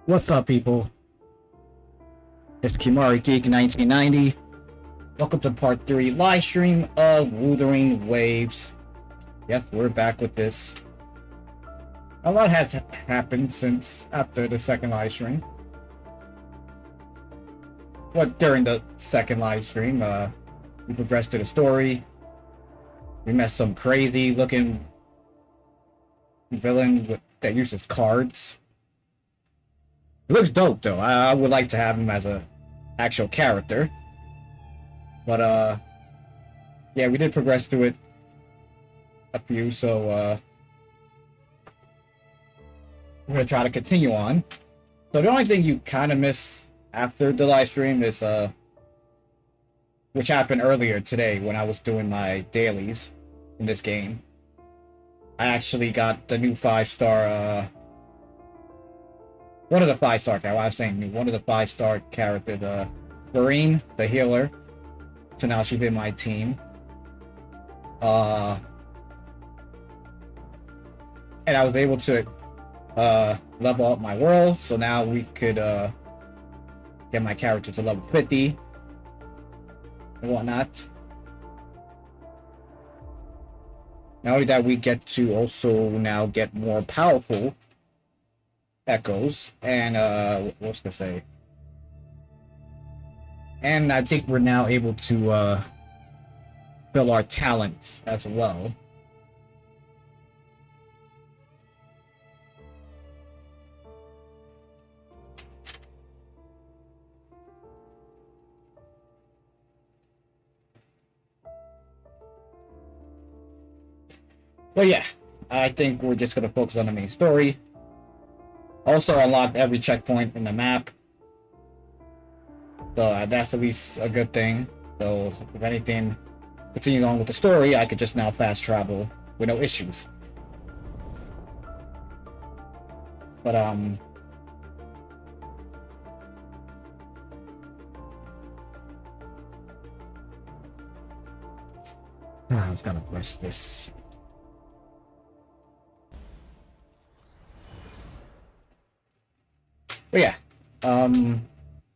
What's up, people? It's Kimari Geek 1990. Welcome to part 3 live stream of Wuthering Waves. Yes, we're back with this. A lot has happened since after the second live stream. What during the second live stream, we progressed to the story. We met some crazy looking villain that uses cards. It looks dope though. I would like to have him as a actual character. But yeah, we did progress through it a few, so we're gonna try to continue on. So the only thing you kind of miss after the live stream is which happened earlier today when I was doing my dailies in this game. I actually got the new 5-star one of the 5-star characters. I was saying new, one of the 5-star characters, Wuthering, the healer. So now she's in my team. And I was able to level up my world, so now we could get my character to level 50 and whatnot. Not only that, we get to also now get more powerful echoes and what was I gonna say? And I think we're now able to fill our talents as well. But yeah, I think we're just gonna focus on the main story. Also unlock every checkpoint in the map. So that's at least a good thing. So if anything, continuing on with the story, I could just now fast travel with no issues. But I was gonna press this. But yeah,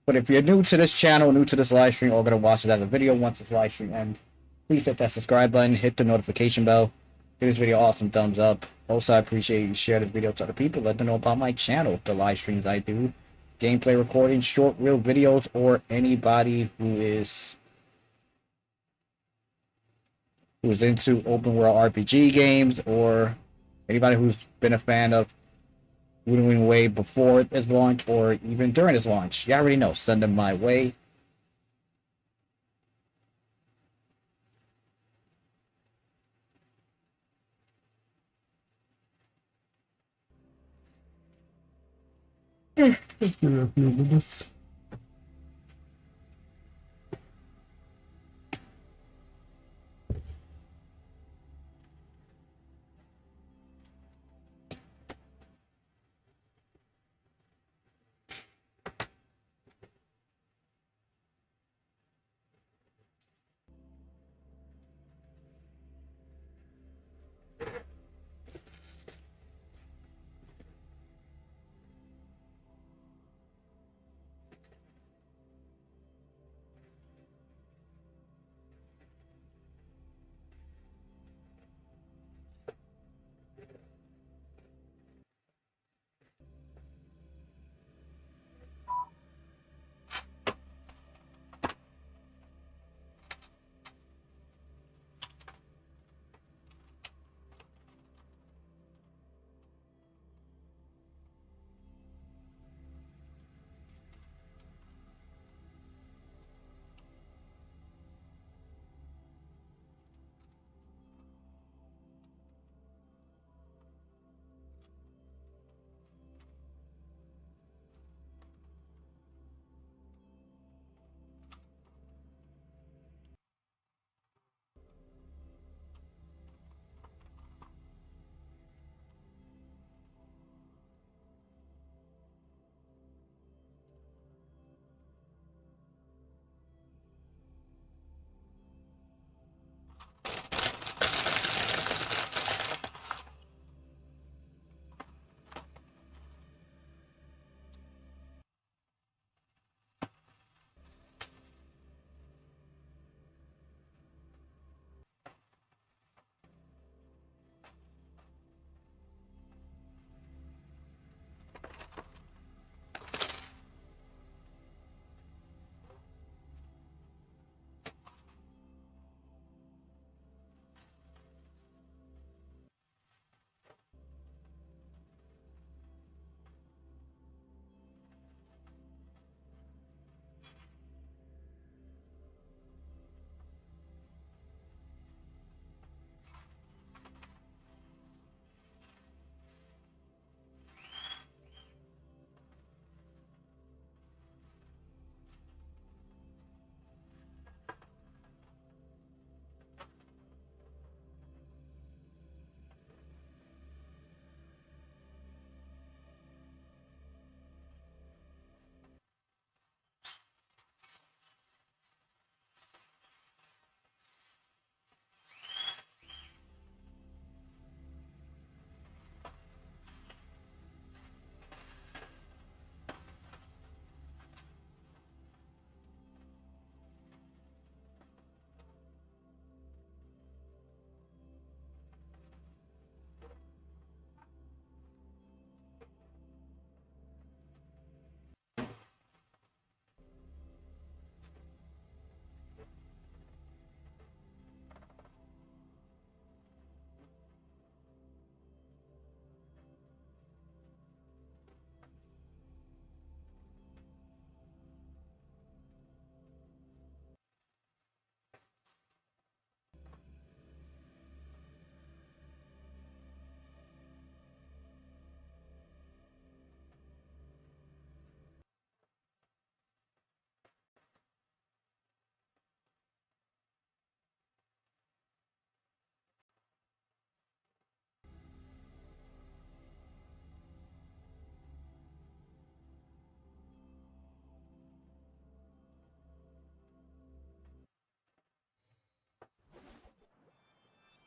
but if you're new to this channel, new to this live stream, or gonna watch it as a video once this live stream ends, please hit that subscribe button, hit the notification bell, give this video an awesome thumbs up. Also, I appreciate you share this video to other people, let them know about my channel, the live streams I do, gameplay recordings, short reel videos, or anybody who's into open world RPG games, or anybody who's been a fan of Wuthering Way before its launch or even during its launch. You already know, send them my way. Just give it a few minutes.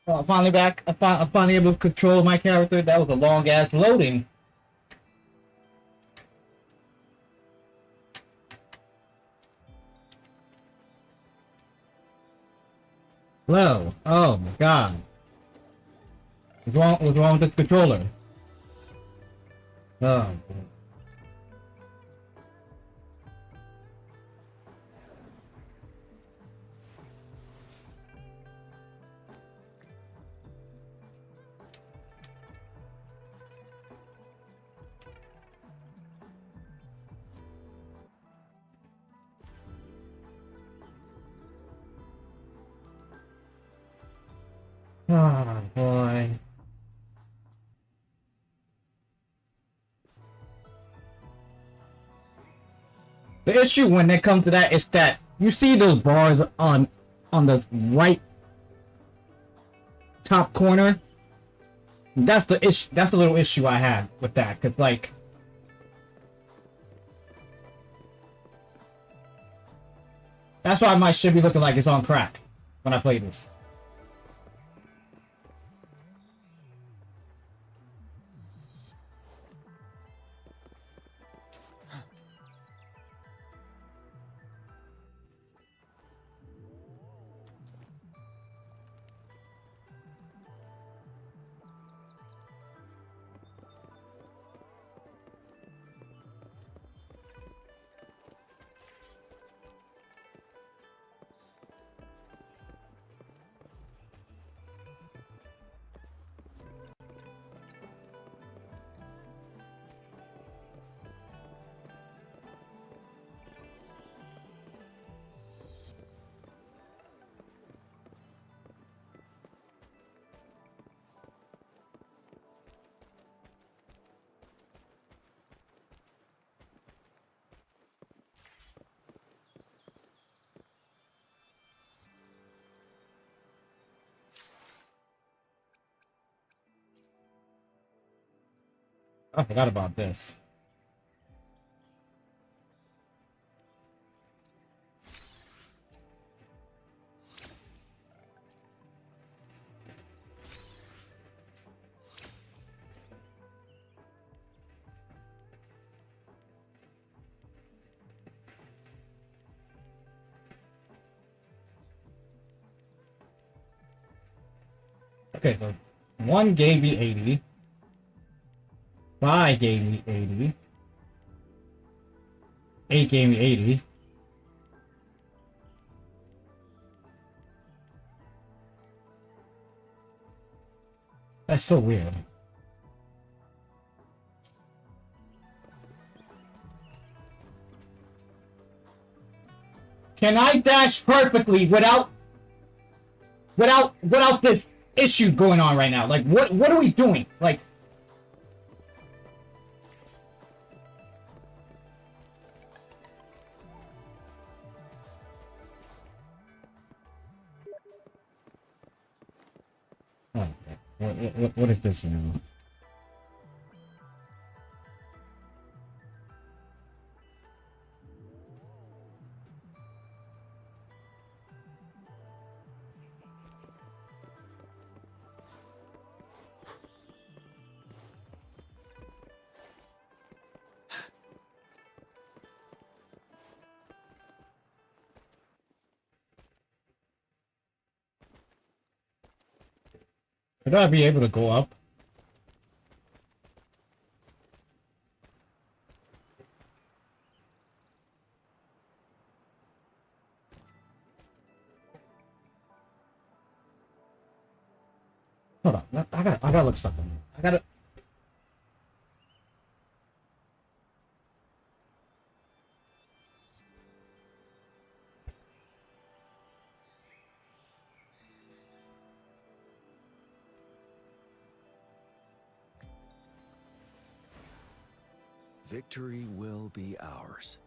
I'm finally back. I'm finally able to control my character. That was a long ass loading. Hello. Oh my god. What's wrong with this controller? Oh. Oh boy. The issue when it comes to that is that you see those bars on the right top corner. That's the issue. That's the little issue I had with that, cause like that's why my shit be looking like it's on crack when I play this. I forgot about this. Okay, so 1 gave me 80. 5 gave me 80. 8 gave me 80. That's so weird. Can I dash perfectly without this issue going on right now? Like what are we doing? Like oh, what is this now? Should I be able to go up? Hold on, I gotta look something. I gotta. Victory will be ours.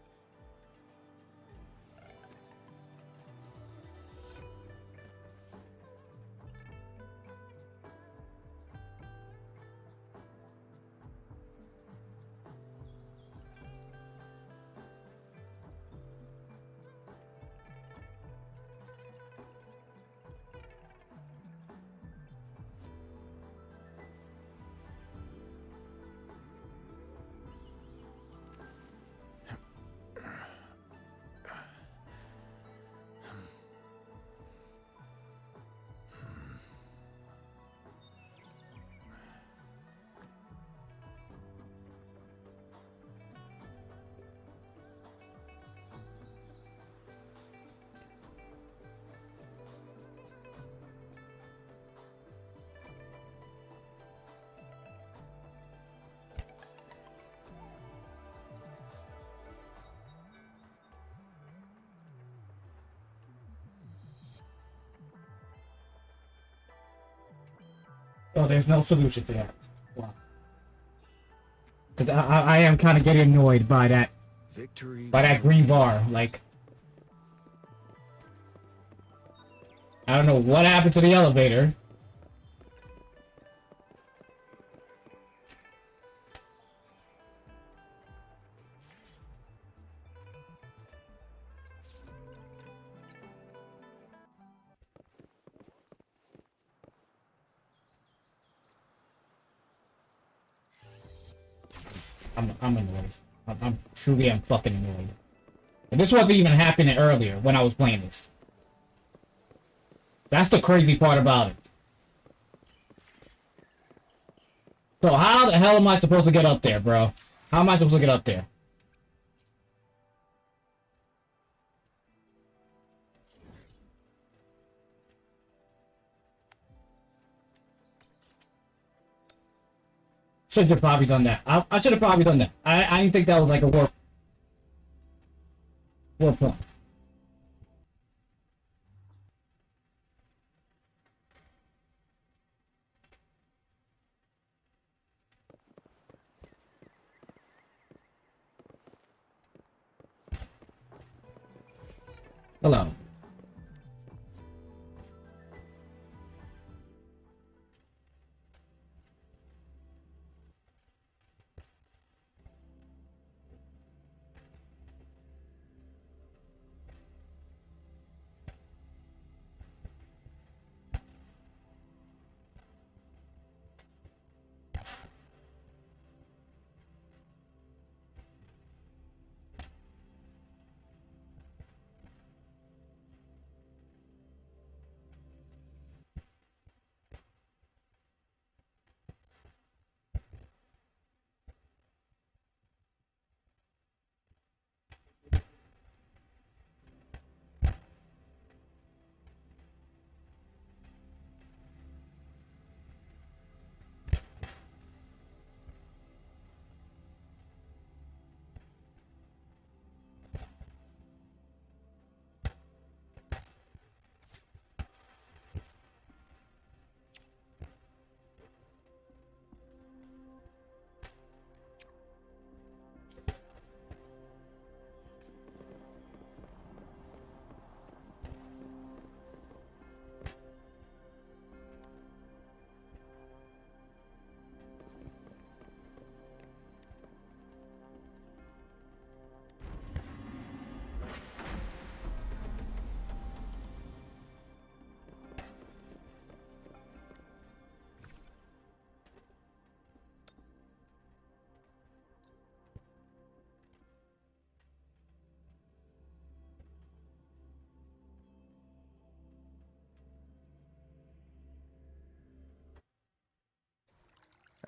Oh, there's no solution to that. Wow. 'Cause I am kind of getting annoyed by that. Victory By that will green be bar. ours. Like, I don't know what happened to the elevator. I'm annoyed. I'm truly am fucking annoyed. And this wasn't even happening earlier when I was playing this. That's the crazy part about it. So how the hell am I supposed to get up there, bro? How am I supposed to get up there? Should have probably done that. I should have probably done that. I didn't think that was like a work point. Hello.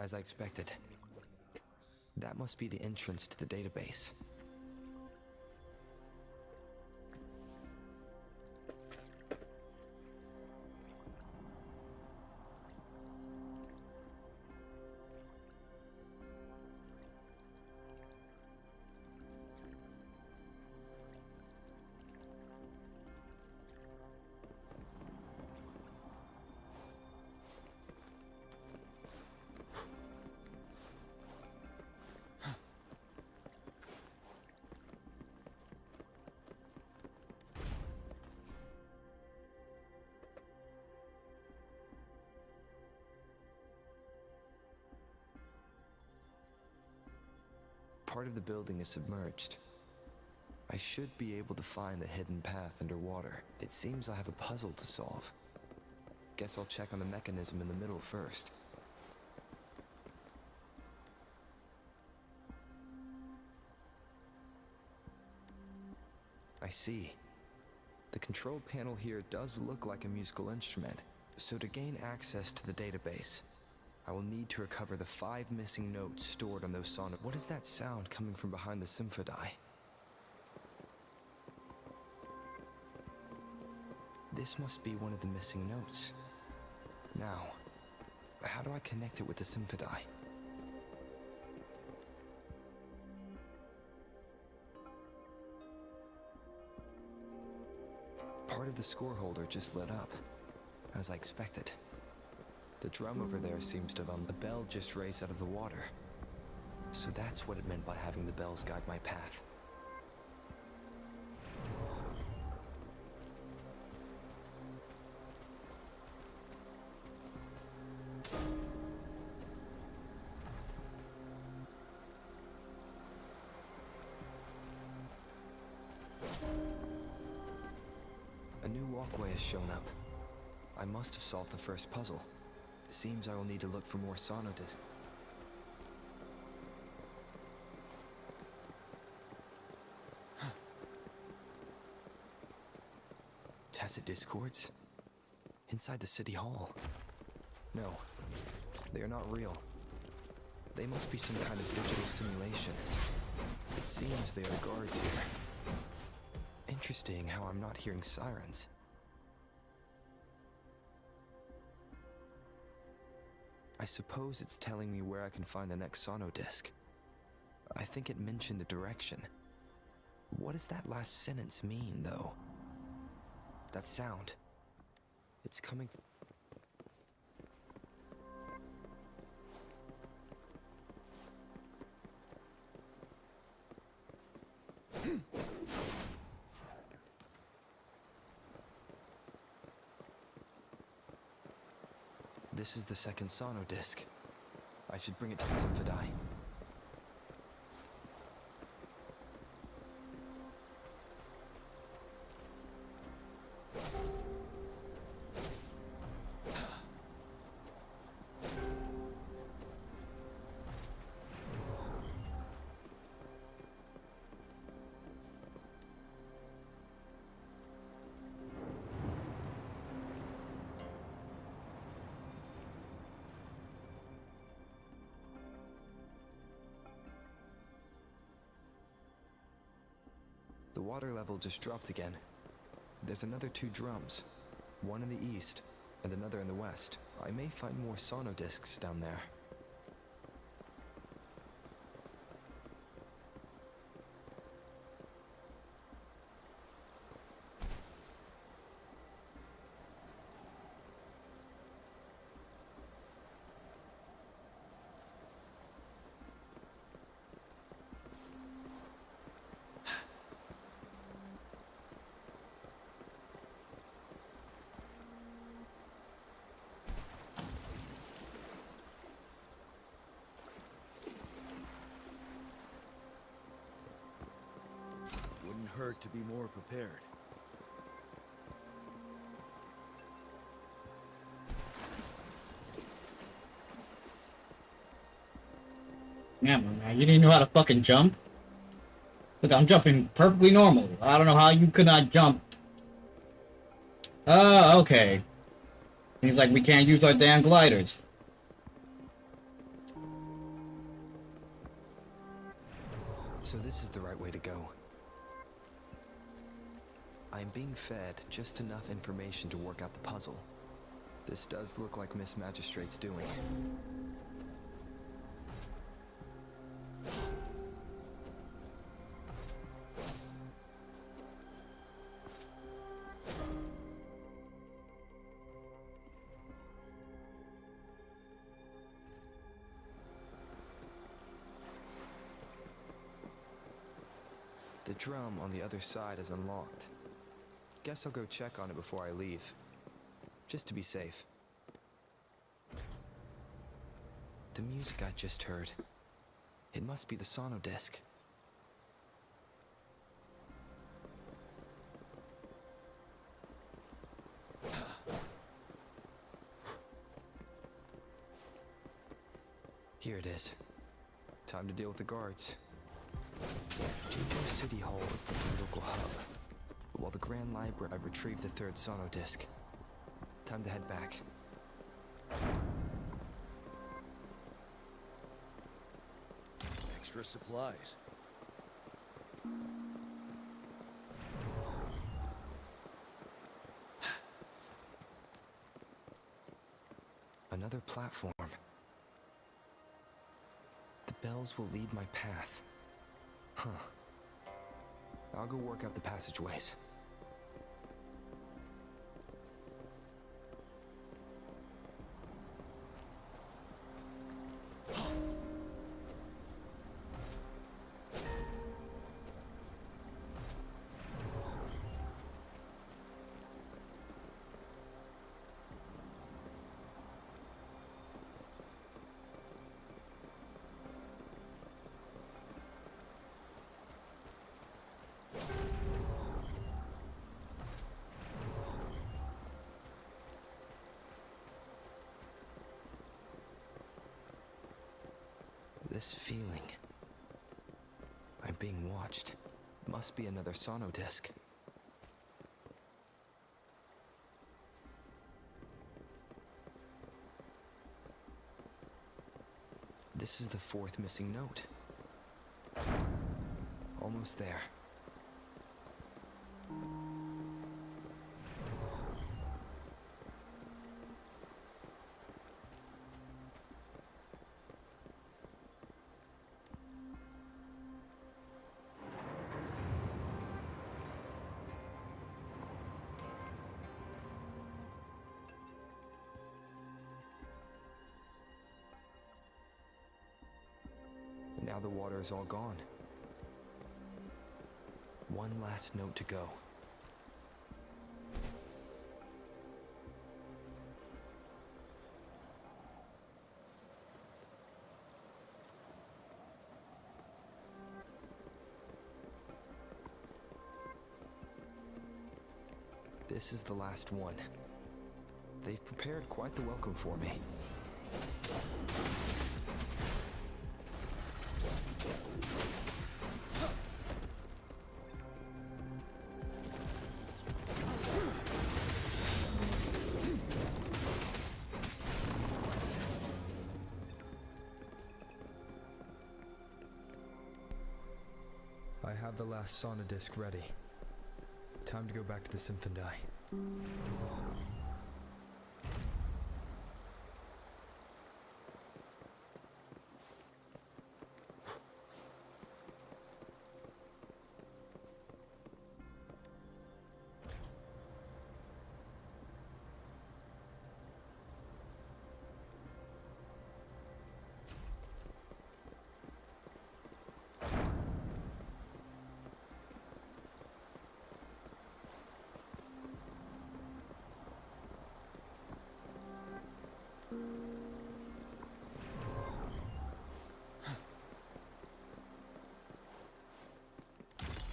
As I expected. That must be the entrance to the database. Part of the building is submerged. I should be able to find the hidden path underwater. It seems I have a puzzle to solve. Guess I'll check on the mechanism in the middle first. I see. The control panel here does look like a musical instrument. So to gain access to the database, I will need to recover the 5 missing notes stored on those sonnet. What is that sound coming from behind the symphodi? This must be one of the missing notes. Now, how do I connect it with the symphodi? Part of the score holder just lit up, as I expected. The drum over there seems to have a bell just raised out of the water. So that's what it meant by having the bells guide my path. A new walkway has shown up. I must have solved the first puzzle. It seems I will need to look for more sonodiscs. Tacit discords? Inside the city hall? No, they are not real. They must be some kind of digital simulation. It seems they are guards here. Interesting how I'm not hearing sirens. I suppose it's telling me where I can find the next sonodisc. I think it mentioned a direction. What does that last sentence mean, though? That sound. It's coming... This is the second sonodisc. I should bring it to the Symphodi. The water level just dropped again. There's another 2 drums, one in the east and another in the west. I may find more sonodiscs down there. Wouldn't hurt to be more prepared. Damn, man, you didn't know how to fucking jump? Look, I'm jumping perfectly normal. I don't know how you could not jump. Okay. Seems like we can't use our damn gliders. So this is the right way to go. I'm being fed just enough information to work out the puzzle. This does look like Miss Magistrate's doing. The drum on the other side is unlocked. Guess I'll go check on it before I leave. Just to be safe. The music I just heard. It must be the sonodisc. Here it is. Time to deal with the guards. Jinjo City Hall is the local hub, while the Grand Library I've retrieved the 3rd sonodisc. Time to head back. Extra supplies. Another platform. The bells will lead my path. Huh. I'll go work out the passageways. This feeling. I'm being watched. Must be another sono disc. This is the fourth missing note. Almost there. Now the water is all gone. One last note to go. This is the last one. They've prepared quite the welcome for me. I have the last sauna disc ready. Time to go back to the Symphony.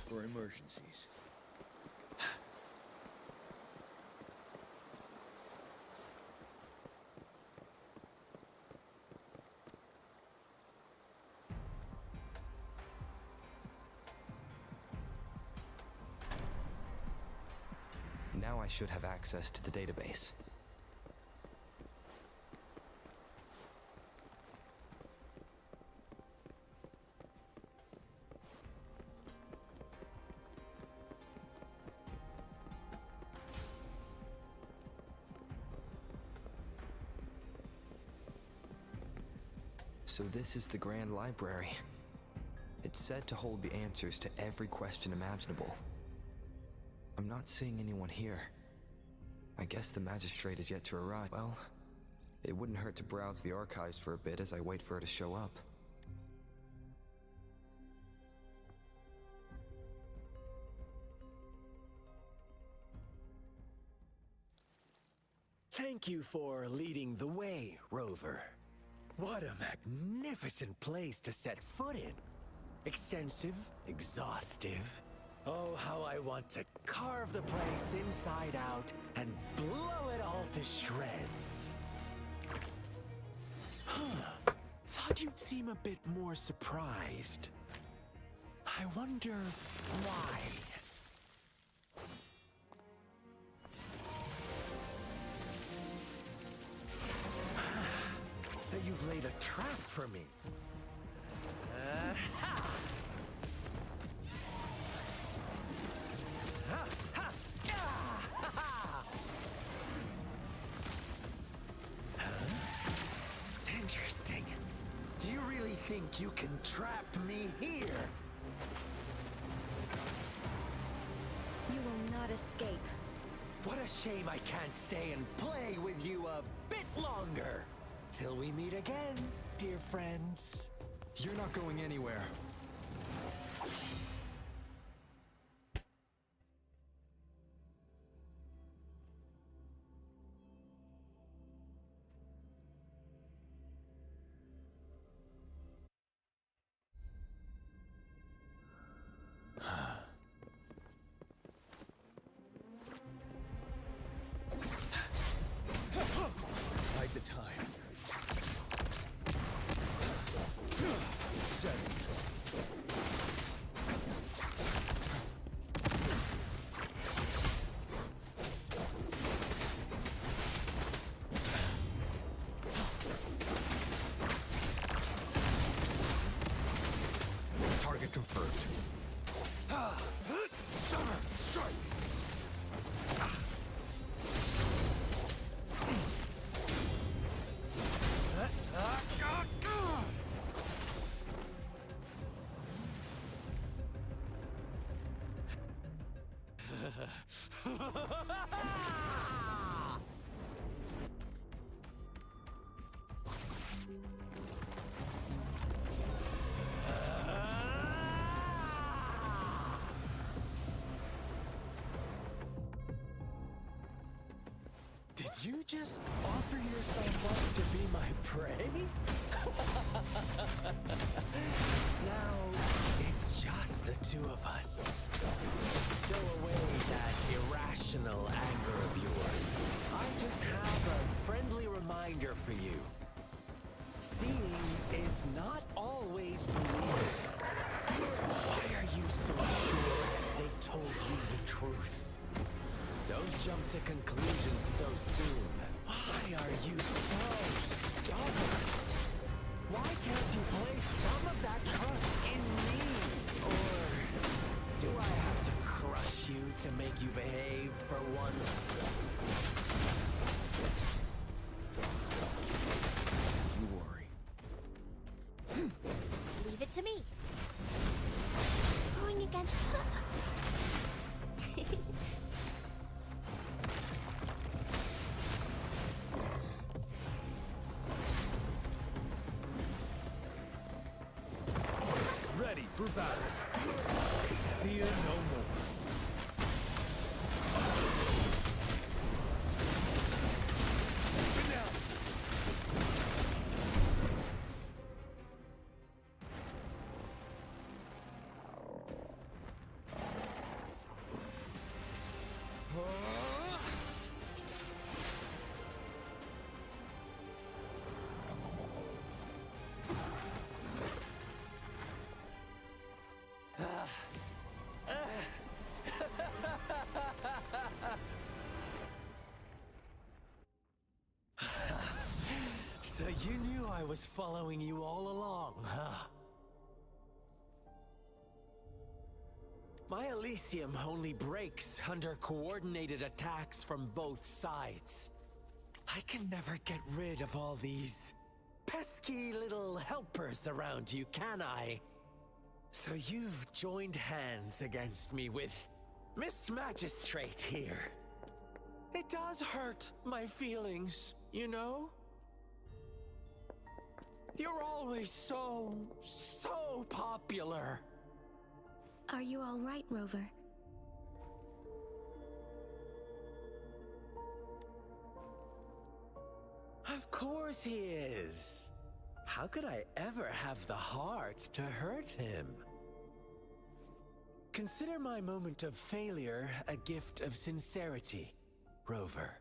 For emergencies. Now I should have access to the database. So this is the Grand Library. It's said to hold the answers to every question imaginable. I'm not seeing anyone here. I guess the magistrate is yet to arrive. Well, it wouldn't hurt to browse the archives for a bit as I wait for her to show up. Thank you for leading the way, Rover. What a magnificent place to set foot in. Extensive, exhaustive. Oh, how I want to carve the place inside out and blow it all to shreds. Thought you'd seem a bit more surprised. I wonder why. So you've laid a trap for me. Ha! Ha! Ha! Ah! Ha! Ha! Huh? Interesting. Do you really think you can trap me here? You will not escape. What a shame I can't stay and play with you a bit longer. Till we meet again, dear friends. You're not going anywhere. Bide the time. discomfort. Summer strike. Did you just offer yourself up to be my prey? Now, it's just the two of us. Stow away that irrational anger of yours. I just have a friendly reminder for you. Seeing is not always believing. Why are you so sure they told you the truth? Don't jump to conclusions so soon. Why are you so stubborn? Why can't you place some of that trust in me? Or do I have to crush you to make you behave for once? You worry. Leave it to me. Going again. Ready for battle. Fear no more. Get down. So you knew I was following you all along, huh? My Elysium only breaks under coordinated attacks from both sides. I can never get rid of all these pesky little helpers around you, can I? So you've joined hands against me with Miss Magistrate here. It does hurt my feelings, you know? You're always so popular. Are you all right, Rover? Of course he is. How could I ever have the heart to hurt him? Consider my moment of failure a gift of sincerity, Rover.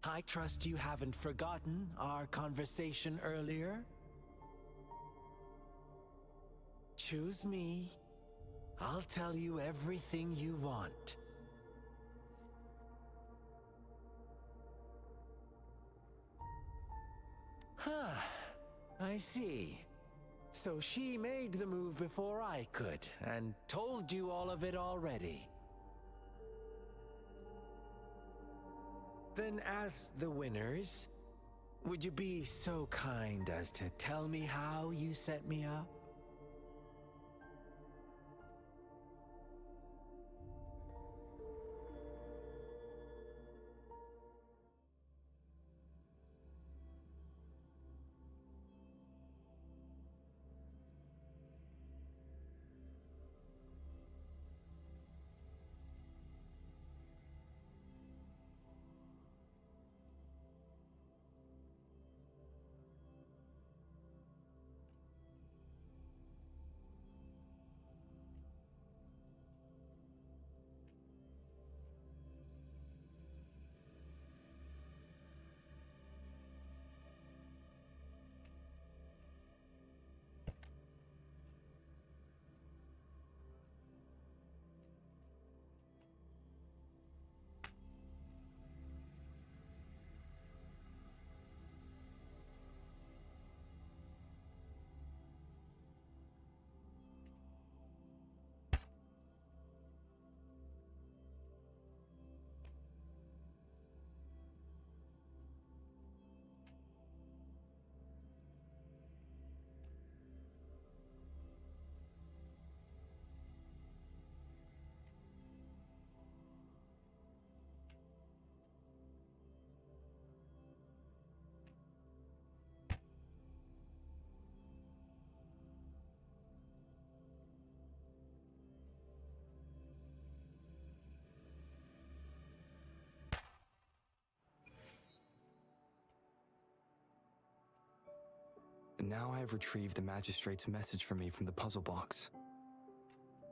I trust you haven't forgotten our conversation earlier. Choose me. I'll tell you everything you want. Huh. I see. So she made the move before I could, and told you all of it already. Then as the winners, would you be so kind as to tell me how you set me up? Now I have retrieved the magistrate's message for me from the puzzle box.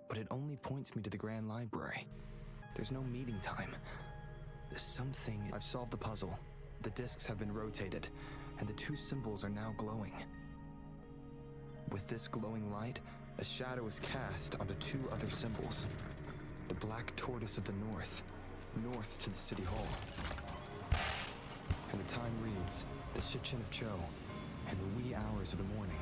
But it only points me to the Grand Library. There's no meeting time. I've solved the puzzle. The discs have been rotated, and the two symbols are now glowing. With this glowing light, a shadow is cast onto two other symbols. The black tortoise of the north to the city hall. And the time reads, the Shichen of Cho, and the wee hours of the morning.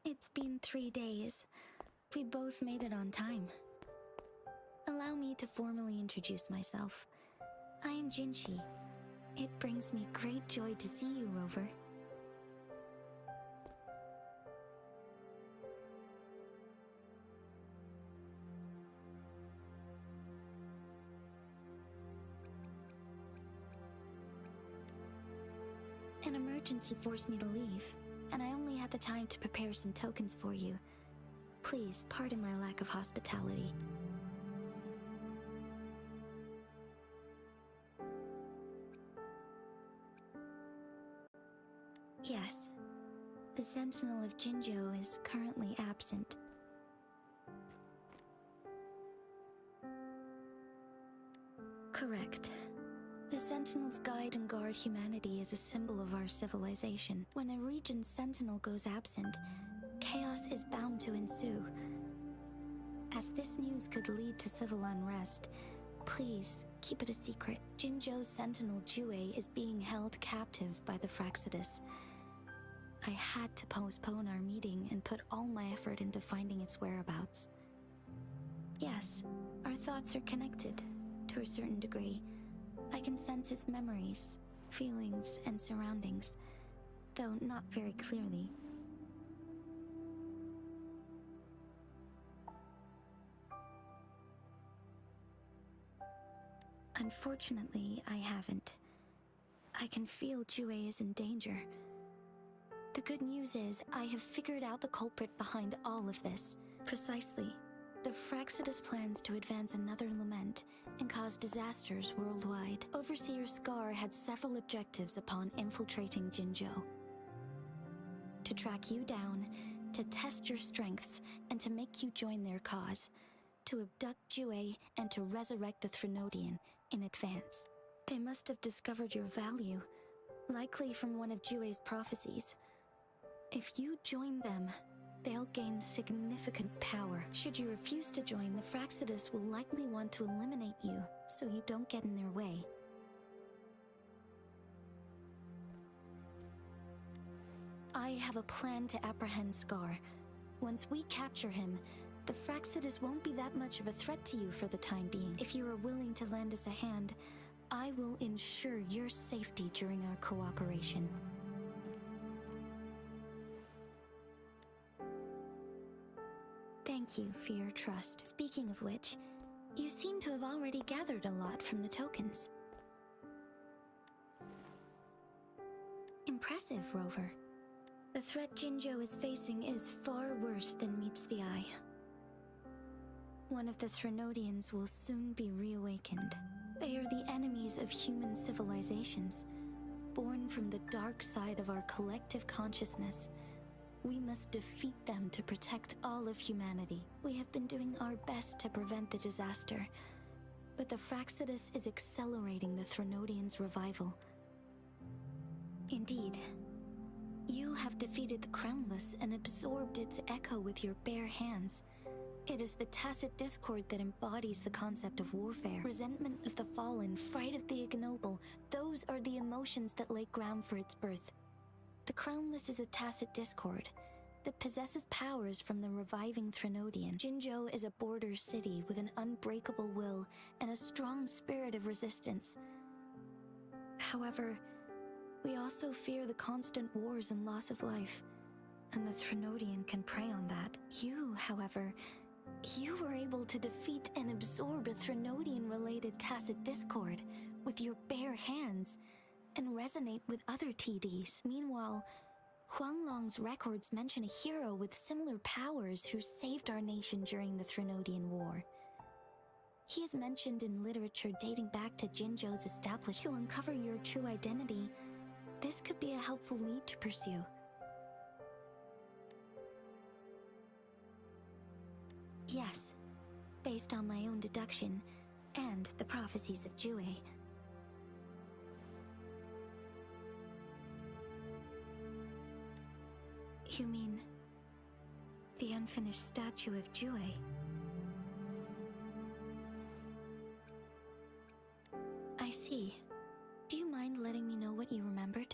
It's been 3 days. We both made it on time. Allow me to formally introduce myself. I am Jinshi. It brings me great joy to see you, Rover. An emergency forced me to leave, and I only had the time to prepare some tokens for you. Please pardon my lack of hospitality. Yes, the Sentinel of Jinzhou is currently absent. Correct. The Sentinels guide and guard humanity as a symbol of our civilization. When a region's sentinel goes absent, chaos is bound to ensue. As this news could lead to civil unrest, please keep it a secret. Jinzhou's sentinel Jue is being held captive by the Fraxidus. I had to postpone our meeting and put all my effort into finding its whereabouts. Yes, our thoughts are connected, to a certain degree. I can sense its memories, feelings, and surroundings, though not very clearly. Unfortunately, I haven't. I can feel Jue is in danger. The good news is, I have figured out the culprit behind all of this. Precisely. The Fraxidus plans to advance another lament and cause disasters worldwide. Overseer Scar had several objectives upon infiltrating Jinzhou. To track you down, to test your strengths, and to make you join their cause. To abduct Jue and to resurrect the Threnodian in advance. They must have discovered your value, likely from one of Jue's prophecies. If you join them, they'll gain significant power. Should you refuse to join, the Fraxidus will likely want to eliminate you, so you don't get in their way. I have a plan to apprehend Scar. Once we capture him, the Fraxidus won't be that much of a threat to you for the time being. If you are willing to lend us a hand, I will ensure your safety during our cooperation. Thank you for your trust. Speaking of which, you seem to have already gathered a lot from the tokens. Impressive, Rover. The threat Jinzhou is facing is far worse than meets the eye. One of the Threnodians will soon be reawakened. They are the enemies of human civilizations, born from the dark side of our collective consciousness. We must defeat them to protect all of humanity. We have been doing our best to prevent the disaster, but the Fraxidus is accelerating the Threnodian's revival. Indeed, you have defeated the Crownless and absorbed its echo with your bare hands. It is the tacit discord that embodies the concept of warfare. Resentment of the fallen, fright of the ignoble, those are the emotions that lay ground for its birth. The Crownless is a tacit discord that possesses powers from the reviving Threnodian. Jinzhou is a border city with an unbreakable will and a strong spirit of resistance. However, We also fear the constant wars and loss of life, and the Threnodian can prey on that. You, however, you were able to defeat and absorb a Threnodian-related tacit discord with your bare hands, and resonate with other TDs. Meanwhile, Huanglong's records mention a hero with similar powers who saved our nation during the Threnodian War. He is mentioned in literature dating back to Jinzhou's establishment. To uncover your true identity, this could be a helpful lead to pursue. Yes, based on my own deduction and the prophecies of Jue. You mean the unfinished statue of Jue? I see. Do you mind letting me know what you remembered?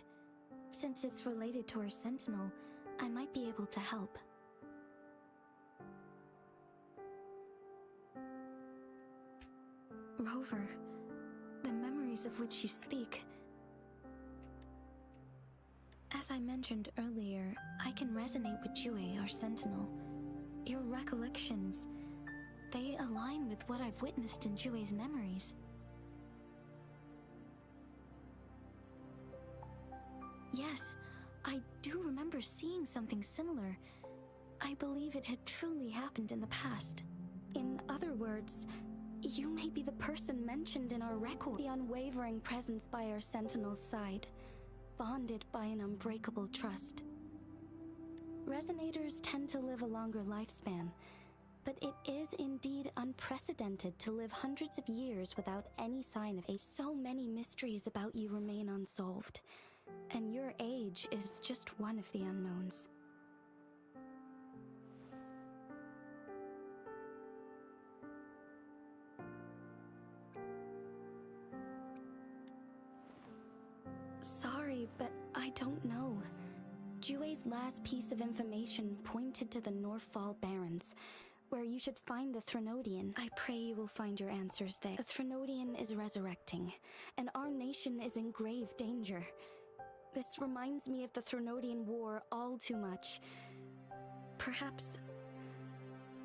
Since it's related to our sentinel, I might be able to help. Rover, the memories of which you speak. As I mentioned earlier, I can resonate with Jue, our sentinel. Your recollections, they align with what I've witnessed in Jue's memories. Yes, I do remember seeing something similar. I believe it had truly happened in the past. In other words, you may be the person mentioned in our record. The unwavering presence by our sentinel's side, bonded by an unbreakable trust. Resonators tend to live a longer lifespan, but it is indeed unprecedented to live hundreds of years without any sign of age. So many mysteries about you remain unsolved, and your age is just one of the unknowns. Sorry, but I don't know. Jue's last piece of information pointed to the Northfall Barrens, where you should find the Threnodian. I pray you will find your answers there. The Threnodian is resurrecting, and our nation is in grave danger. This reminds me of the Threnodian War all too much. Perhaps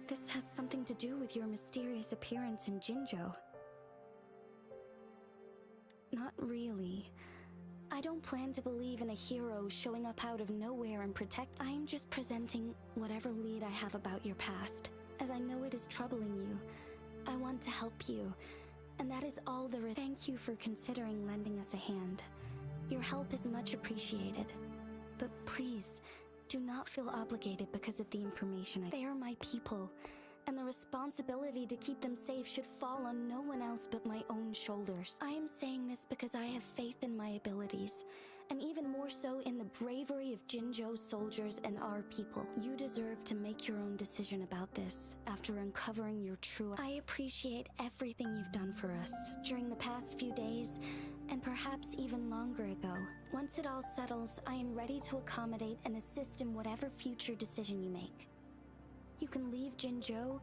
this has something to do with your mysterious appearance in Jinzhou. Not really. I don't plan to believe in a hero showing up out of nowhere and protect. I am just presenting whatever lead I have about your past. As I know it is troubling you, I want to help you, and that is all there is. Thank you for considering lending us a hand. Your help is much appreciated. But please, do not feel obligated because of the information. They are my people, and the responsibility to keep them safe should fall on no one else but my own shoulders. I am saying this because I have faith in my abilities, and even more so in the bravery of Jinzhou's soldiers and our people. You deserve to make your own decision about this after uncovering your true... I appreciate everything you've done for us during the past few days, and perhaps even longer ago. Once it all settles, I am ready to accommodate and assist in whatever future decision you make. You can leave Jinzhou,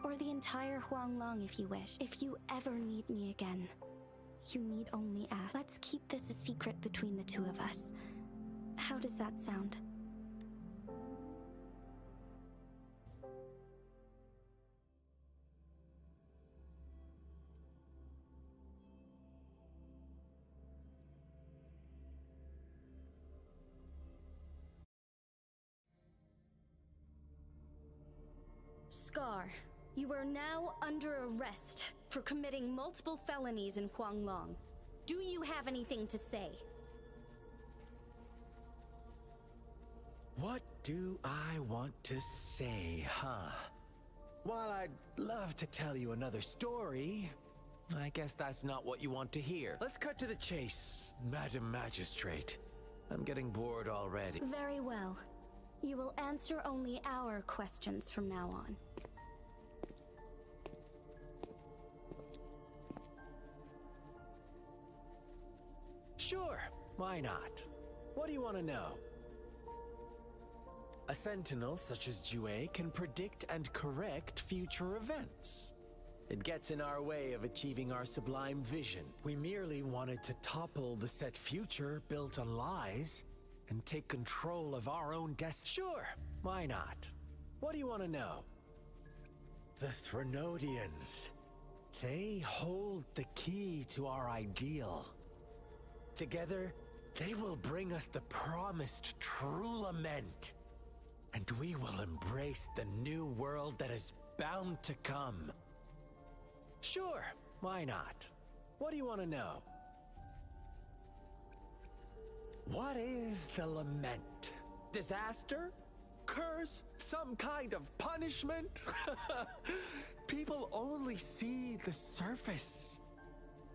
or the entire Huanglong if you wish. If you ever need me again, you need only ask. Let's keep this a secret between the two of us. How does that sound? Scar, you are now under arrest for committing multiple felonies in Huanglong. Do you have anything to say? What do I want to say, huh? While I'd love to tell you another story, I guess that's not what you want to hear. Let's cut to the chase, Madam Magistrate. I'm getting bored already. Very well. You will answer only our questions from now on. Sure, why not? What do you want to know? A sentinel such as Jue can predict and correct future events. It gets in our way of achieving our sublime vision. We merely wanted to topple the set future built on lies and take control of our own destiny. Sure, why not? What do you want to know? The Threnodians. They hold the key to our ideal. Together, they will bring us the promised true lament. And we will embrace the new world that is bound to come. Sure, why not? What do you want to know? What is the lament? Disaster? Curse? Some kind of punishment? People only see the surface.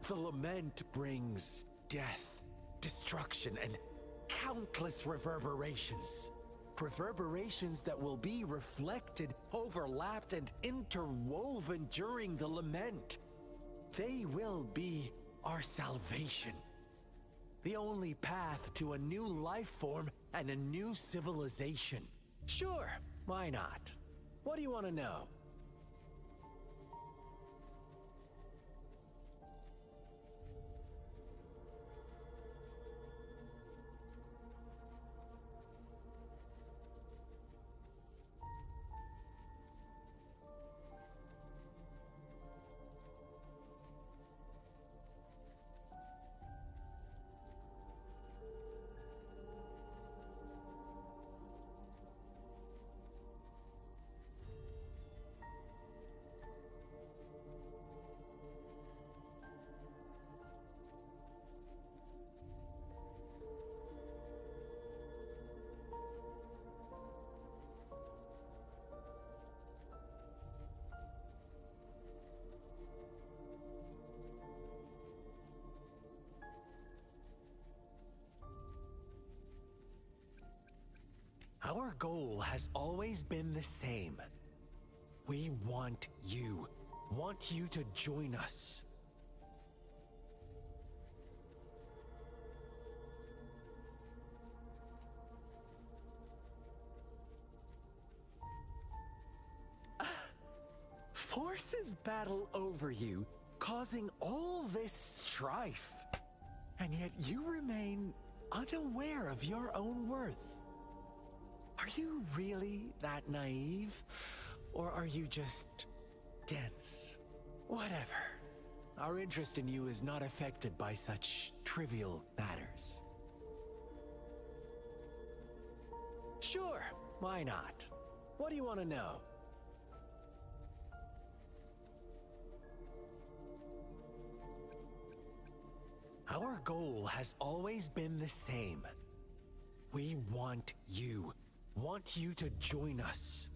The lament brings death, destruction, and countless reverberations. Reverberations that will be reflected, overlapped, and interwoven during the lament. They will be our salvation. The only path to a new life form and a new civilization. Sure, why not? What do you want to know? Our goal has always been the same. We want you to join us. Forces battle over you, causing all this strife. And yet you remain unaware of your own worth. Are you really that naive? Or are you just dense? Whatever. Our interest in you is not affected by such trivial matters. Sure, why not? What do you want to know? Our goal has always been the same. We want you to join us.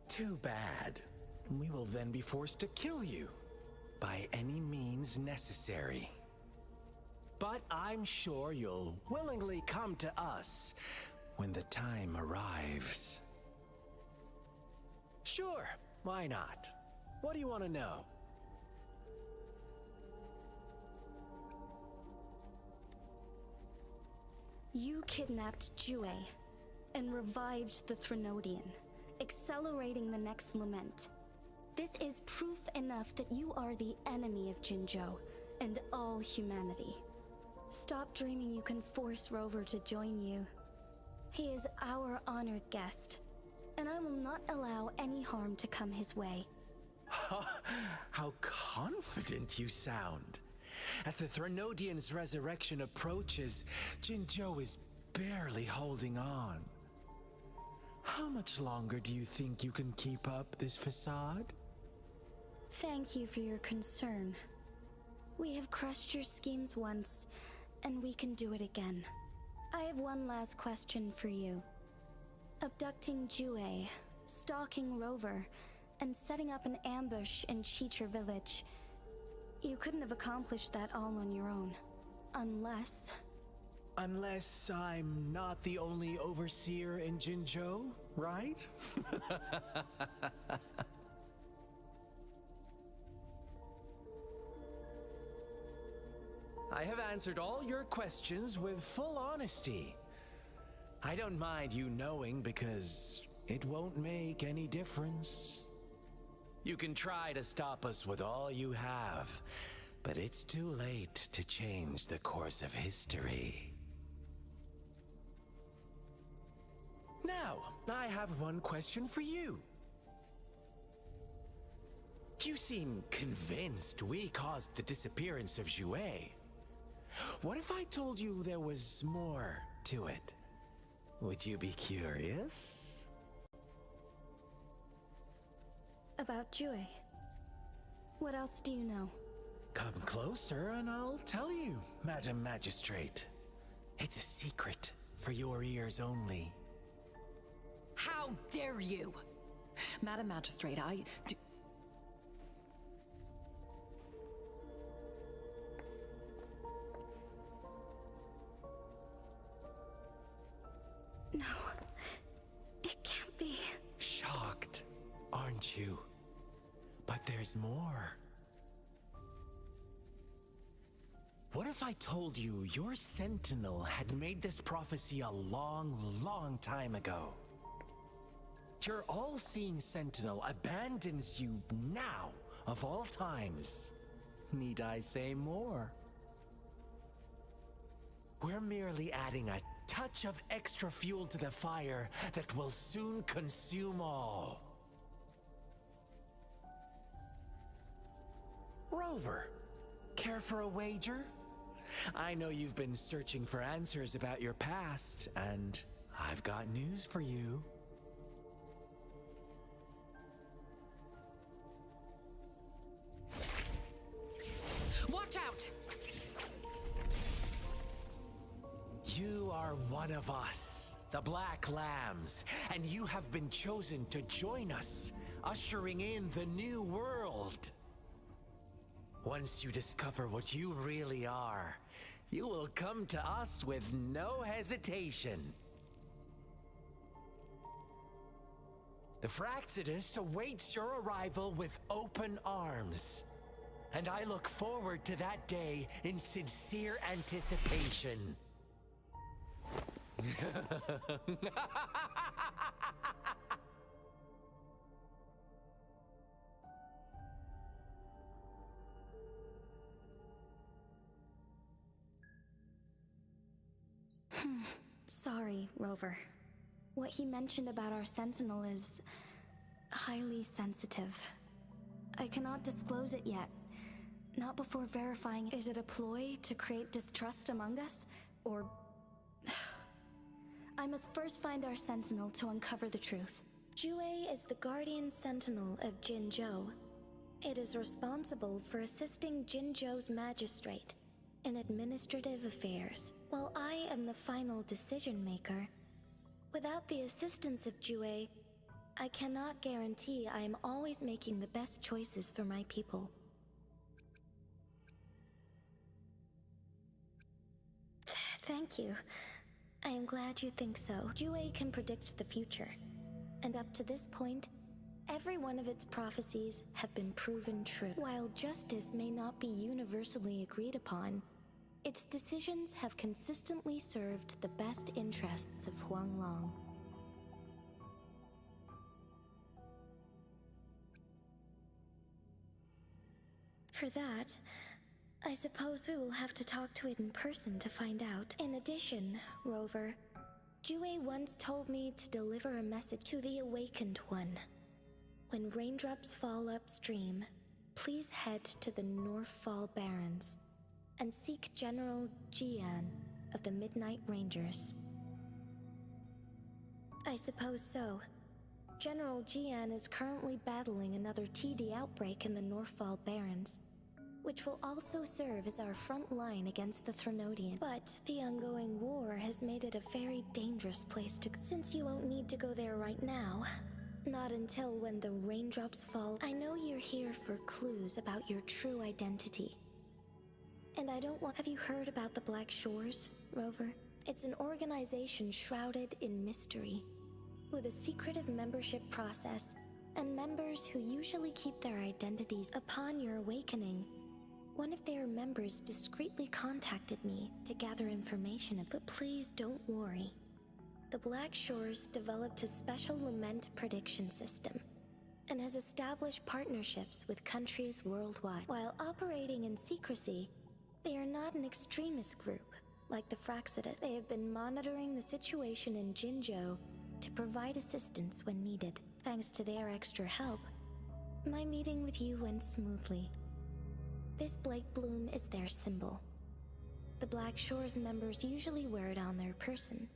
Too bad. We will then be forced to kill you by any means necessary. But I'm sure you'll willingly come to us when the time arrives. Sure, why not? What do you want to know? You kidnapped Jue and revived the Threnodian, accelerating the next lament. This is proof enough that you are the enemy of Jinzhou and all humanity. Stop dreaming you can force Rover to join you. He is our honored guest, and I will not allow any harm to come his way. How confident you sound. As the Threnodian's resurrection approaches, Jinzhou is barely holding on. How much longer do you think you can keep up this facade? Thank you for your concern. We have crushed your schemes once, and we can do it again. I have one last question for you. Abducting Jue, stalking Rover, and setting up an ambush in Cheecher Village. You couldn't have accomplished that all on your own. Unless I'm not the only overseer in Jinzhou, right? I have answered all your questions with full honesty. I don't mind you knowing because it won't make any difference. You can try to stop us with all you have, but it's too late to change the course of history. Now, I have one question for you. You seem convinced we caused the disappearance of Jue. What if I told you there was more to it? Would you be curious? About Jue. What else do you know? Come closer and I'll tell you, Madam Magistrate. It's a secret for your ears only. How dare you? Madam Magistrate, I do... No. It can't be. Shocked, aren't you? But there's more. What if I told you your sentinel had made this prophecy a long, long time ago? Your all-seeing sentinel abandons you now, of all times. Need I say more? We're merely adding a touch of extra fuel to the fire that will soon consume all. Rover, care for a wager? I know you've been searching for answers about your past, and I've got news for you. Watch out! You are one of us, the Black Lambs, and you have been chosen to join us, ushering in the new world. Once you discover what you really are, you will come to us with no hesitation. The Fraxidus awaits your arrival with open arms, and I look forward to that day in sincere anticipation. Sorry, Rover. What he mentioned about our sentinel is highly sensitive. I cannot disclose it yet. Not before verifying. Is it a ploy to create distrust among us? Or... I must first find our sentinel to uncover the truth. Jue is the guardian sentinel of Jinzhou. It is responsible for assisting Jinzhou's magistrate in administrative affairs, while I am the final decision maker. Without the assistance of Jue, I cannot guarantee I am always making the best choices for my people. Thank you. I am glad you think so. Jue can predict the future, and up to this point, every one of its prophecies have been proven true. While justice may not be universally agreed upon, its decisions have consistently served the best interests of Huanglong. For that, I suppose we will have to talk to it in person to find out. In addition, Rover, Jue once told me to deliver a message to the Awakened One. When raindrops fall upstream, please head to the Northfall Barrens and seek General Jian of the Midnight Rangers. I suppose so. General Jian is currently battling another TD outbreak in the Northfall Barrens, which will also serve as our front line against the Threnodian. But the ongoing war has made it a very dangerous place to go. Since you won't need to go there right now, not until when the raindrops fall. I know you're here for clues about your true identity. And I don't want... Have you heard about the Black Shores, Rover? It's an organization shrouded in mystery, with a secretive membership process, and members who usually keep their identities. Upon your awakening, one of their members discreetly contacted me to gather information, but please don't worry. The Black Shores developed a special lament prediction system and has established partnerships with countries worldwide. While operating in secrecy, they are not an extremist group like the Fraxidus. They have been monitoring the situation in Jinzhou to provide assistance when needed. Thanks to their extra help, my meeting with you went smoothly. This Blake Bloom is their symbol. The Black Shores members usually wear it on their person.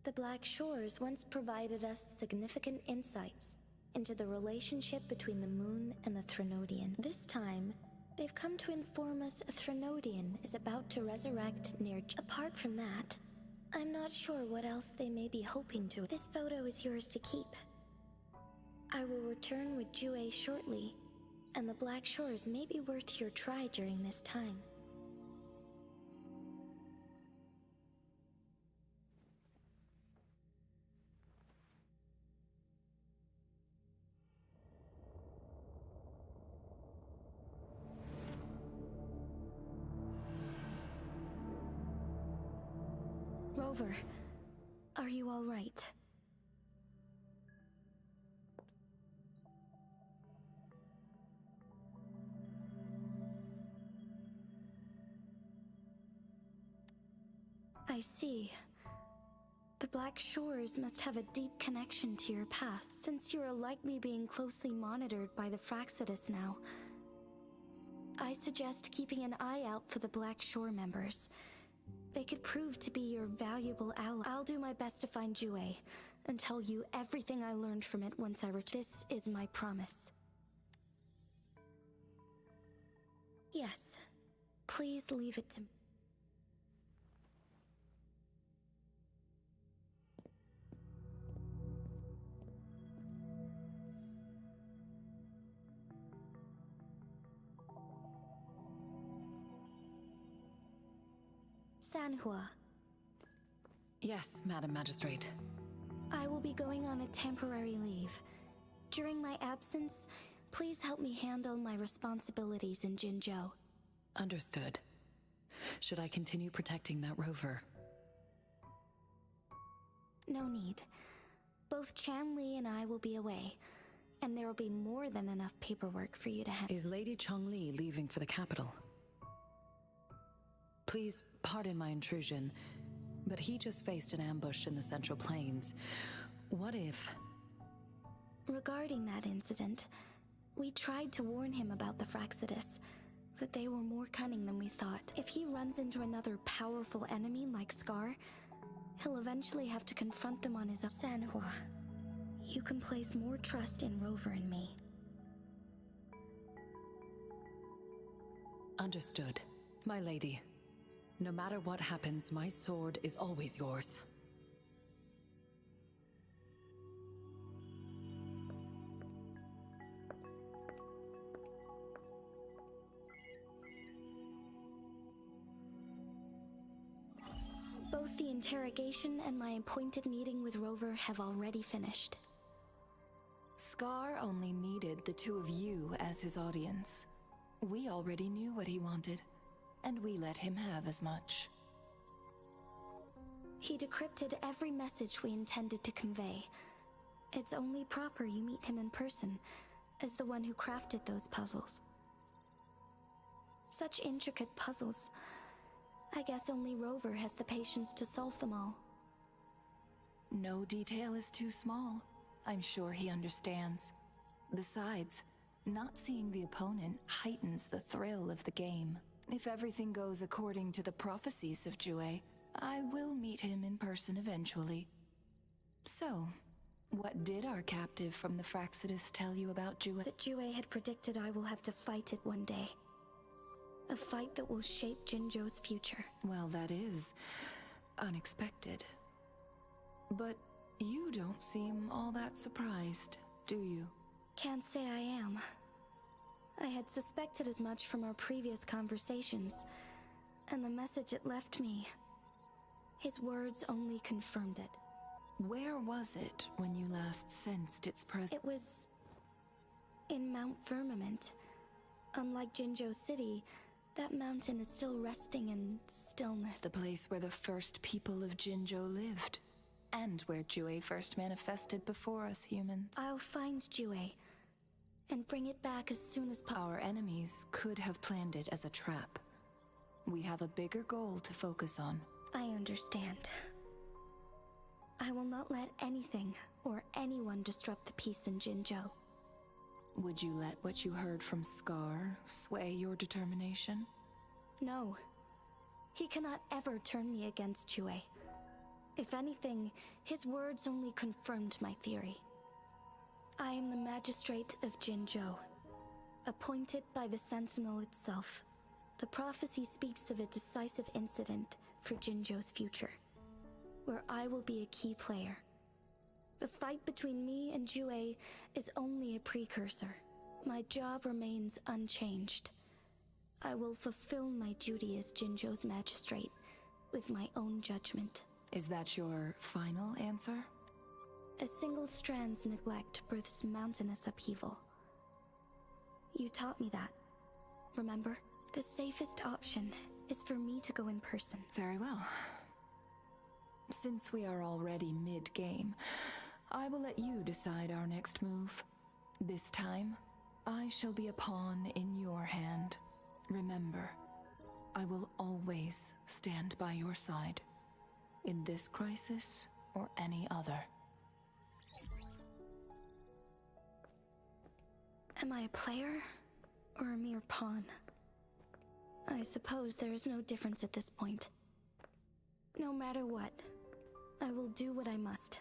The Black Shores once provided us significant insights into the relationship between the moon and the Threnodian. This time, they've come to inform us a Threnodian is about to resurrect near... Apart from that, I'm not sure what else they may be hoping to. This photo is yours to keep. I will return with Jue shortly, and the Black Shores may be worth your try during this time. Rover, are you all right? I see. The Black Shores must have a deep connection to your past, since you are likely being closely monitored by the Fraxidus now. I suggest keeping an eye out for the Black Shore members. They could prove to be your valuable ally. I'll do my best to find Jue and tell you everything I learned from it once I return. This is my promise. Yes, please leave it to me. Sanhua. Yes, Madam Magistrate. I will be going on a temporary leave. During my absence, please help me handle my responsibilities in Jinzhou. Understood. Should I continue protecting that rover? No need. Both Chan Li and I will be away, and there will be more than enough paperwork for you to handle. Is Lady Chongli leaving for the capital? Please pardon my intrusion, but he just faced an ambush in the Central Plains. What if... Regarding that incident, we tried to warn him about the Fraxidus, but they were more cunning than we thought. If he runs into another powerful enemy like Scar, he'll eventually have to confront them on his own. Sanhua, you can place more trust in Rover and me. Understood. My lady, no matter what happens, my sword is always yours. Both the interrogation and my appointed meeting with Rover have already finished. Scar only needed the two of you as his audience. We already knew what he wanted, and we let him have as much. He decrypted every message we intended to convey. It's only proper you meet him in person, as the one who crafted those puzzles. Such intricate puzzles. I guess only Rover has the patience to solve them all. No detail is too small. I'm sure he understands. Besides, not seeing the opponent heightens the thrill of the game. If everything goes according to the prophecies of Jue, I will meet him in person eventually. So, what did our captive from the Fraxidus tell you about Jue? That Jue had predicted I will have to fight it one day. A fight that will shape Jinzhou's future. Well, that is unexpected. But you don't seem all that surprised, do you? Can't say I am. I had suspected as much from our previous conversations, and the message it left me. His words only confirmed it. Where was it when you last sensed its presence? It was in Mount Firmament, Unlike Jinzhou City, that mountain is still resting in stillness. The place where the first people of Jinzhou lived, and where Jue first manifested before us humans. I'll find Jue and bring it back as soon as possible. Our enemies could have planned it as a trap. We have a bigger goal to focus on. I understand. I will not let anything or anyone disrupt the peace in Jinzhou. Would you let what you heard from Scar sway your determination? No. He cannot ever turn me against Jue. If anything, his words only confirmed my theory. I am the magistrate of Jinzhou, appointed by the Sentinel itself. The prophecy speaks of a decisive incident for Jinzhou's future, where I will be a key player. The fight between me and Jue is only a precursor. My job remains unchanged. I will fulfill my duty as Jinzhou's magistrate with my own judgment. Is that your final answer? A single strand's neglect births mountainous upheaval. You taught me that, remember? The safest option is for me to go in person. Very well. Since we are already mid-game, I will let you decide our next move. This time, I shall be a pawn in your hand. Remember, I will always stand by your side, in this crisis or any other. Am I a player or a mere pawn? I suppose there is no difference at this point. No matter what, I will do what I must.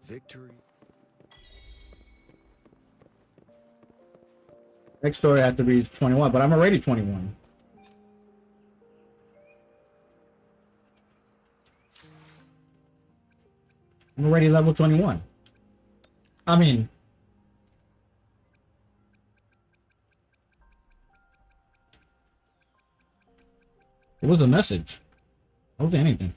Victory. Next story I have to read 21, but I'm already 21. I'm already level 21. I mean, it was a message. It wasn't anything.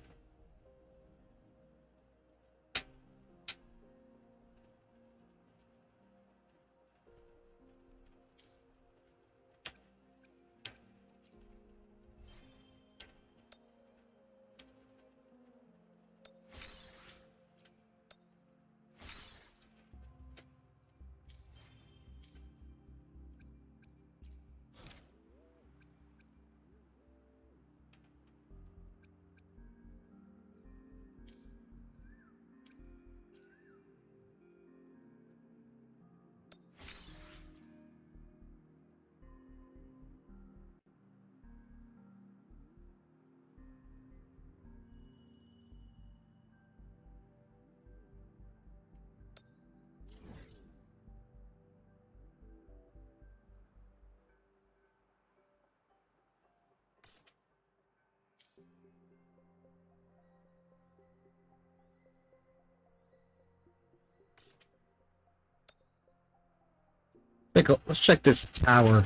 Let's check this tower.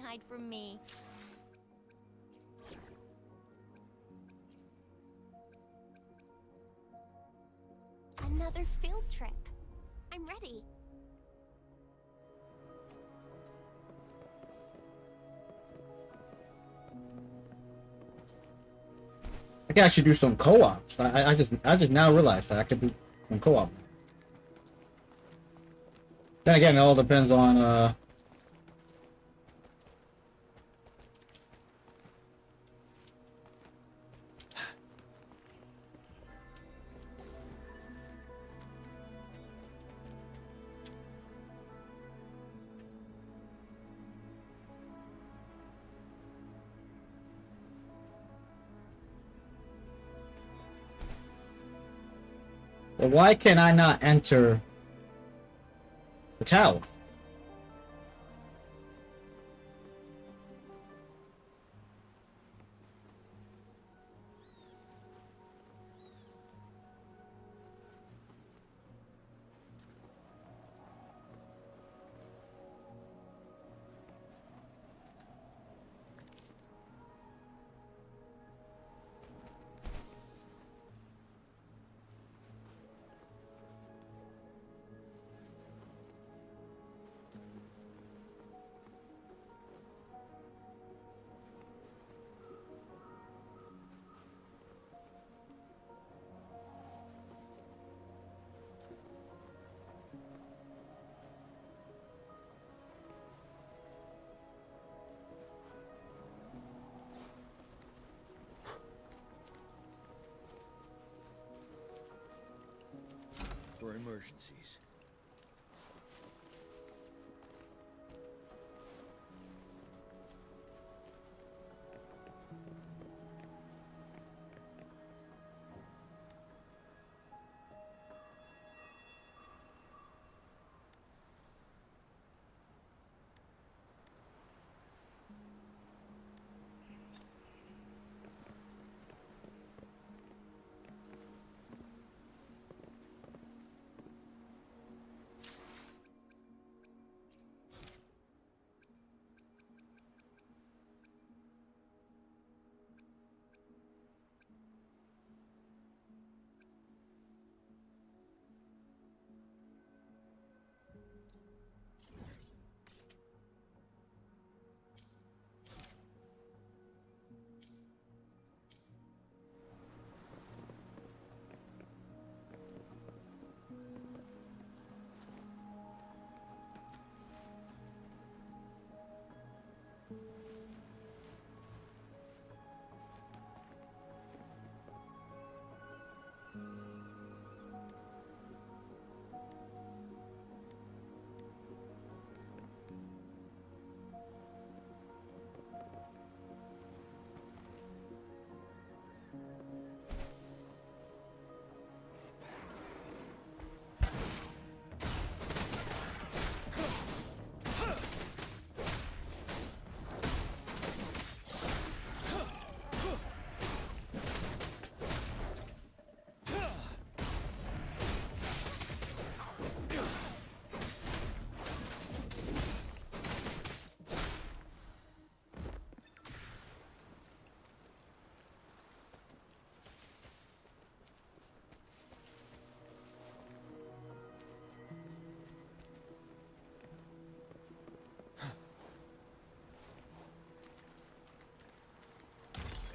hide from me. Another field trip. I'm ready. I think I should do some co-ops. I just now realized that I could do some co-op. Then again, it all depends on but why can I not enter the tower? For emergencies.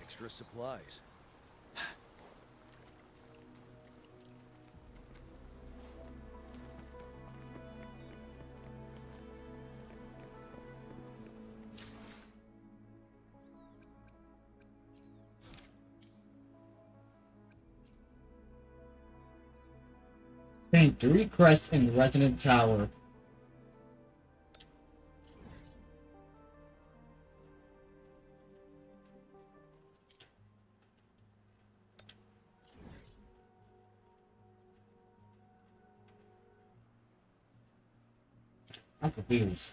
Extra supplies. Gain 3 crests in the Resident Tower. I'm confused.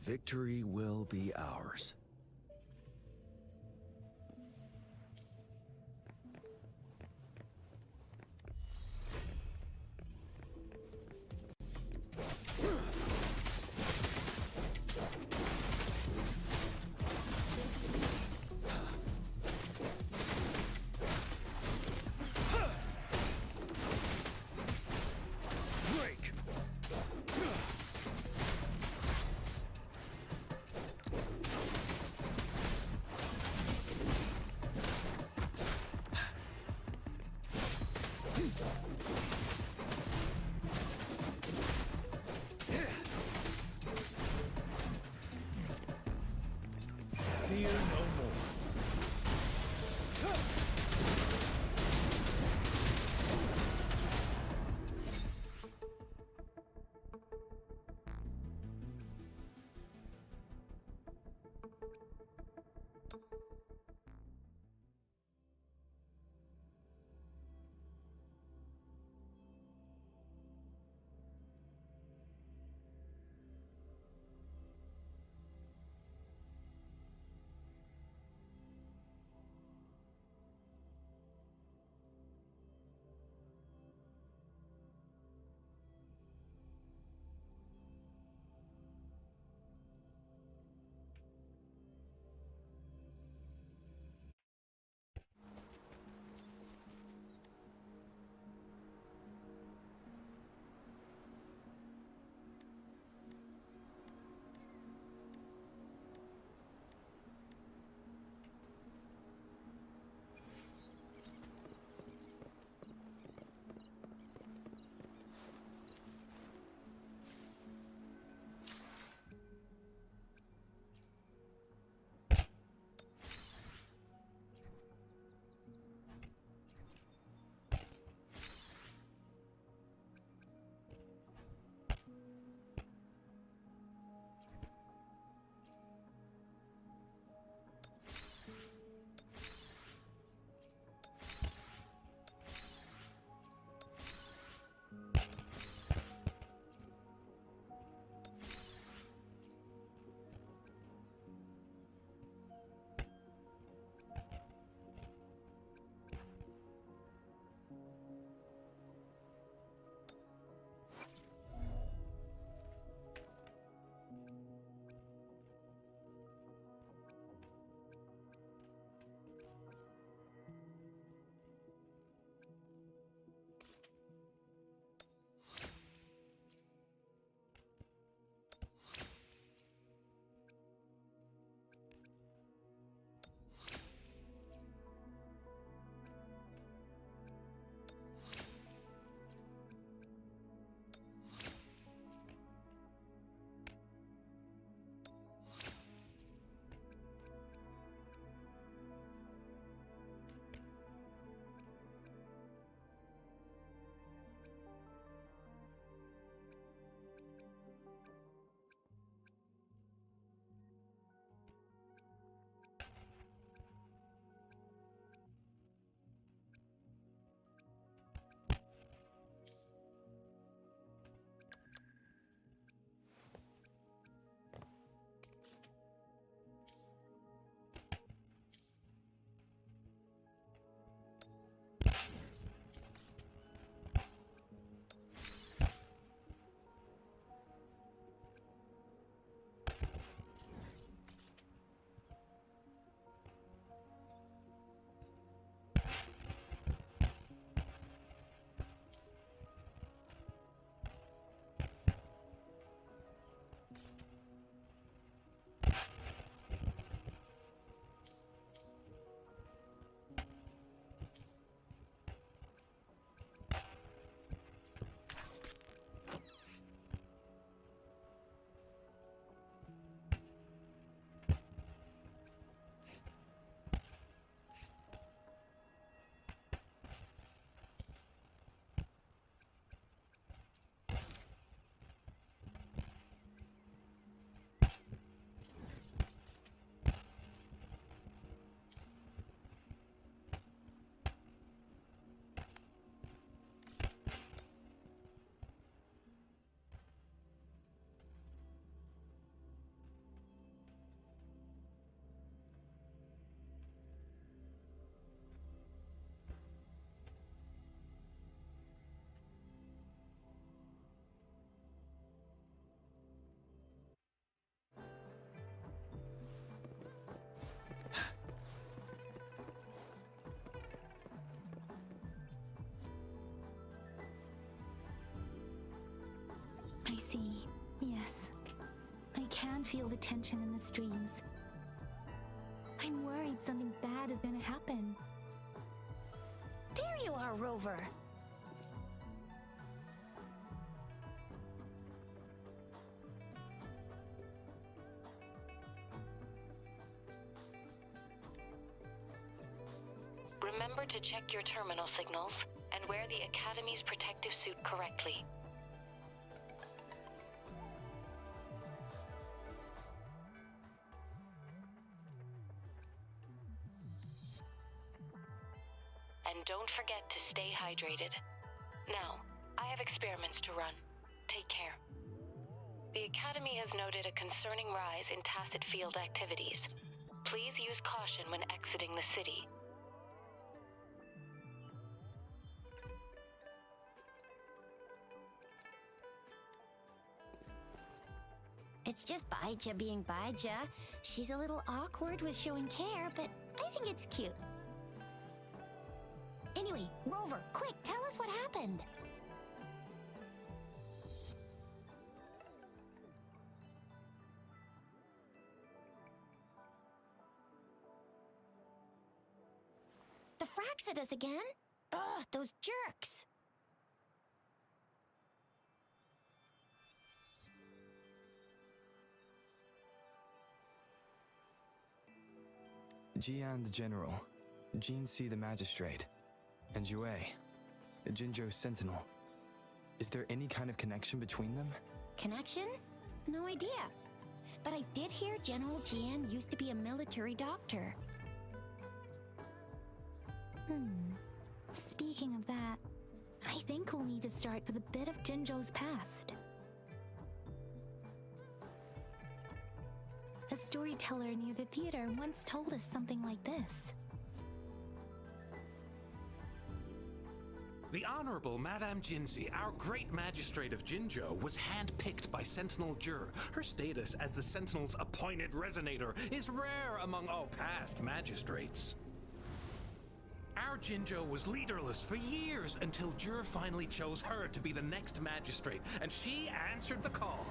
victory will be ours. Break! Fear no more. feel the tension in the streams. I'm worried something bad is gonna happen. There you are, Rover. Remember to check your terminal signals and wear the Academy's protective suit correctly. And don't forget to stay hydrated. Now, I have experiments to run. Take care. The Academy has noted a concerning rise in tacit field activities. Please use caution when exiting the city. It's just Baija being Baija. She's a little awkward with showing care, but I think it's cute. Anyway, Rover, quick, tell us what happened. The frags at us again? Ugh, those jerks. Jian the General, Jean C the Magistrate, and Jue, Jinzhou's Sentinel. Is there any kind of connection between them? Connection? No idea. But I did hear General Jian used to be a military doctor. Speaking of that, I think we'll need to start with a bit of Jinzhou's past. A storyteller near the theater once told us something like this. The Honorable Madame Jinzi, our great magistrate of Jinzhou, was handpicked by Sentinel Jur. Her status as the Sentinel's appointed resonator is rare among all past magistrates. Our Jinzhou was leaderless for years until Jur finally chose her to be the next magistrate, and she answered the call.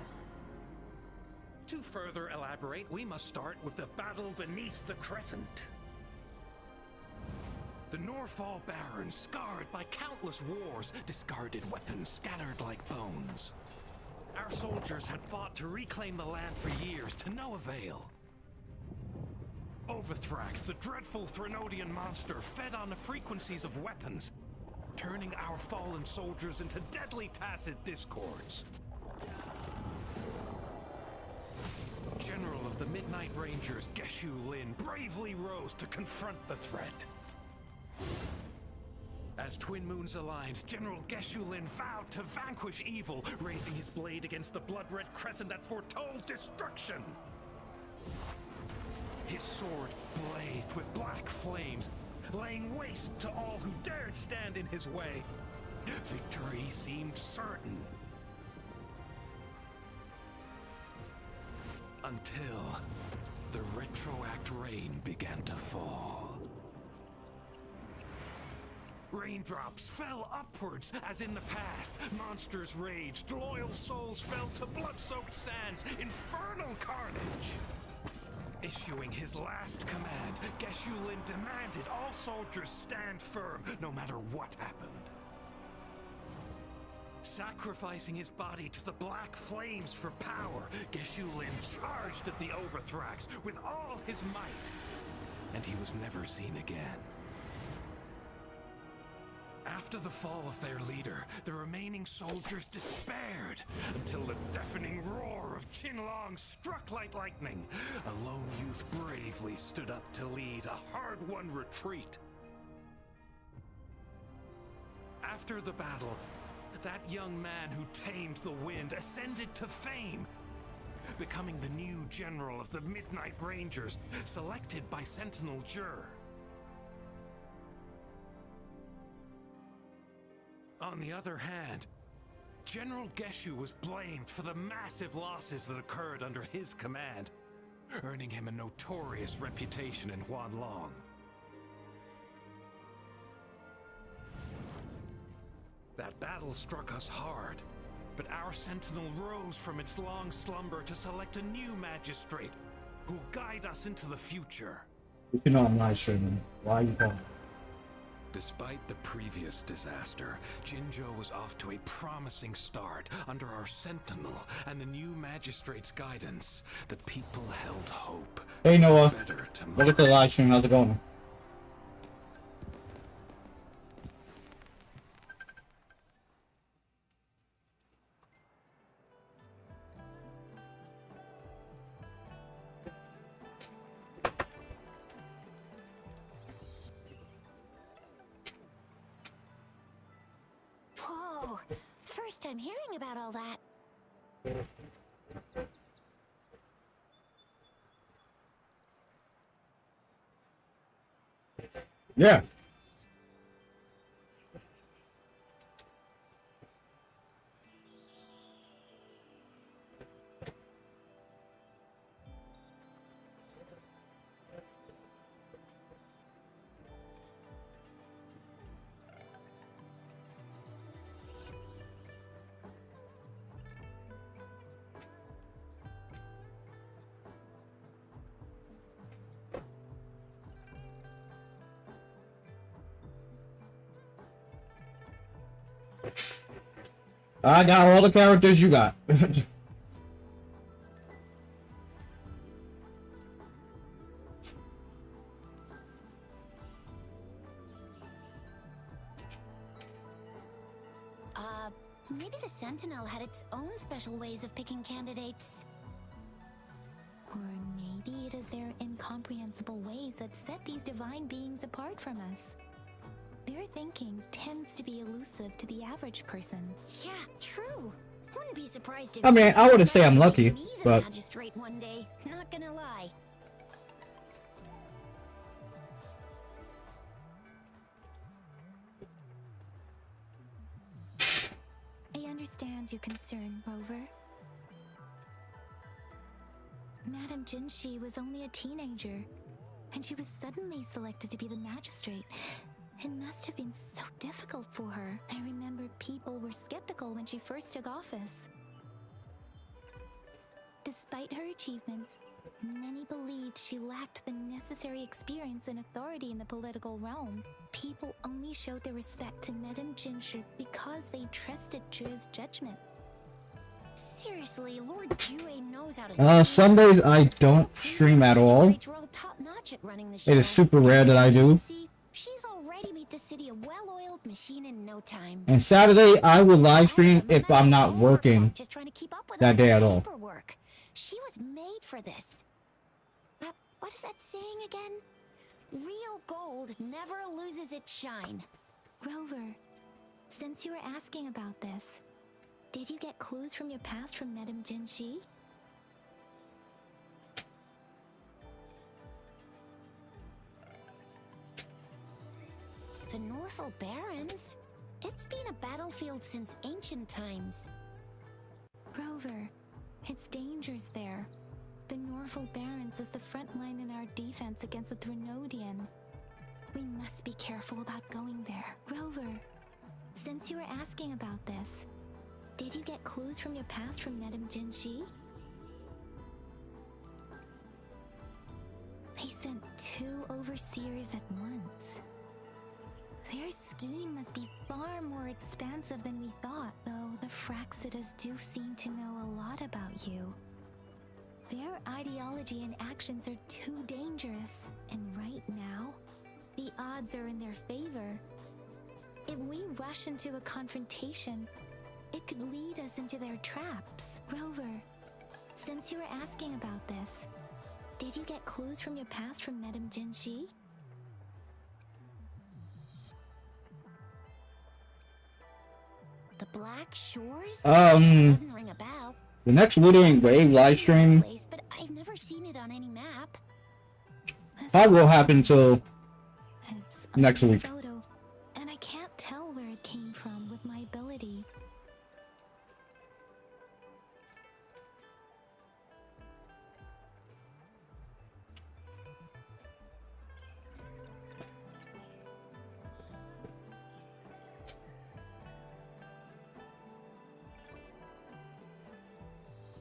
To further elaborate, we must start with the battle beneath the Crescent. The Norfall Barons, scarred by countless wars, discarded weapons scattered like bones. Our soldiers had fought to reclaim the land for years, to no avail. Overthrax, the dreadful Threnodian monster, fed on the frequencies of weapons, turning our fallen soldiers into deadly tacit discords. General of the Midnight Rangers, Geshu Lin, bravely rose to confront the threat. As Twin Moons aligned, General Geshu Lin vowed to vanquish evil, raising his blade against the blood-red crescent that foretold destruction. His sword blazed with black flames, laying waste to all who dared stand in his way. Victory seemed certain. Until the retroact rain began to fall. Raindrops fell upwards as in the past. Monsters raged, loyal souls fell to blood-soaked sands, infernal carnage. Issuing his last command, Geshu Lin demanded all soldiers stand firm, no matter what happened. Sacrificing his body to the black flames for power, Geshu Lin charged at the Overthrax with all his might, and he was never seen again. After the fall of their leader, the remaining soldiers despaired until the deafening roar of Qinlong struck like lightning. A lone youth bravely stood up to lead a hard-won retreat. After the battle, that young man who tamed the wind ascended to fame, becoming the new general of the Midnight Rangers, selected by Sentinel Jur. On the other hand, General Geshu was blamed for the massive losses that occurred under his command, earning him a notorious reputation in Huanlong. That battle struck us hard, But our sentinel rose from its long slumber to select a new magistrate who'll guide us into the future. You know I'm live streaming. Why are you calling? Despite the previous disaster, Jinzhou was off to a promising start under our sentinel and the new magistrate's guidance. The people held hope. Hey Noah, Better tomorrow. look at the live stream. How's it going? Whoa! First time hearing about all that. Yeah. I got all the characters you got. Maybe the Sentinel had its own special ways of picking candidates. Or maybe it is their incomprehensible ways that set these divine beings apart from us. Their thinking tends to be elusive to the average person. Yeah, true. Wouldn't be surprised if I mean, I wouldn't say I'm decided to lucky, make me the but magistrate one day. Not gonna lie. I understand your concern, Rover. Madame Jinshi was only a teenager, and she was suddenly selected to be the magistrate. It must have been so difficult for her. I remember people were skeptical when she first took office. Despite her achievements, many believed she lacked the necessary experience and authority in the political realm. People only showed their respect to Madame Jinshi because they trusted Jue's judgment. Seriously, Lord Jue knows how to. some days I don't stream at all. It is super rare that I do. She's already made the city a well-oiled machine in no time. And Saturday I will live stream if I'm not working Just trying to keep up with that day at all. paperwork. She was made for this. What is that saying again? Real gold never loses its shine. Rover, since you were asking about this, did you get clues from your past from Madame Jinshi? The Norfolk Barrens? It's been a battlefield since ancient times. Rover, it's dangerous there. The Norfolk Barrens is the front line in our defense against the Threnodian. We must be careful about going there. Rover, since you were asking about this, did you get clues from your past from Madame Jinshi? They sent 2 overseers at once. Their scheme must be far more expansive than we thought, though the Fraxitas do seem to know a lot about you. Their ideology and actions are too dangerous, and right now, the odds are in their favor. If we rush into a confrontation, it could lead us into their traps. Rover, since you were asking about this, did you get clues from your past from Madame Jinshi? The Black Shores? Um, Doesn't ring a bell. The next Wuthering Wave live stream Place, but I've never seen it on any map. probably will happen till It's next a week. photo, and I can't tell where it came from with my ability.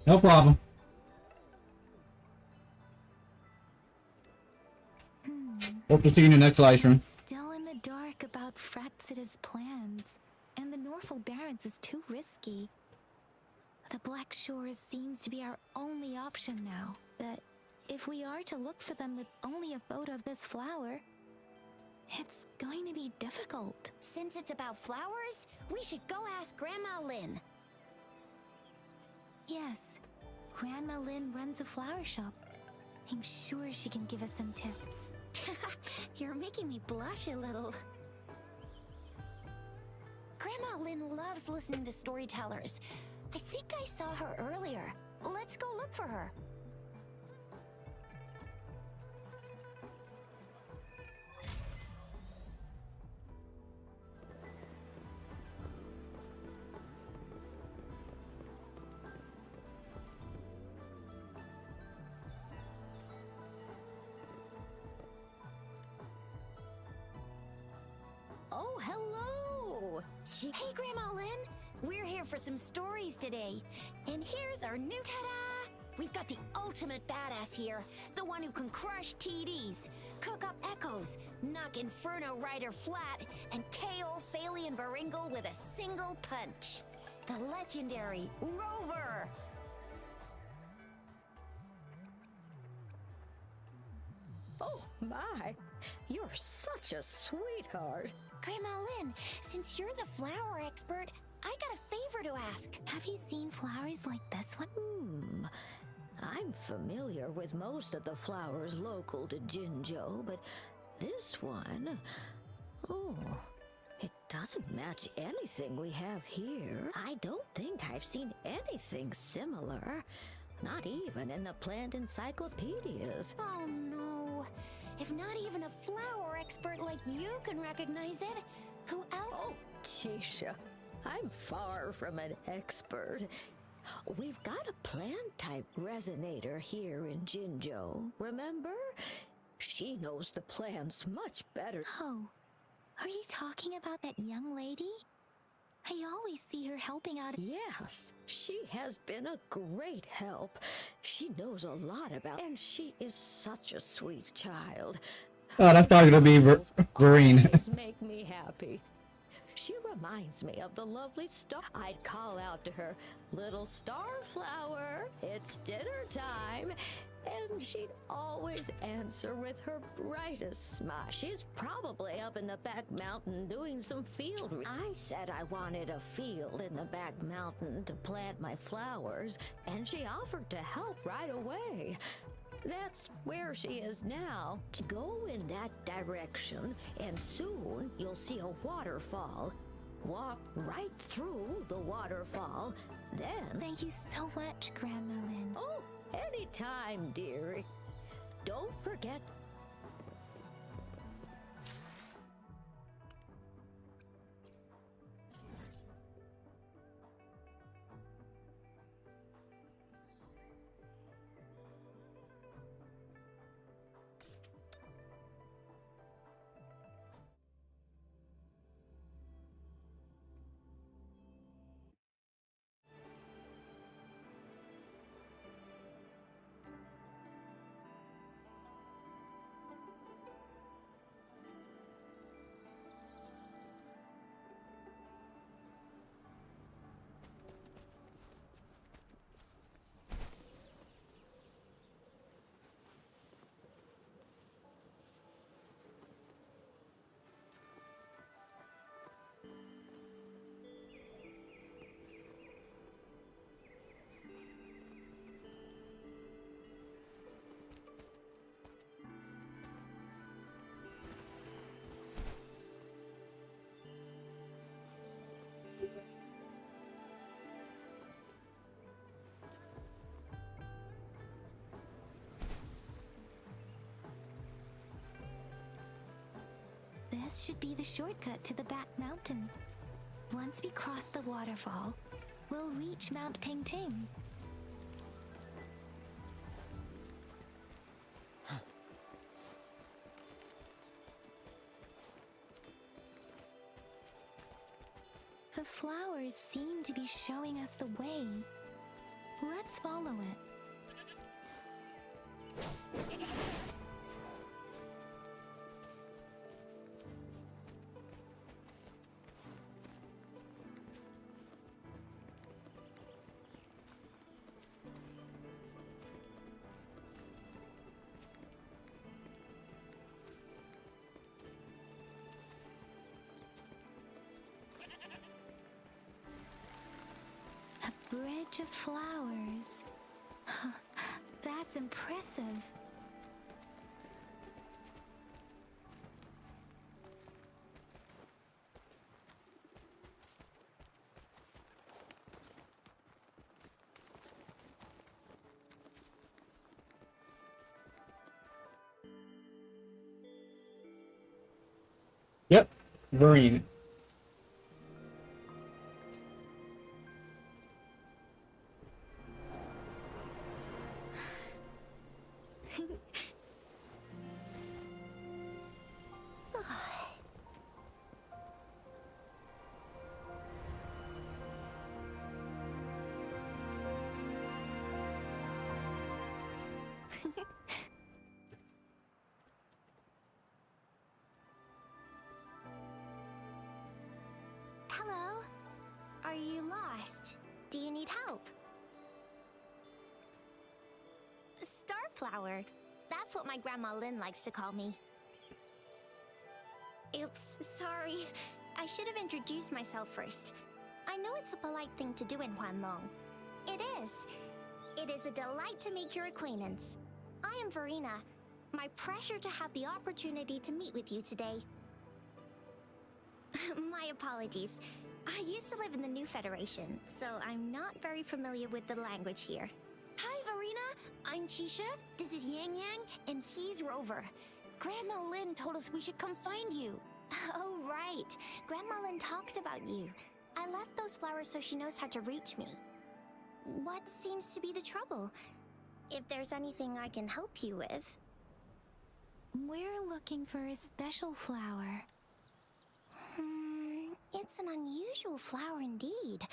No problem. Hope to see you in the next live stream. Still in the dark about Fraxida's plans, and the Norfolk Barrens is too risky. The Black Shores seems to be our only option now, but if we are to look for them with only a photo of this flower, it's going to be difficult. Since it's about flowers, we should go ask Grandma Lynn. Yes, Grandma Lynn runs a flower shop. I'm sure she can give us some tips. You're making me blush a little. Grandma Lynn loves listening to storytellers. I think I saw her earlier. Let's go look for her. Oh, hello! Hey, Grandma Lynn! We're here for some stories today. And here's our new ta-da! We've got the ultimate badass here. The one who can crush TDs, cook up echoes, knock Inferno Rider flat, and KO Phalian Baringle with a single punch. The legendary Rover! Oh, my. You're such a sweetheart. Grandma Lynn, since you're the flower expert, I got a favor to ask. Have you seen flowers like this one? I'm familiar with most of the flowers local to Jinzhou, but this one... Oh, it doesn't match anything we have here. I don't think I've seen anything similar. Not even in the plant encyclopedias. Oh no. If not even a flower expert like you can recognize it, who else? Oh, Tisha, I'm far from an expert. We've got a plant-type resonator here in Jinzhou, remember? She knows the plants much better. Oh, are you talking about that young lady? I always see her helping out. Yes, she has been a great help. She knows a lot about, and she is such a sweet child. Oh, that's probably gonna be green. Always make me happy. She reminds me of the lovely star. I'd call out to her, "Little starflower, it's dinner time." And she'd always answer with her brightest smile. She's probably up in the back mountain doing some field. I said I wanted a field in the back mountain to plant my flowers, and she offered to help right away. That's where she is now. Go in that direction, and soon you'll see a waterfall. Walk right through the waterfall, then... Thank you so much, Grandma Lynn. Oh, anytime, dearie. Don't forget... This should be the shortcut to the back mountain. Once we cross the waterfall, we'll reach Mount Pingting. The flowers seem to be showing us the way. Let's follow it. A bridge of flowers. That's impressive. Yep, green. Hello? Are you lost? Do you need help? Starflower. That's what my Grandma Lynn likes to call me. Oops, sorry. I should have introduced myself first. I know it's a polite thing to do in Huanlong. It is. It is a delight to make your acquaintance. I am Verena. My pleasure to have the opportunity to meet with you today. My apologies. I used to live in the New Federation, so I'm not very familiar with the language here. Hi, Verena. I'm Chisha. This is Yang Yang, and he's Rover. Grandma Lynn told us we should come find you. Oh, right. Grandma Lynn talked about you. I left those flowers so she knows how to reach me. What seems to be the trouble? If there's anything I can help you with. We're looking for a special flower. It's an unusual flower indeed.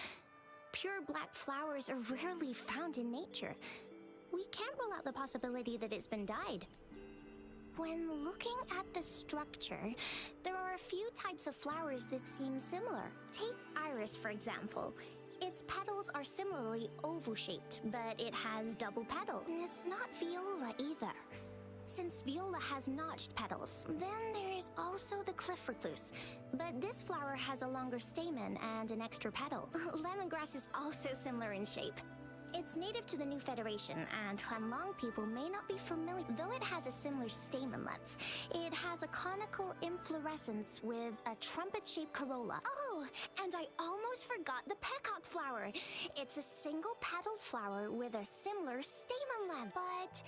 Pure black flowers are rarely found in nature. We can't rule out the possibility that it's been dyed. When looking at the structure, there are a few types of flowers that seem similar. Take iris, for example. Its petals are similarly oval-shaped, but it has double petals. And it's not viola either. Since viola has notched petals, then there is also the cliff recluse. But this flower has a longer stamen and an extra petal. Lemongrass is also similar in shape. It's native to the New Federation, and Huanlong people may not be familiar. Though it has a similar stamen length, it has a conical inflorescence with a trumpet-shaped corolla. Oh, and I almost forgot the peacock flower. It's a single-petaled flower with a similar stamen length, but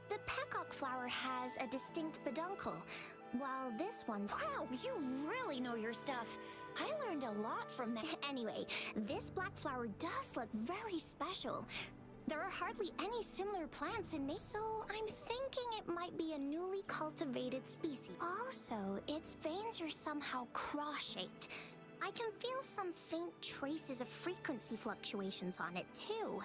the peacock flower has a distinct peduncle, while this one... Wow, you really know your stuff. I learned a lot from that. Anyway, this black flower does look very special. There are hardly any similar plants in nature, so I'm thinking it might be a newly cultivated species. Also, its veins are somehow cross-shaped. I can feel some faint traces of frequency fluctuations on it, too.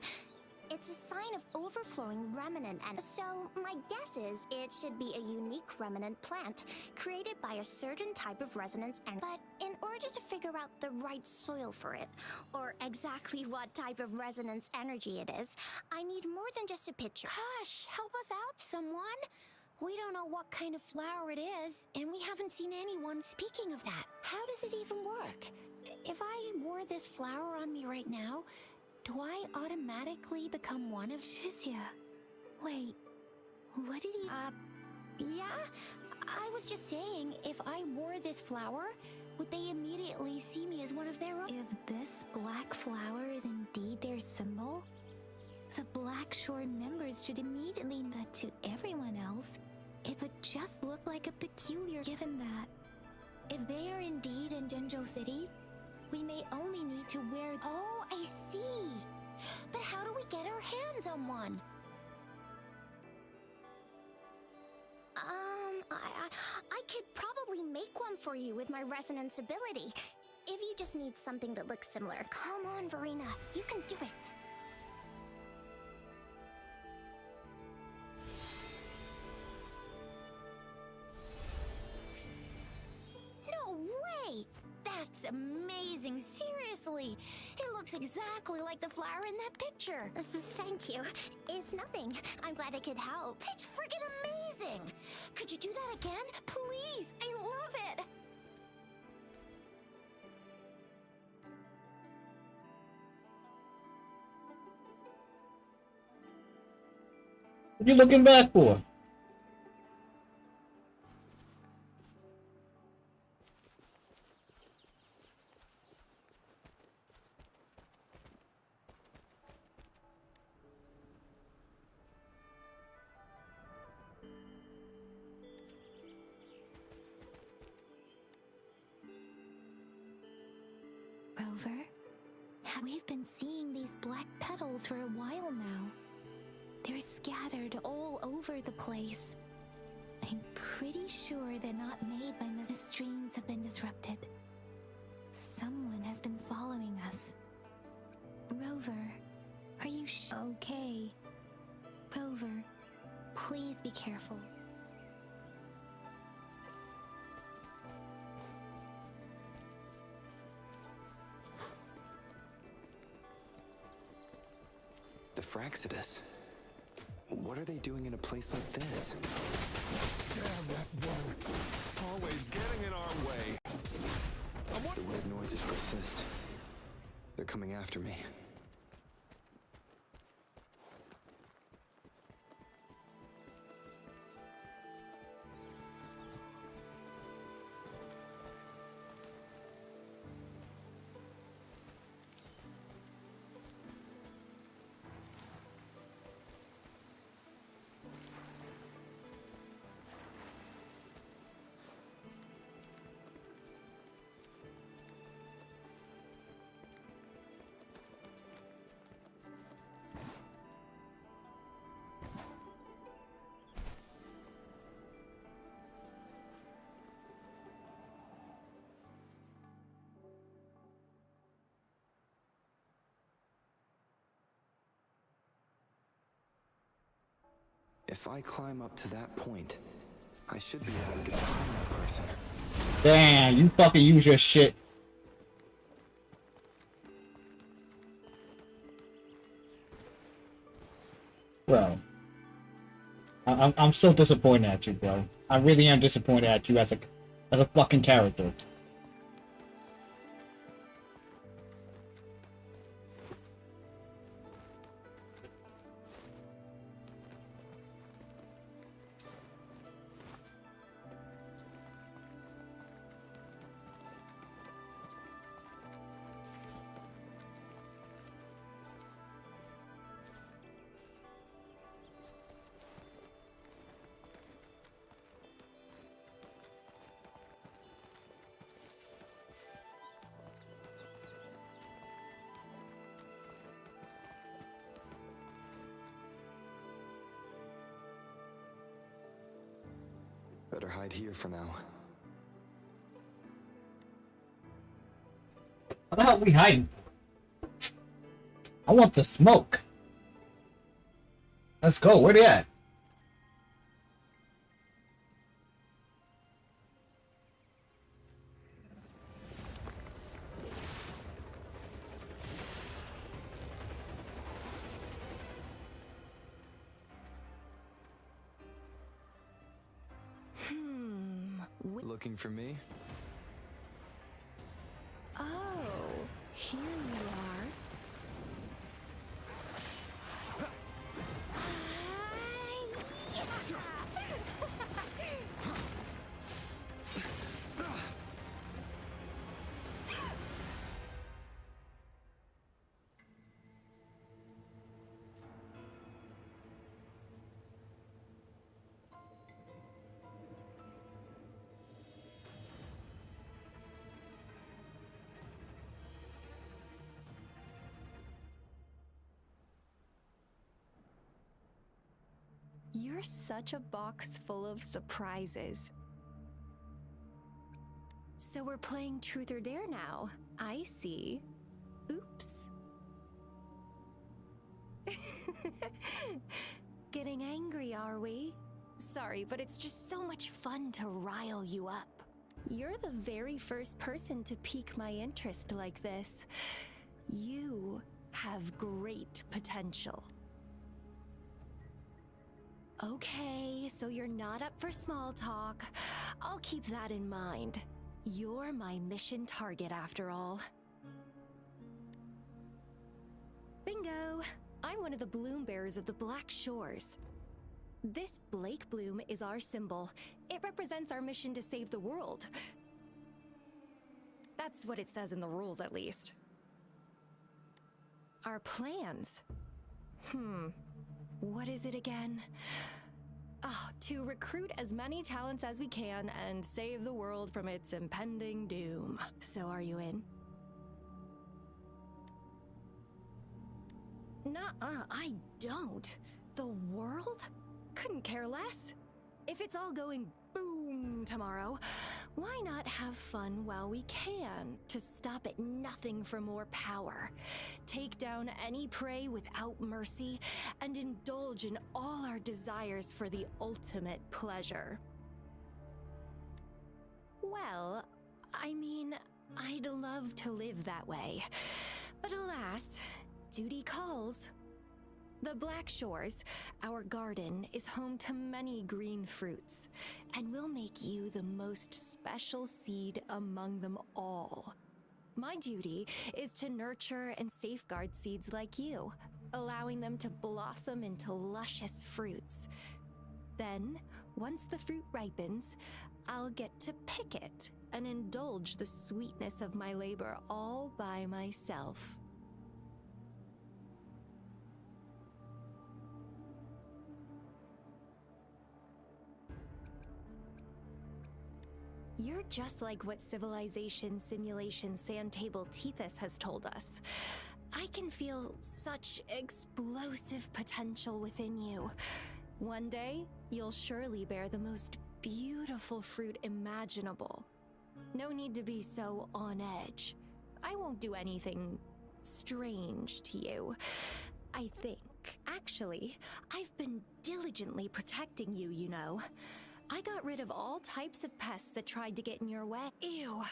It's a sign of overflowing remnant, and so my guess is it should be a unique remnant plant created by a certain type of resonance energy. But in order to figure out the right soil for it, or exactly what type of resonance energy it is, I need more than just a picture. Gosh, help us out, someone. We don't know what kind of flower it is, and we haven't seen anyone. Speaking of that, how does it even work? If I wore this flower on me right now, do I automatically become one of... Shizia. Wait, what did he... Yeah? I was just saying, if I wore this flower, would they immediately see me as one of their own? If this black flower is indeed their symbol, the Black Shore members should immediately... But to everyone else, it would just look like a peculiar... Given that, if they are indeed in Jinzhou City, we may only need to wear... Oh, I see. But how do we get our hands on one? I could probably make one for you with my resonance ability. If you just need something that looks similar. Come on, Verena. You can do it. It's amazing, seriously. It looks exactly like the flower in that picture. Thank you. It's nothing. I'm glad I could help. It's freaking amazing. Could you do that again? Please, I love it. What are you looking back for? Rover, we've been seeing these black petals for a while now. They're scattered all over the place. I'm pretty sure they're not made by the streams have been disrupted. Someone has been following us. Rover, are you okay? Rover, please be careful. The Fraxidus. What are they doing in a place like this? Damn that woman. Always getting in our way. The weird noises persist. They're coming after me. If I climb up to that point, I should be able to get behind that person. Damn, you fucking use your shit. Bro. I'm so disappointed at you, bro. I really am disappointed at you as a fucking character. Better hide here for now. How the hell are we hiding? I want the smoke. Let's go. Where they at? Looking for me? Oh, here you are. You're such a box full of surprises. So we're playing Truth or Dare now. I see. Oops. Getting angry, are we? Sorry, but it's just so much fun to rile you up. You're the very first person to pique my interest like this. You have great potential. Okay, so you're not up for small talk. I'll keep that in mind. You're my mission target after all. Bingo! I'm one of the bloom bearers of the Black Shores. This Blake bloom is our symbol. It represents our mission to save the world. That's what it says in the rules, at least. Our plans? What is it again? To recruit as many talents as we can and save the world from its impending doom. So are you in? Nuh-uh, I don't. The world? Couldn't care less. If it's all going boom tomorrow, why not have fun while we can to stop at nothing for more power, take down any prey without mercy, and indulge in all our desires for the ultimate pleasure? Well, I mean, I'd love to live that way, but alas, duty calls. The Black Shores, our garden, is home to many green fruits, and will make you the most special seed among them all. My duty is to nurture and safeguard seeds like you, allowing them to blossom into luscious fruits. Then, once the fruit ripens, I'll get to pick it and indulge the sweetness of my labor all by myself. You're just like what Civilization Simulation Sandtable Tethys has told us. I can feel such explosive potential within you. One day, you'll surely bear the most beautiful fruit imaginable. No need to be so on edge. I won't do anything strange to you, I think. Actually, I've been diligently protecting you, you know. I got rid of all types of pests that tried to get in your way. Ew,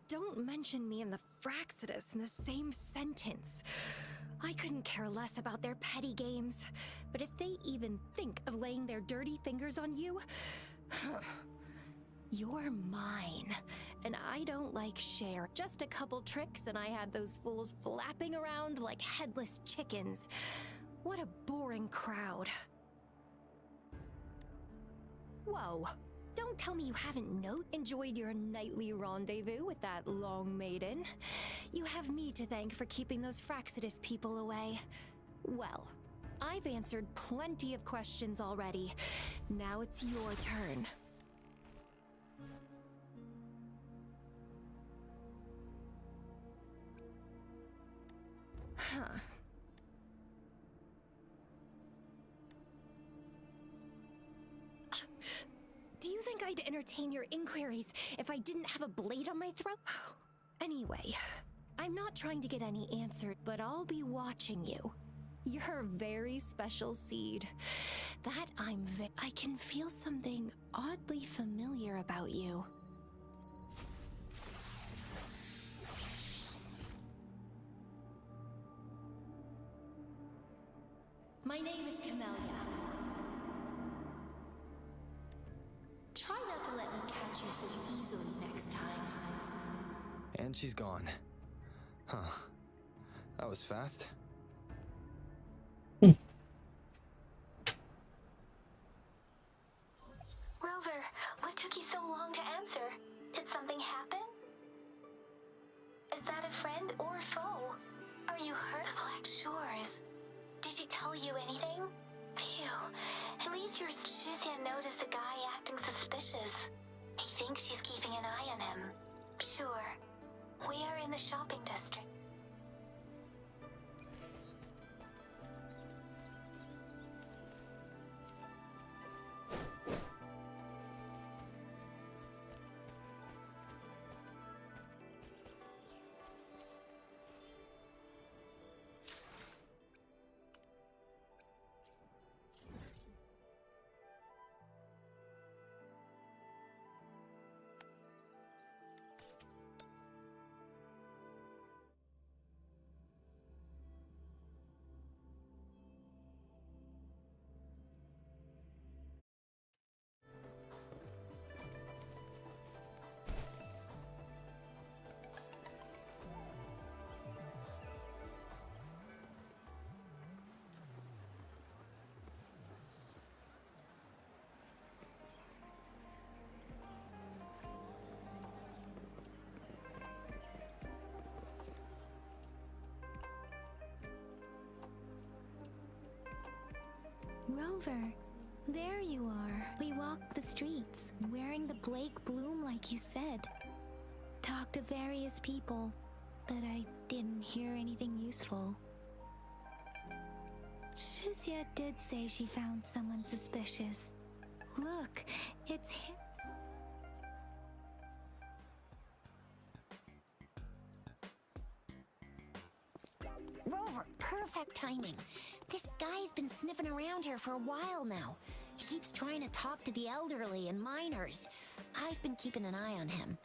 don't mention me and the Fraxidus in the same sentence. I couldn't care less about their petty games, but if they even think of laying their dirty fingers on you, you're mine, and I don't like share. Just a couple tricks and I had those fools flapping around like headless chickens. What a boring crowd. Whoa, don't tell me you haven't enjoyed your nightly rendezvous with that long maiden. You have me to thank for keeping those Fraxidus people away. Well, I've answered plenty of questions already. Now it's your turn. Huh. Do you think I'd entertain your inquiries if I didn't have a blade on my throat? Anyway, I'm not trying to get any answer, but I'll be watching you. You're a very special seed. I can feel something oddly familiar about you. My name is Camellia. Try not to let me catch you so easily next time. And she's gone. Huh. That was fast. Rover, what took you so long to answer? Did something happen? Is that a friend or foe? Are you hurt? The Black Shores. Did she tell you anything? Phew. At least your Shizia noticed a guy acting suspicious. I think she's keeping an eye on him. Sure. We are in the shopping district. Rover, there you are. We walked the streets, wearing the Blake bloom like you said. Talked to various people, but I didn't hear anything useful. Shizia did say she found someone suspicious. Look, it's him. Rover, perfect timing. This guy's been sniffing around here for a while now. He keeps trying to talk to the elderly and minors. I've been keeping an eye on him.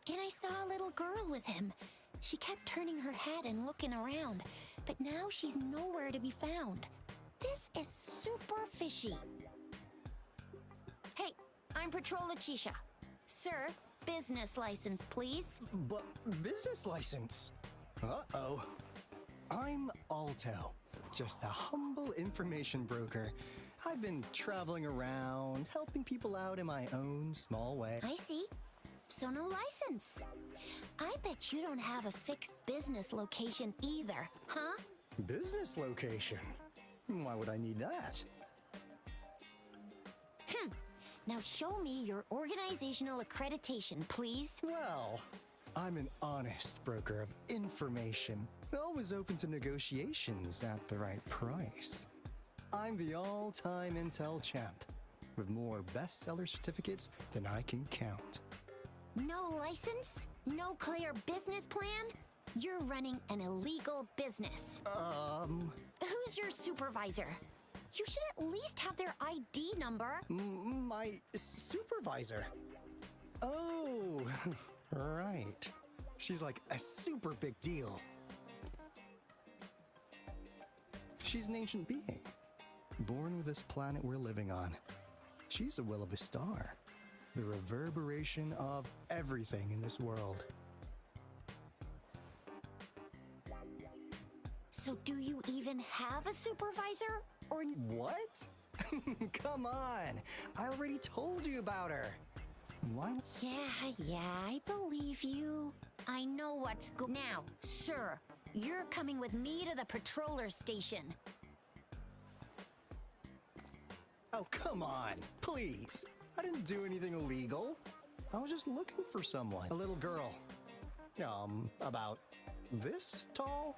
And I saw a little girl with him. She kept turning her head and looking around, but now she's nowhere to be found. This is super fishy. Hey, I'm Patrol Letitia. Sir, business license, please. But business license? Uh-oh. I'm Alto, just a humble information broker. I've been traveling around, helping people out in my own small way. I see. So no license. I bet you don't have a fixed business location either, huh? Business location? Why would I need that? Now show me your organizational accreditation, please. Well, I'm an honest broker of information, always open to negotiations at the right price. I'm the all-time intel champ, with more bestseller certificates than I can count. No license? No clear business plan? You're running an illegal business. Who's your supervisor? You should at least have their ID number. My supervisor? Oh, right. She's like a super big deal. She's an ancient being, born with this planet we're living on. She's the will of a star, the reverberation of everything in this world. So do you even have a supervisor? Or what? Come on! I already told you about her. Why? Yeah, I believe you. I know what's now, sir, you're coming with me to the patroller station. Oh, come on, please. I didn't do anything illegal. I was just looking for someone. A little girl. About this tall?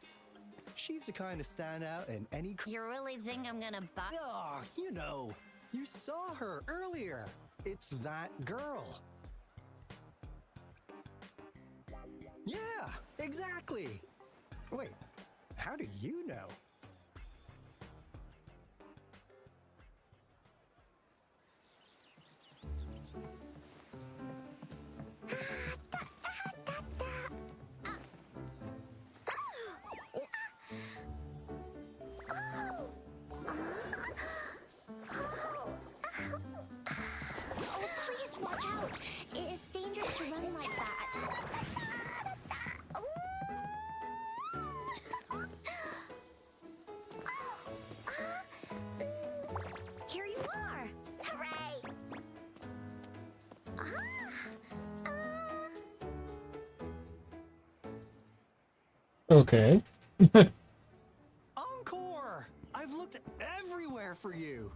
She's the kind to stand out in any... You really think I'm gonna buy... Oh, you know, you saw her earlier. It's that girl. Yeah, exactly. Wait, how do you know? Okay. Encore! I've looked everywhere for you.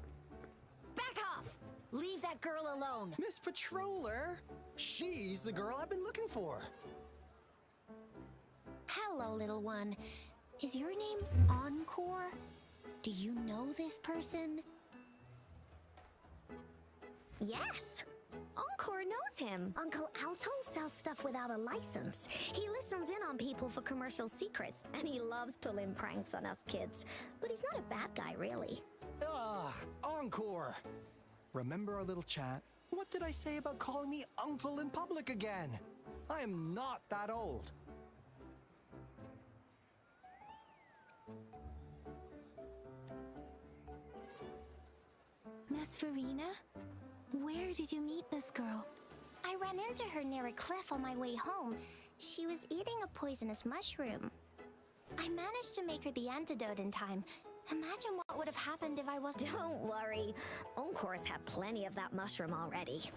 Back off! Leave that girl alone. Miss Patroller, she's the girl I've been looking for. Hello, little one. Is your name Encore? Do you know this person? Yes! Encore knows him. Uncle Alto sells stuff without a license. He listens in on people for commercial secrets, and he loves pulling pranks on us kids. But he's not a bad guy, really. Encore! Remember our little chat? What did I say about calling me uncle in public again? I am not that old. Miss Farina? Where did you meet this girl? I ran into her near a cliff on my way home. She was eating a poisonous mushroom. I managed to make her the antidote in time. Imagine what would have happened if I was... Don't worry. Encore's had plenty of that mushroom already.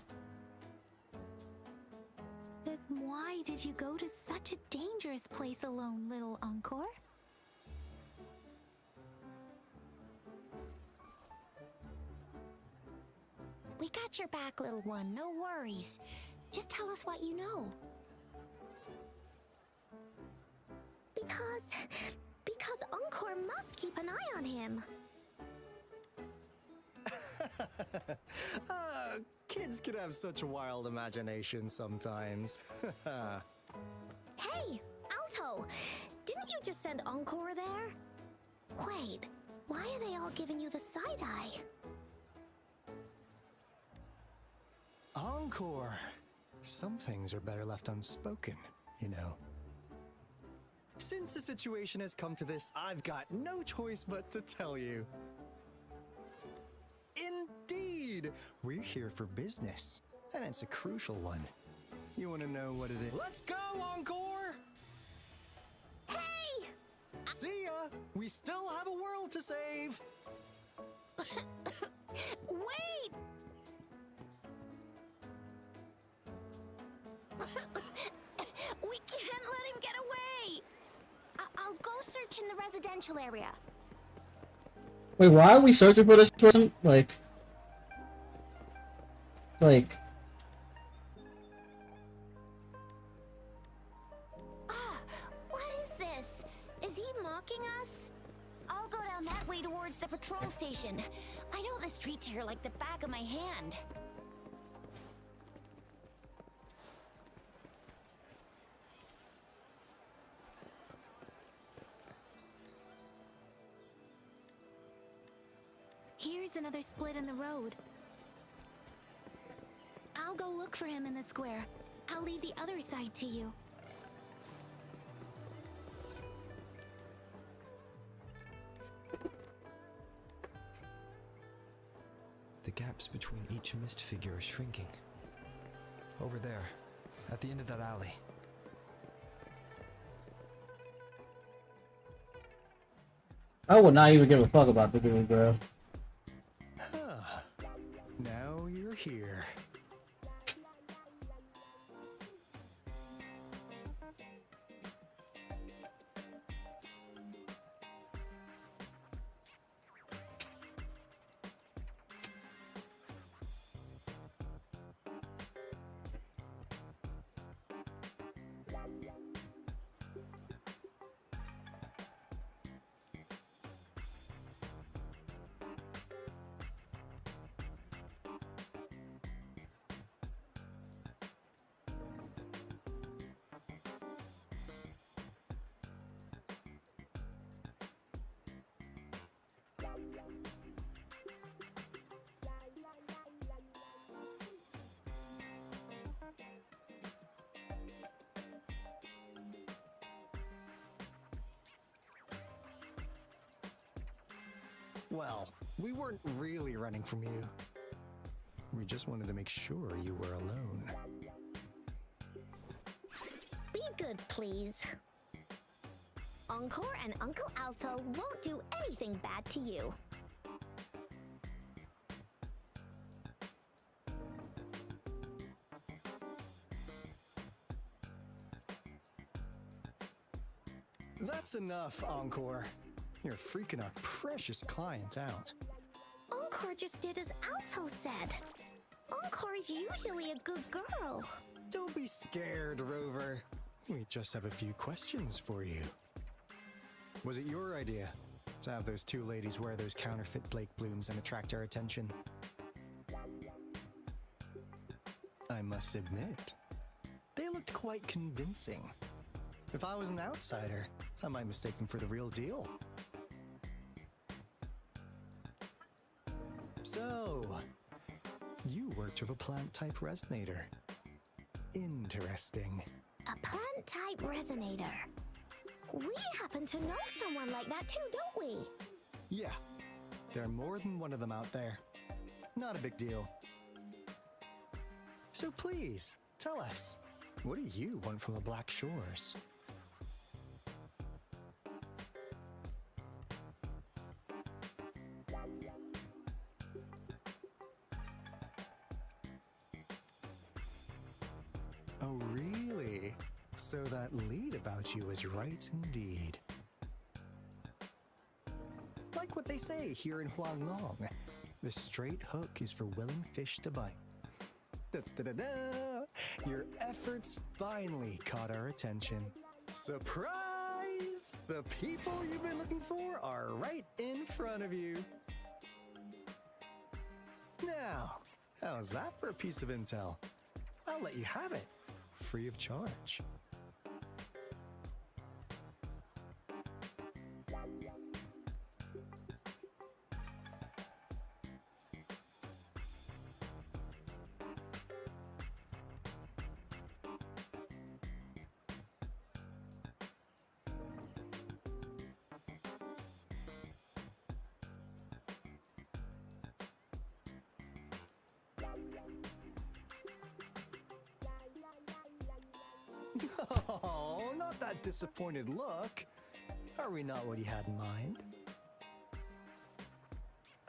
But why did you go to such a dangerous place alone, little Encore? We got your back, little one, no worries. Just tell us what you know. Because Encore must keep an eye on him. Kids can have such a wild imagination sometimes. Hey, Alto! Didn't you just send Encore there? Wait, why are they all giving you the side eye? Encore! Some things are better left unspoken, you know. Since the situation has come to this, I've got no choice but to tell you. Indeed! We're here for business, and it's a crucial one. You want to know what it is? Let's go, Encore! Hey! See ya! We still have a world to save! Wait! We can't let him get away! I'll go search in the residential area. Wait, why are we searching for this person? Like... What is this? Is he mocking us? I'll go down that way towards the patrol station. I know the streets here like the back of my hand. Here's another split in the road. I'll go look for him in the square. I'll leave the other side to you. The gaps between each mist figure are shrinking. Over there, at the end of that alley. I would not even give a fuck about the dude, bro. Huh. Now you're here. Well, we weren't really running from you. We just wanted to make sure you were alone. Be good, please. Encore and Uncle Alto won't do anything bad to you. That's enough, Encore. You're freaking our precious client out. Encore just did as Alto said. Encore is usually a good girl. Don't be scared, Rover. We just have a few questions for you. Was it your idea to have those two ladies wear those counterfeit Blake blooms and attract our attention? I must admit, they looked quite convincing. If I was an outsider, I might mistake them for the real deal. So, you worked with a plant-type resonator. Interesting. A plant-type resonator. We happen to know someone like that too, don't we? Yeah, there are more than one of them out there. Not a big deal. So please, tell us, what do you want from the Black Shores? Oh, really? So that lead about you is right indeed. Like what they say here in Huanglong, The straight hook is for willing fish to bite. Da-da-da-da! Your efforts finally caught our attention. Surprise! The people you've been looking for are right in front of you. Now, how's that for a piece of intel? I'll let you have it, free of charge. Oh, not that disappointed look. Are we not what you had in mind?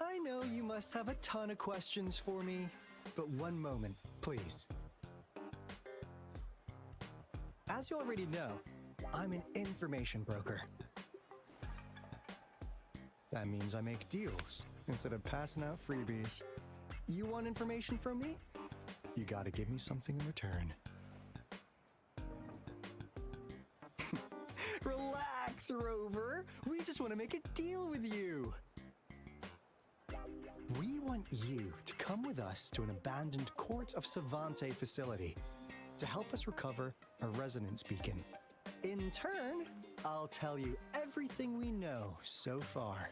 I know you must have a ton of questions for me, but one moment, please. As you already know, I'm an information broker. That means I make deals instead of passing out freebies. You want information from me? You gotta give me something in return. Relax, Rover. We just want to make a deal with you. We want you to come with us to an abandoned Court of Savante facility to help us recover a resonance beacon. In turn, I'll tell you everything we know so far.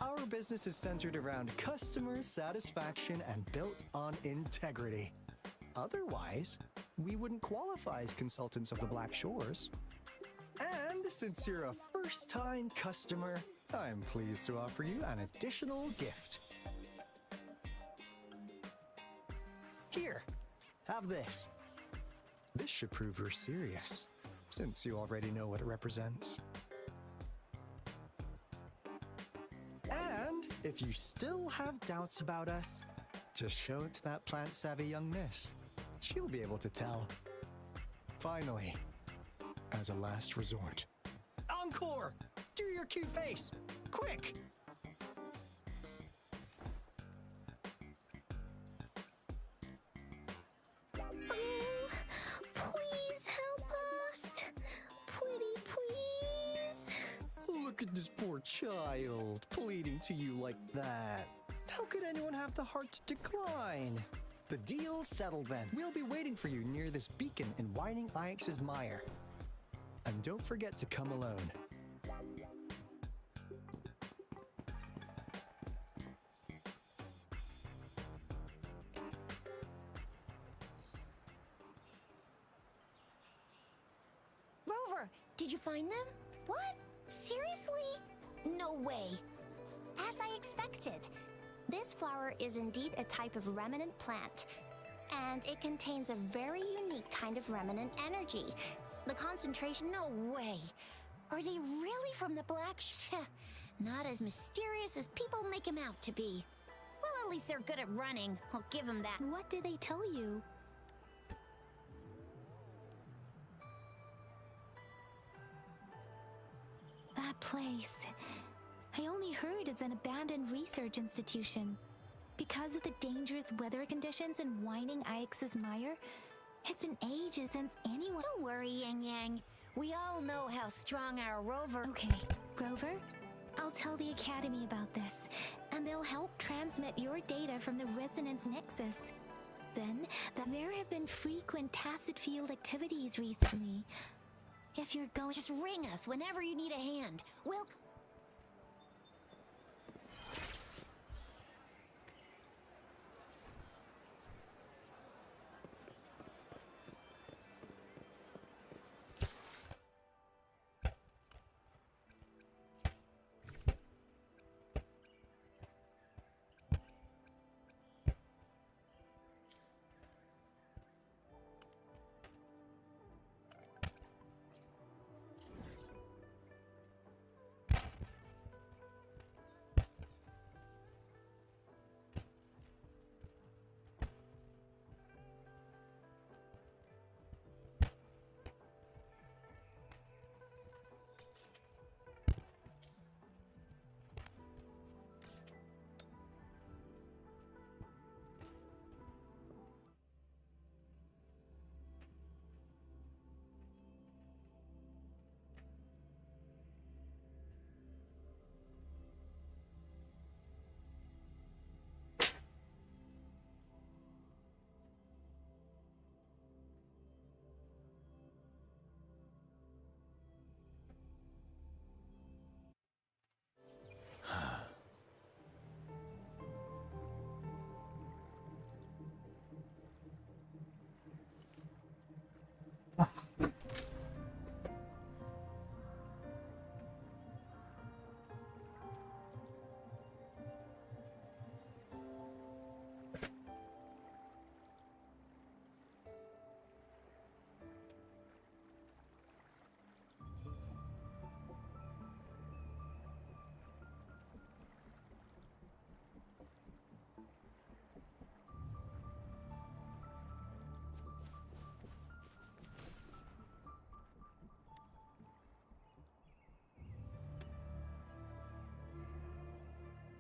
Our business is centered around customer satisfaction and built on integrity. Otherwise, we wouldn't qualify as consultants of the Black Shores. And since you're a first-time customer, I'm pleased to offer you an additional gift. Here, have this. This should prove you're serious, since you already know what it represents. And if you still have doubts about us, just show it to that plant-savvy young miss. She'll be able to tell. Finally, as a last resort. Encore! Do your cute face! Quick! Oh, please help us! Pretty please! Look at this poor child, pleading to you like that. How could anyone have the heart to decline? The deal's settled then. We'll be waiting for you near this beacon in Whining Ix's mire. And don't forget to come alone. Rover, did you find them? What? Seriously? No way. As I expected, this flower is indeed a type of remnant plant, and it contains a very unique kind of remnant energy. The concentration, No way. Are they really from the Black Not as mysterious as people make them out to be. Well, at least they're good at running. I'll give them that. what did they tell you? That place. I only heard it's an abandoned research institution. Because of the dangerous weather conditions in Whining Ix's mire, it's been ages since anyone— Don't worry, Yang Yang. We all know how strong our Rover— Okay, Rover, I'll tell the Academy about this, and they'll help transmit your data from the Resonance Nexus. Then, there have been frequent tacit field activities recently. If you're going... Just ring us whenever you need a hand. We'll...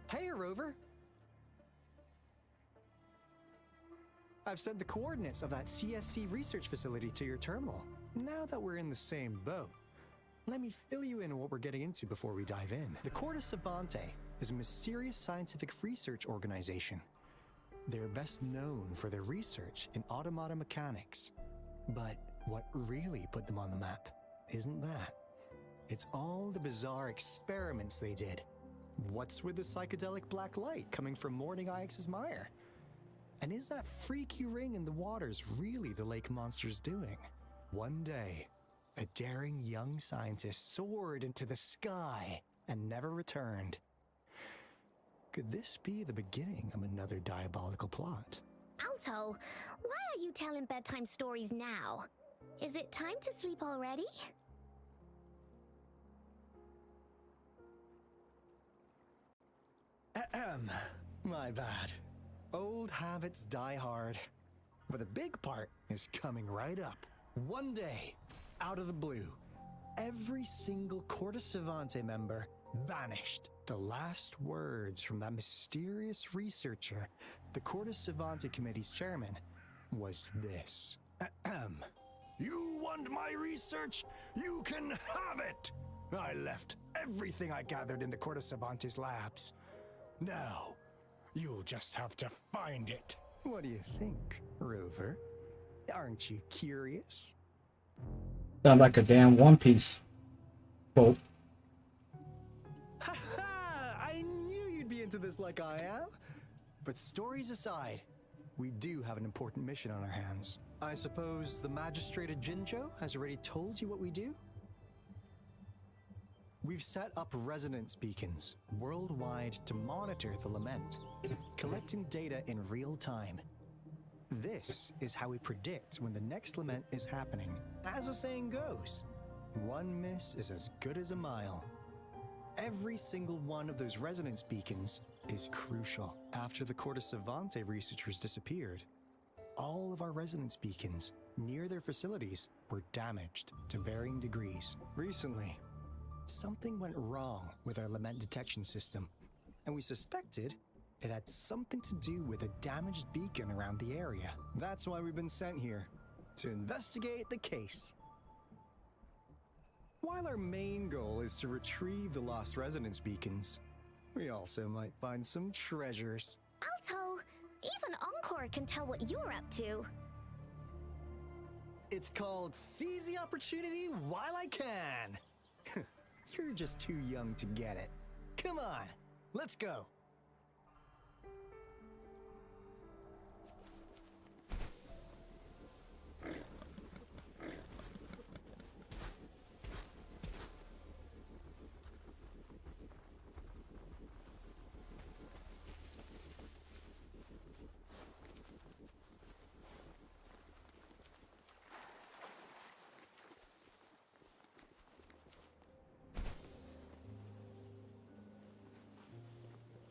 Hey, Rover! I've sent the coordinates of that CSC research facility to your terminal. Now that we're in the same boat, let me fill you in on what we're getting into before we dive in. The Corda Savante is a mysterious scientific research organization. They're best known for their research in automata mechanics. But what really put them on the map isn't that. It's all the bizarre experiments they did. What's with the psychedelic black light coming from Morning Ix's mire? And is that freaky ring in the waters really the lake monster's doing? One day, a daring young scientist soared into the sky and never returned. Could this be the beginning of another diabolical plot? Alto, why are you telling bedtime stories now? Is it time to sleep already? My bad. Old habits die hard. But the big part is coming right up. One day, out of the blue, every single Corda Savante member vanished. The last words from that mysterious researcher, the Corda Savante Committee's chairman, was this. You want my research? You can have it! I left everything I gathered in the Corda Savante's labs. Now, you'll just have to find it. What do you think, Rover? Aren't you curious? Sound like a damn One Piece quote. Ha ha! I knew you'd be into this like I am. But stories aside, we do have an important mission on our hands. I suppose the Magistrate of Jinzhou has already told you what we do? We've set up resonance beacons worldwide to monitor the lament, collecting data in real time. This is how we predict when the next lament is happening. As the saying goes, one miss is as good as a mile. Every single one of those resonance beacons is crucial. After the Corda Savante researchers disappeared, all of our resonance beacons near their facilities were damaged to varying degrees. Recently, something went wrong with our lament detection system, and we suspected it had something to do with a damaged beacon around the area. That's why we've been sent here, to investigate the case. While our main goal is to retrieve the lost resonance beacons, we also might find some treasures. Alto, even Encore can tell what you're up to. It's called Seize the Opportunity While I Can. You're just too young to get it. Come on, let's go.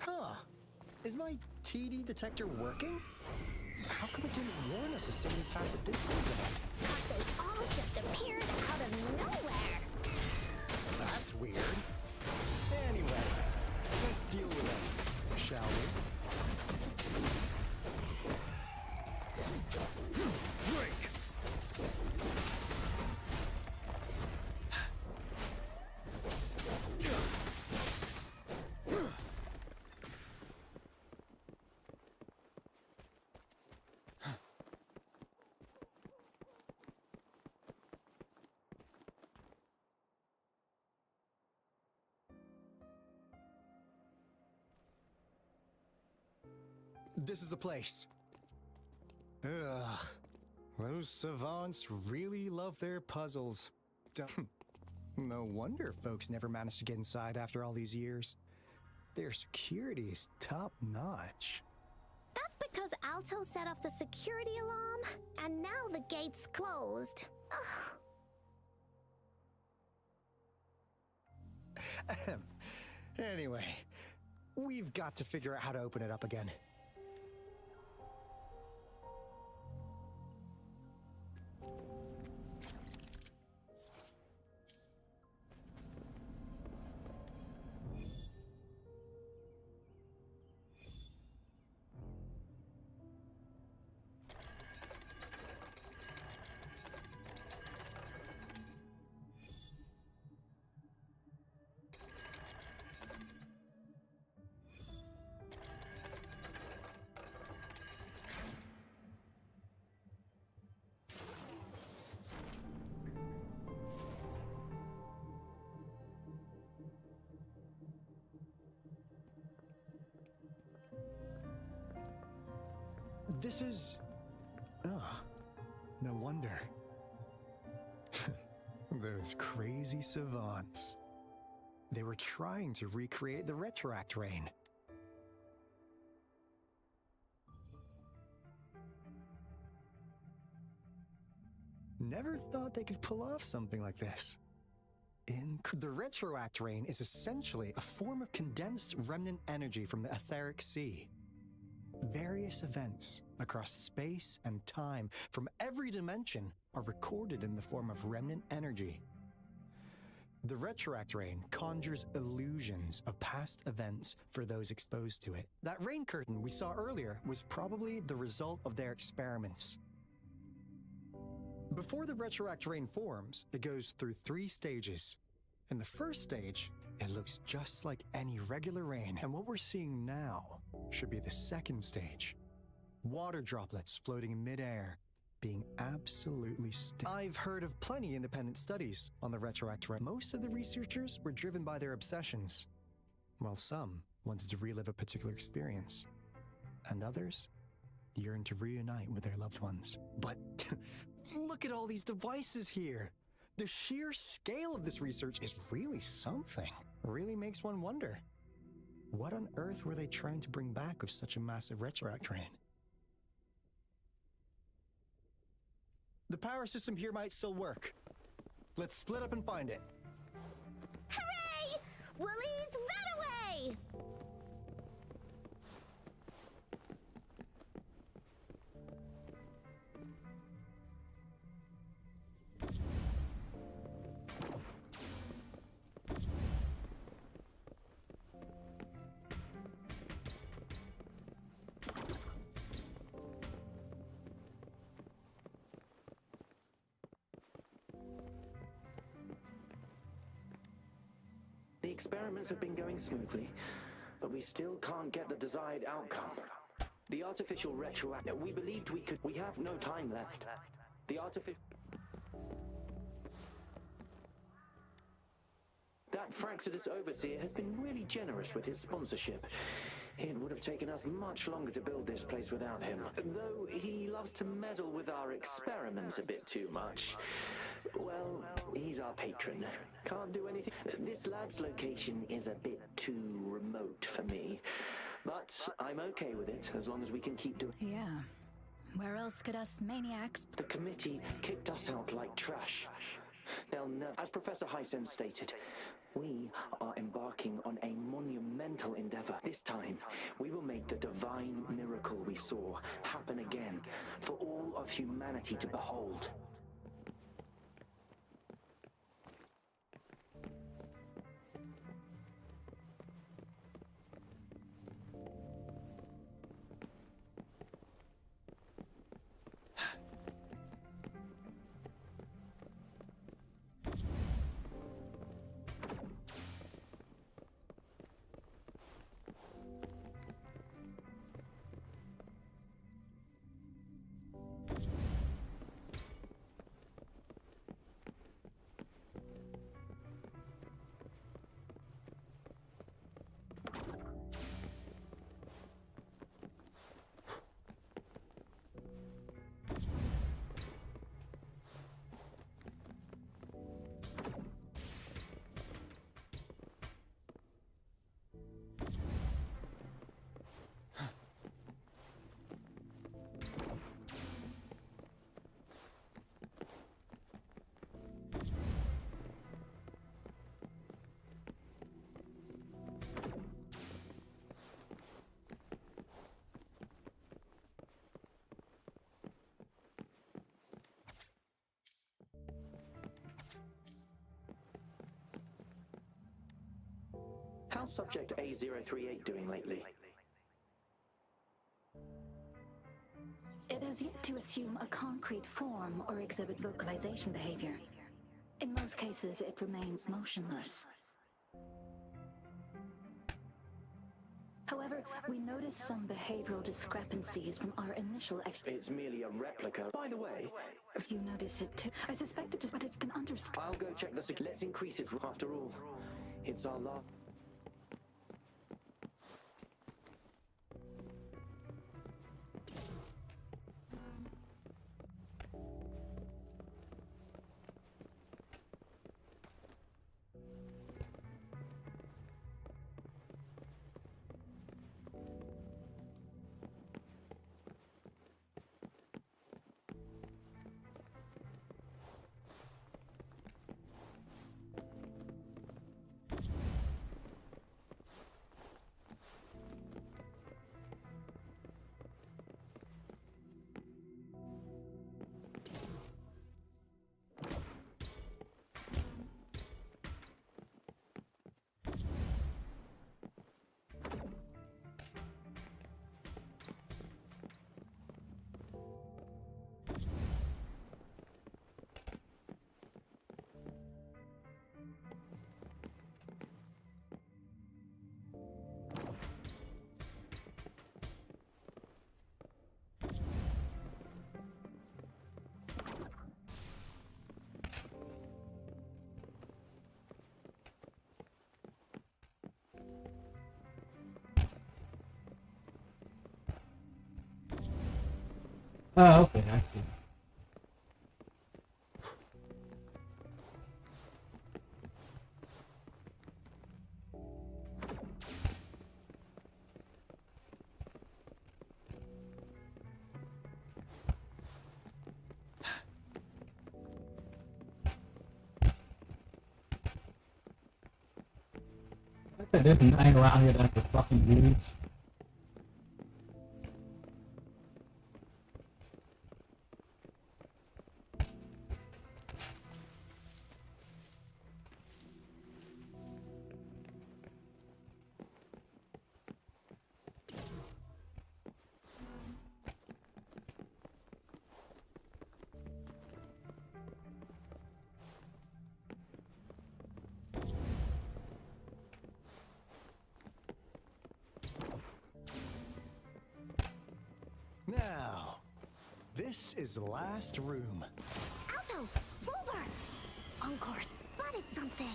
Huh. Is my TD detector working? How come it didn't warn us of so many tacit discords ahead? Cause they all just appeared out of nowhere. That's weird. Anyway, let's deal with it, shall we? Break! This is the place. Ugh. Those savants really love their puzzles. No wonder folks never managed to get inside after all these years. Their security's top-notch. That's because Alto set off the security alarm, and now the gate's closed. Ugh. Anyway, we've got to figure out how to open it up again. This is... Oh, no wonder. Those crazy savants. They were trying to recreate the Retroact Rain. Never thought they could pull off something like this. The Retroact Rain is essentially a form of condensed remnant energy from the etheric sea. Various events across space and time from every dimension are recorded in the form of remnant energy. The Retroact Rain conjures illusions of past events for those exposed to it. That rain curtain we saw earlier was probably the result of their experiments. Before the Retroact Rain forms, it goes through 3 stages. In the first stage, it looks just like any regular rain, and what we're seeing now should be the second stage. Water droplets floating in midair, being absolutely still. I've heard of plenty independent studies on the Retroact Rain. Most of the researchers were driven by their obsessions, while some wanted to relive a particular experience, and others yearned to reunite with their loved ones. But look at all these devices here! The sheer scale of this research is really something. Really makes one wonder. What on earth were they trying to bring back with such a massive Retroact Rain? The power system here might still work. Let's split up and find it. Hooray! Willie's that away! experiments have been going smoothly, but we still can't get the desired outcome. The artificial retroactive. We believed we could. We have no time left. The artificial. That Fraxidus Overseer has been really generous with his sponsorship. It would have taken us much longer to build this place without him. Though he loves to meddle with our experiments a bit too much. Well, he's our patron. Can't do anything. This lab's location is a bit too remote for me. But I'm okay with it, as long as we can keep doing... Yeah. Where else could us maniacs... The committee kicked us out like trash. They'll never... As Professor Hysen stated, we are embarking on a monumental endeavor. This time, we will make the divine miracle we saw happen again, for all of humanity to behold. How's Subject A038 doing lately? It has yet to assume a concrete form or exhibit vocalization behavior. In most cases, it remains motionless. However, we noticed some behavioral discrepancies from our initial It's merely a replica. By the way... You notice it too? I suspect it is, but it's been understood. I'll go check the... Let's increase its... After all, it's our last... Oh, okay, I see. There's nothing around here that's the fucking dudes. This is the last room. Alto! Rover! Encore spotted something!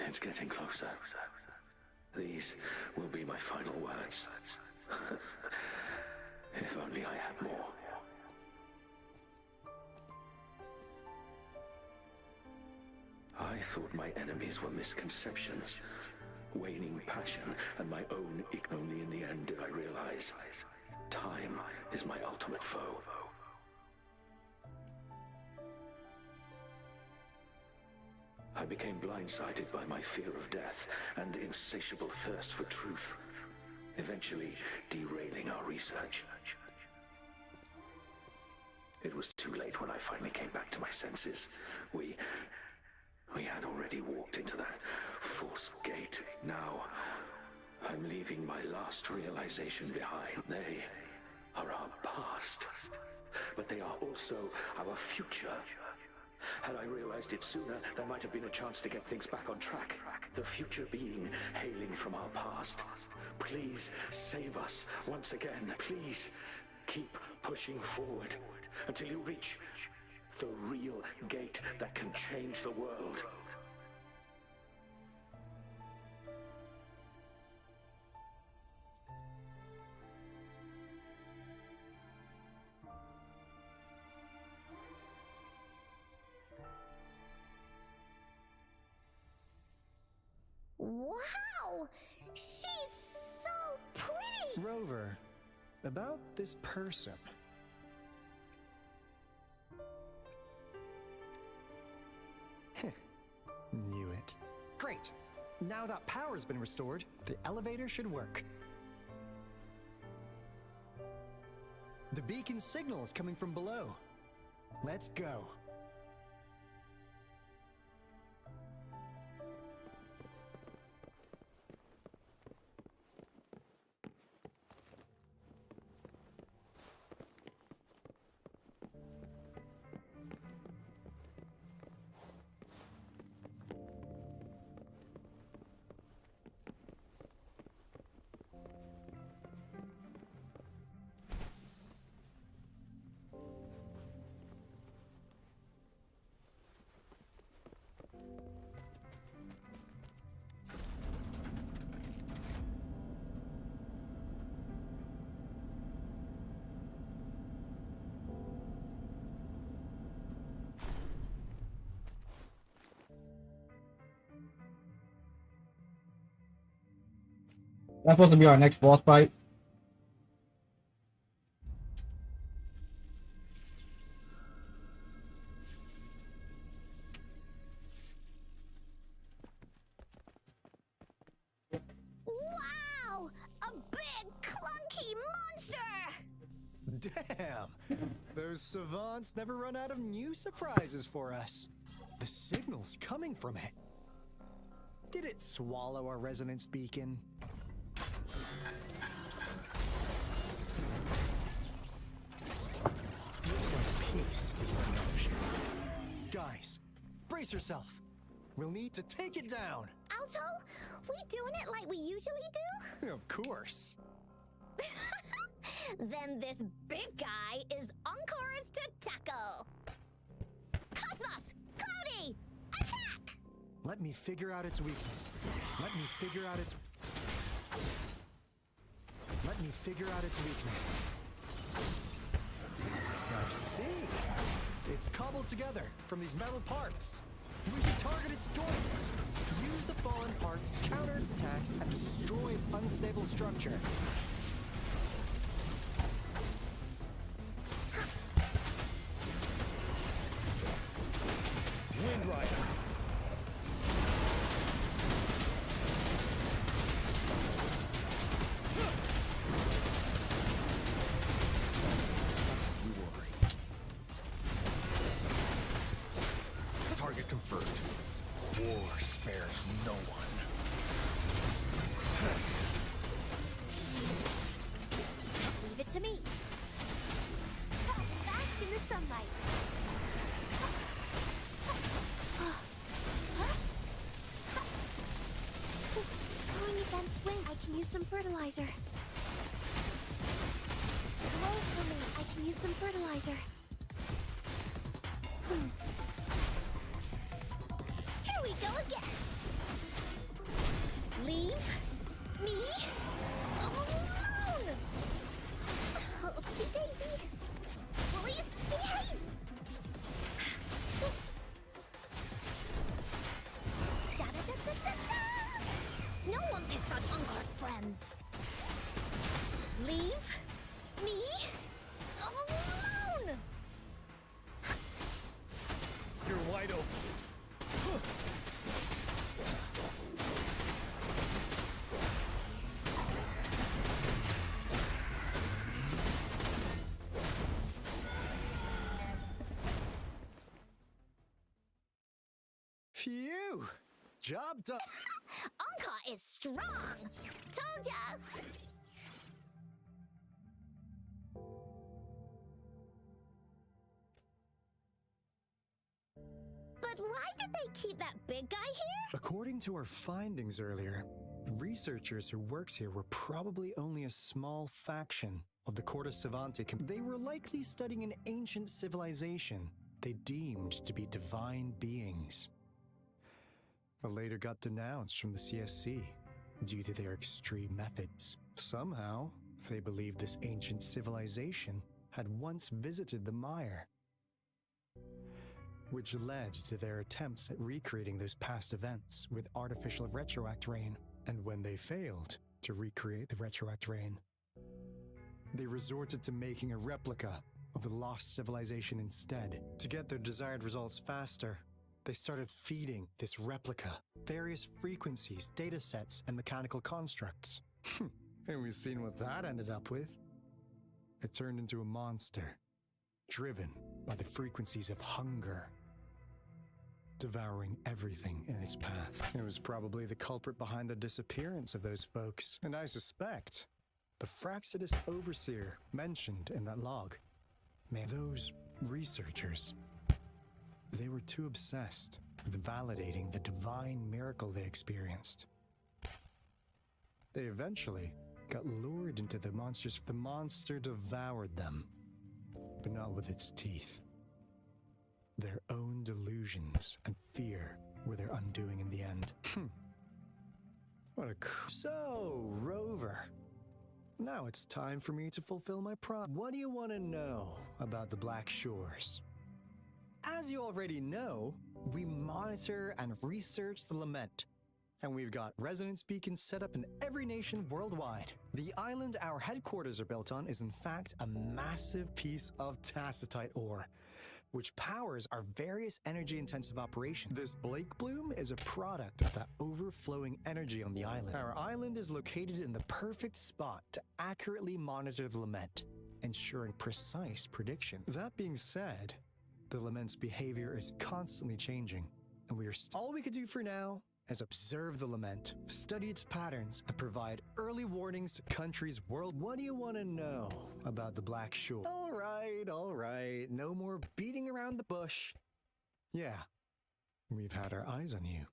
It's getting closer. These will be my final words. If only I had more. I thought my enemies were misconceptions, waning passion, and my own only in the end did I realize time is my ultimate foe. I became blindsided by my fear of death and insatiable thirst for truth, eventually derailing our research. It was too late when I finally came back to my senses. We had already walked into that false gate. Now, I'm leaving my last realization behind. They are our past, but they are also our future. Had I realized it sooner, there might have been a chance to get things back on track. The future being hailing from our past. Please save us once again. Please keep pushing forward until you reach the real gate that can change the world. Wow! She's so pretty! Rover, about this person. Knew it. Great! Now that power's been restored, the elevator should work. The beacon signal is coming from below. Let's go. That's supposed to be our next boss fight. Wow! A big, clunky monster! Damn! Those savants never run out of new surprises for us. The signal's coming from it. Did it swallow our resonance beacon? Looks like peace is in motion. Guys, brace yourself. We'll need to take it down. Alto, we doing it like we usually do? Of course. Then this big guy is Encore's to tackle. Cosmos! Cloudy! Attack! Let me figure out its weakness. Let me figure out its weakness. I see. It's cobbled together from these metal parts. We should target its joints. Use the fallen parts to counter its attacks and destroy its unstable structure. Wind Rider. Target confirmed. War spares no one. Leave it to me. Bask in the sunlight. Growing against wind, I can use some fertilizer. Blow for me, I can use some fertilizer. Here we go again. Leave me alone. Oopsie daisy. Please behave. Da-da-da-da-da-da. No one picks on Uncar's friends. Leave me alone. You're wide open. Phew! Job done. Uncar is strong. Told ya. But why did they keep that big guy here? According to our findings earlier, researchers who worked here were probably only a small faction of the Corte Savante. They were likely studying an ancient civilization they deemed to be divine beings, but later got denounced from the CSC due to their extreme methods. Somehow, they believed this ancient civilization had once visited the mire, which led to their attempts at recreating those past events with artificial retroact rain. And when they failed to recreate the retroact rain, they resorted to making a replica of the lost civilization instead. To get their desired results faster, they started feeding this replica various frequencies, data sets, and mechanical constructs. And we've seen what that ended up with. It turned into a monster, driven by the frequencies of hunger, devouring everything in its path. It was probably the culprit behind the disappearance of those folks, and I suspect the Fraxidus Overseer mentioned in that log. Man, those researchers, they were too obsessed with validating the divine miracle they experienced. They eventually got lured into the monsters. The monster devoured them, but not with its teeth. Their own delusions and fear were their undoing in the end. What a So, Rover, now it's time for me to fulfill my What do you want to know about the Black Shores? As you already know, we monitor and research the Lament, and we've got resonance beacons set up in every nation worldwide. The island our headquarters are built on is in fact a massive piece of tacitite ore, which powers our various energy-intensive operations. This Blake Bloom is a product of that overflowing energy on the island. Our island is located in the perfect spot to accurately monitor the Lament, ensuring precise prediction. That being said, the Lament's behavior is constantly changing, and all we could do for now is observe the Lament, study its patterns, and provide early warnings to countries world. What do you want to know about the Black Shore? All right, no more beating around the bush. Yeah, we've had our eyes on you.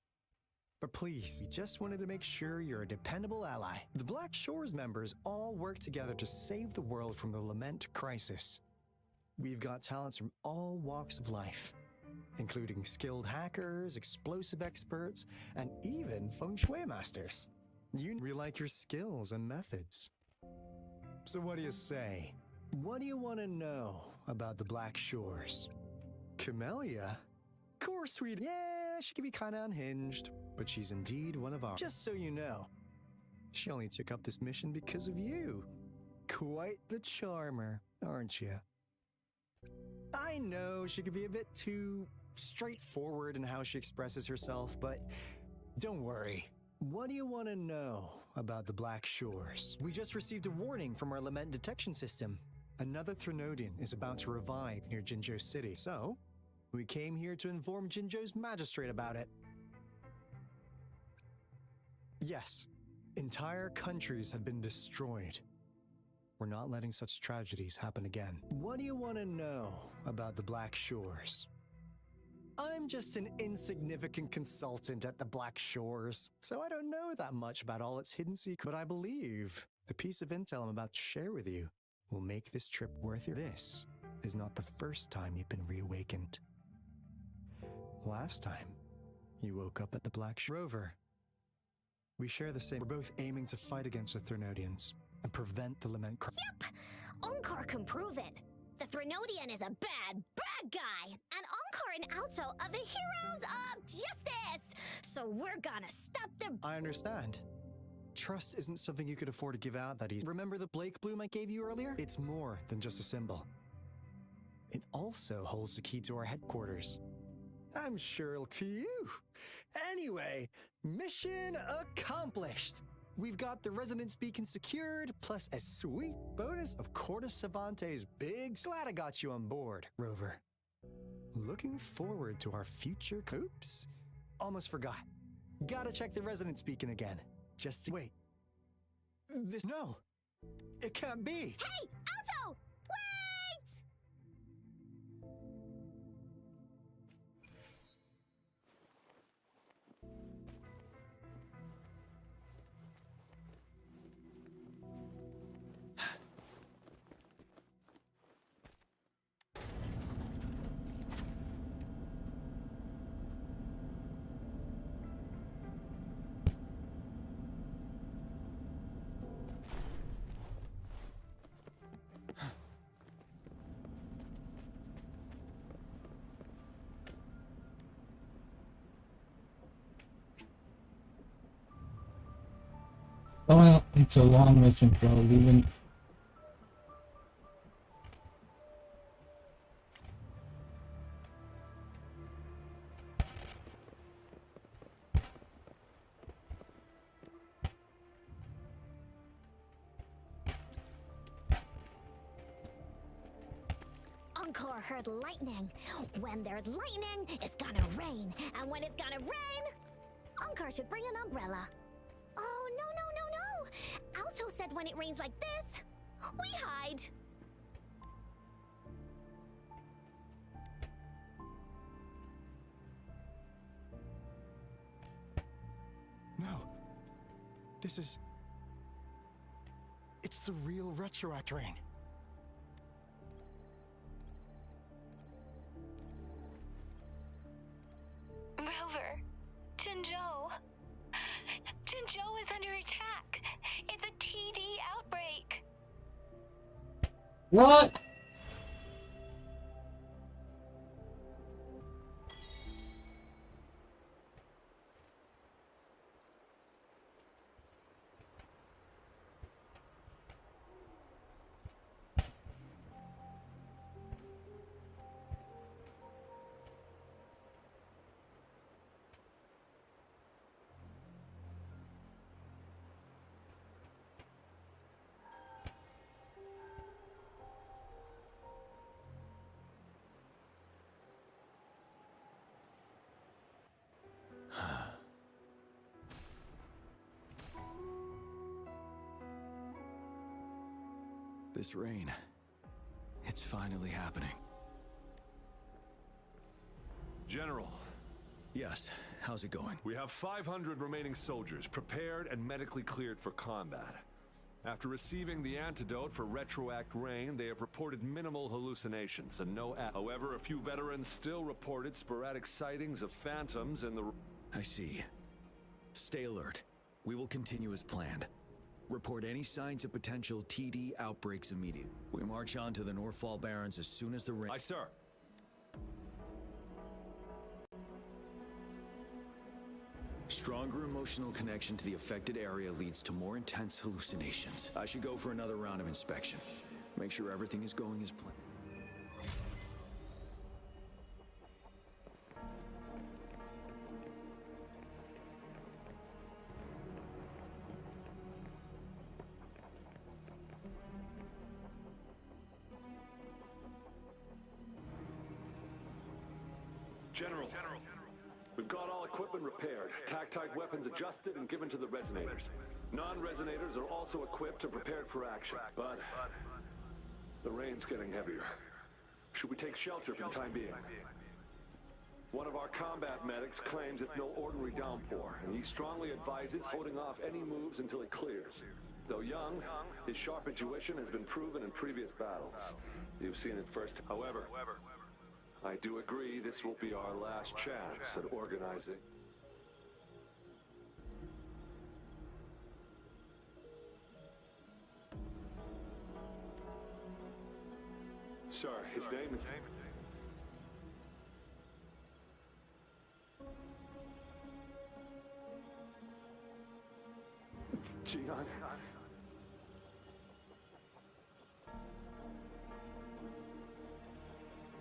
But please, we just wanted to make sure you're a dependable ally. The Black Shores members all work together to save the world from the Lament crisis. We've got talents from all walks of life, including skilled hackers, explosive experts, and even feng shui masters. We like your skills and methods. So what do you say? What do you want to know about the Black Shores? Camellia? course we'd. Yeah, she can be kinda unhinged, but she's indeed one of ours. Just so you know, she only took up this mission because of you. Quite the charmer, aren't you? I know she could be a bit too straightforward in how she expresses herself, but don't worry. What do you want to know about the Black Shores? We just received a warning from our lament detection system. Another Threnodian is about to revive near Jinzhou City, so we came here to inform Jinzhou's magistrate about it. Yes, entire countries have been destroyed. We're not letting such tragedies happen again. What do you want to know about the Black Shores? I'm just an insignificant consultant at the Black Shores, so I don't know that much about all its hidden secrets, but I believe the piece of intel I'm about to share with you will make this trip worth it. This is not the first time you've been reawakened. Last time, you woke up at the Black Shore. Rover, we share the same. We're both aiming to fight against the Threnodians and prevent the lament. Yep! Onkar can prove it. The Threnodian is a bad, bad guy, and Onkar and Alto are the heroes of justice! So we're gonna stop them. I understand. Trust isn't something you could afford to give out that easy. Remember the Blake bloom I gave you earlier? It's more than just a symbol. It also holds the key to our headquarters. I'm sure it'll... Phew! Anyway, mission accomplished! We've got the resonance beacon secured, plus a sweet bonus of Corda Savante's big. Glad I got you on board, Rover. Looking forward to our future. Oops, almost forgot. Gotta check the resonance beacon again. Just to wait. No, it can't be. Hey, Alto! Wait! Well, it's a long mission, bro. Leaving. Onkar heard lightning. When there's lightning, it's gonna rain. And when it's gonna rain, Onkar should bring an umbrella. Oh, no, no, no, no! Alto said when it rains like this, we hide. No. This is... It's the real Retroact rain. Rover, Jinzhou. Jinzhou is under attack. It's a TD outbreak. What? This rain, it's finally happening. General. Yes, how's it going? We have 500 remaining soldiers prepared and medically cleared for combat. After receiving the antidote for Retroact rain, they have reported minimal hallucinations and no However, a few veterans still reported sporadic sightings of phantoms in the... I see. Stay alert. We will continue as planned. Report any signs of potential TD outbreaks immediately. We march on to the Northfall Barrens as soon as the rain... Aye, sir. Stronger emotional connection to the affected area leads to more intense hallucinations. I should go for another round of inspection. Make sure everything is going as planned. General, we've got all equipment repaired, tactite weapons adjusted and given to the resonators. Non-resonators are also equipped and prepared for action, but the rain's getting heavier. Should we take shelter for the time being? One of our combat medics claims it's no ordinary downpour, and he strongly advises holding off any moves until it clears. Though young, his sharp intuition has been proven in previous battles. You've seen it first. However, I do agree this will be our last chance at organizing. Sir, his name is... Gian.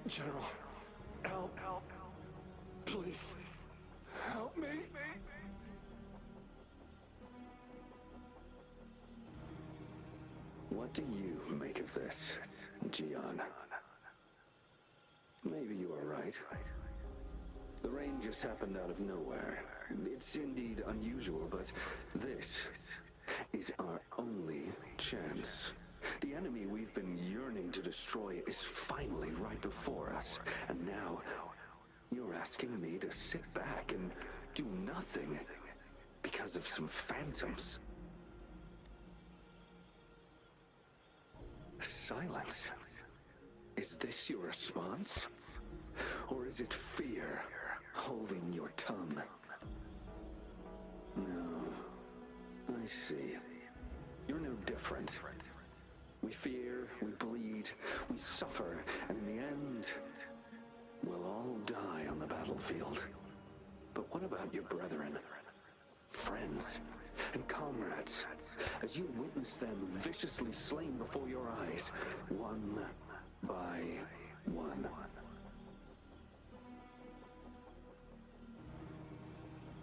General, help. Please, help me. What do you make of this, Gian? Maybe you are right. The rain just happened out of nowhere. It's indeed unusual, but this is our only chance. The enemy we've been yearning to destroy is finally right before us, and now you're asking me to sit back and do nothing because of some phantoms. Silence. Is this your response? Or is it fear holding your tongue? No, I see. You're no different. We fear, we bleed, we suffer, and in the end, we'll all die on the battlefield. But what about your brethren, friends, and comrades, as you witness them viciously slain before your eyes, one by one?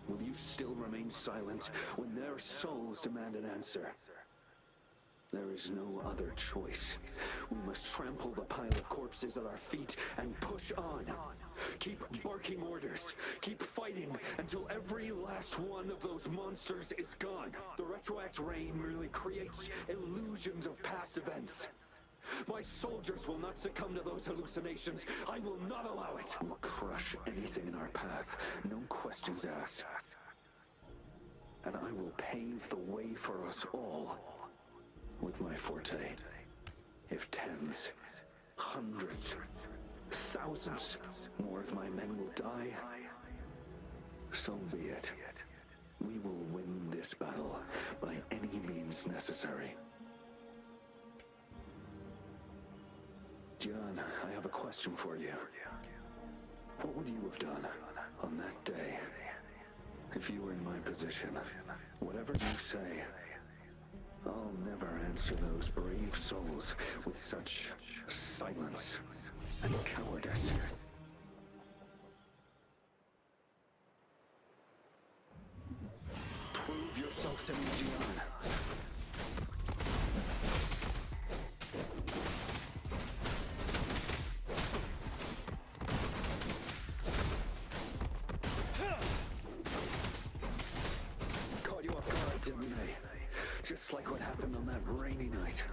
Will you still remain silent when their souls demand an answer? There is no other choice. We must trample the pile of corpses at our feet and push on. Keep barking orders. Keep fighting until every last one of those monsters is gone. The retroact rain merely creates illusions of past events. My soldiers will not succumb to those hallucinations. I will not allow it. We'll crush anything in our path. No questions asked. And I will pave the way for us all with my forte. If tens, hundreds, thousands more of my men will die, so be it. We will win this battle by any means necessary. John, I have a question for you. What would you have done on that day if you were in my position? Whatever you say, I'll never answer those brave souls with such silence and cowardice. Prove yourself to me, Gian. Caught you off guard, didn't they? Just like what happened on that rainy night.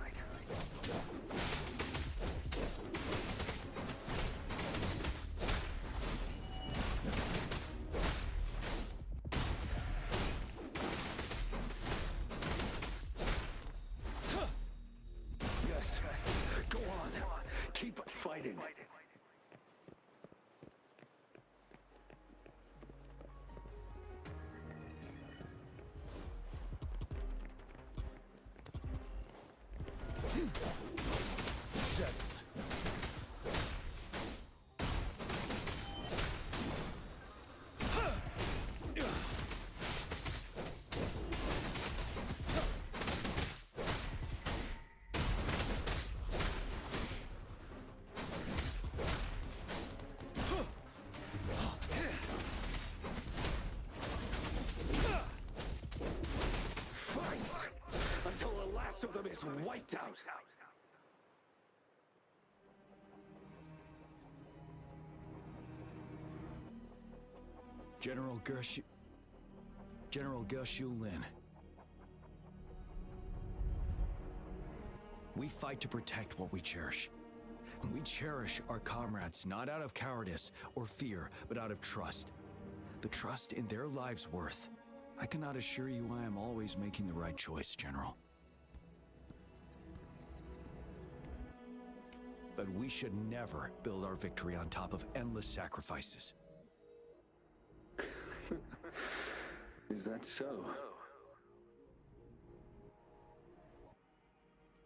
Yes, go on. Keep fighting. Gotham is wiped out. General Gershu Lin. We fight to protect what we cherish. And we cherish our comrades not out of cowardice or fear, but out of trust. The trust in their lives' worth. I cannot assure you I am always making the right choice, General. But we should never build our victory on top of endless sacrifices. Is that so?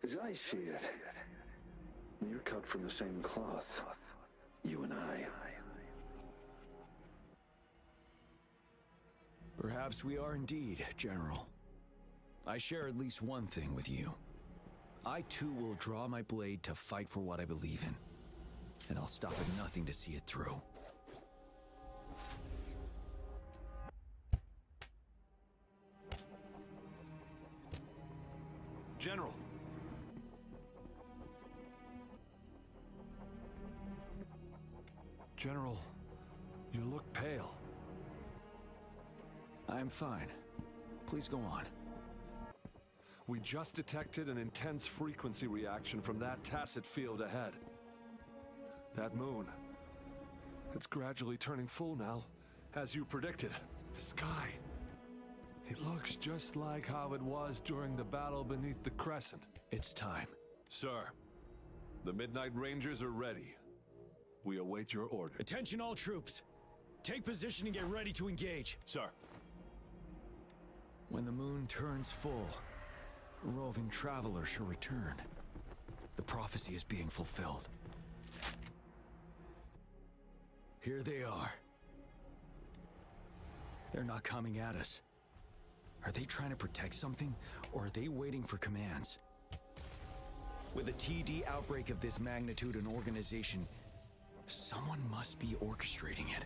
As I see it, you're cut from the same cloth, you and I. Perhaps we are indeed, General. I share at least one thing with you. I too will draw my blade to fight for what I believe in. And I'll stop at nothing to see it through. General. General, you look pale. I'm fine. Please go on. We just detected an intense frequency reaction from that tacit field ahead. That moon. It's gradually turning full now, as you predicted. The sky. It looks just like how it was during the battle beneath the crescent. It's time. Sir, the Midnight Rangers are ready. We await your order. Attention all troops. Take position and get ready to engage. Sir. When the moon turns full, a roving traveler shall return. The prophecy is being fulfilled. Here they are. They're not coming at us. Are they trying to protect something, or are they waiting for commands? With a TD outbreak of this magnitude and organization, someone must be orchestrating it.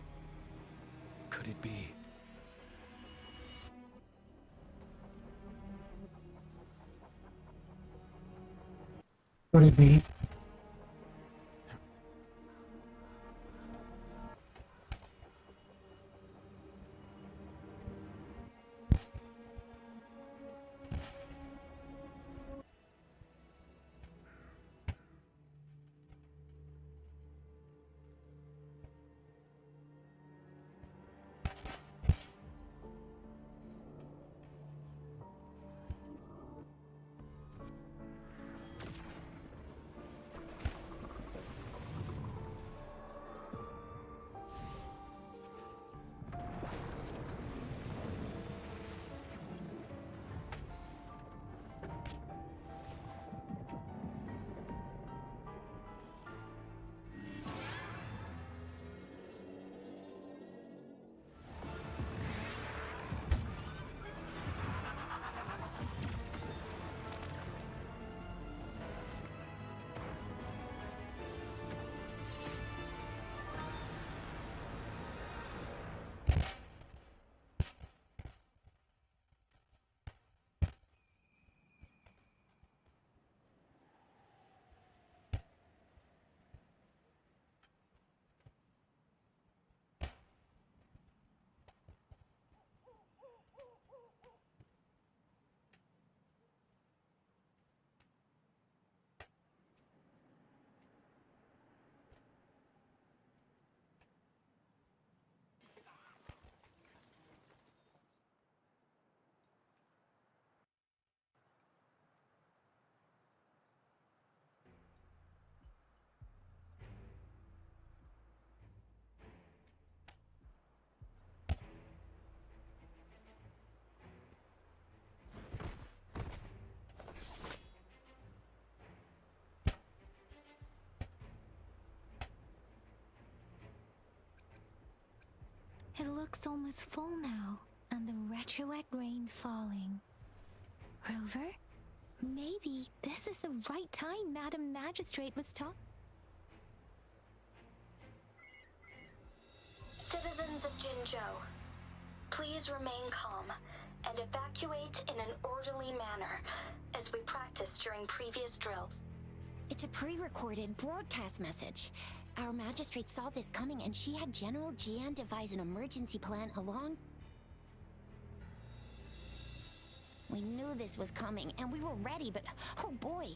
Could it be? Could it be? It looks almost full now, and the retroact rain falling. Rover, maybe this is the right time Madam Magistrate was talking. Citizens of Jinzhou, please remain calm and evacuate in an orderly manner, as we practiced during previous drills. It's a pre-recorded broadcast message. Our magistrate saw this coming and she had General Jian devise an emergency plan along... We knew this was coming, and we were ready, but oh boy,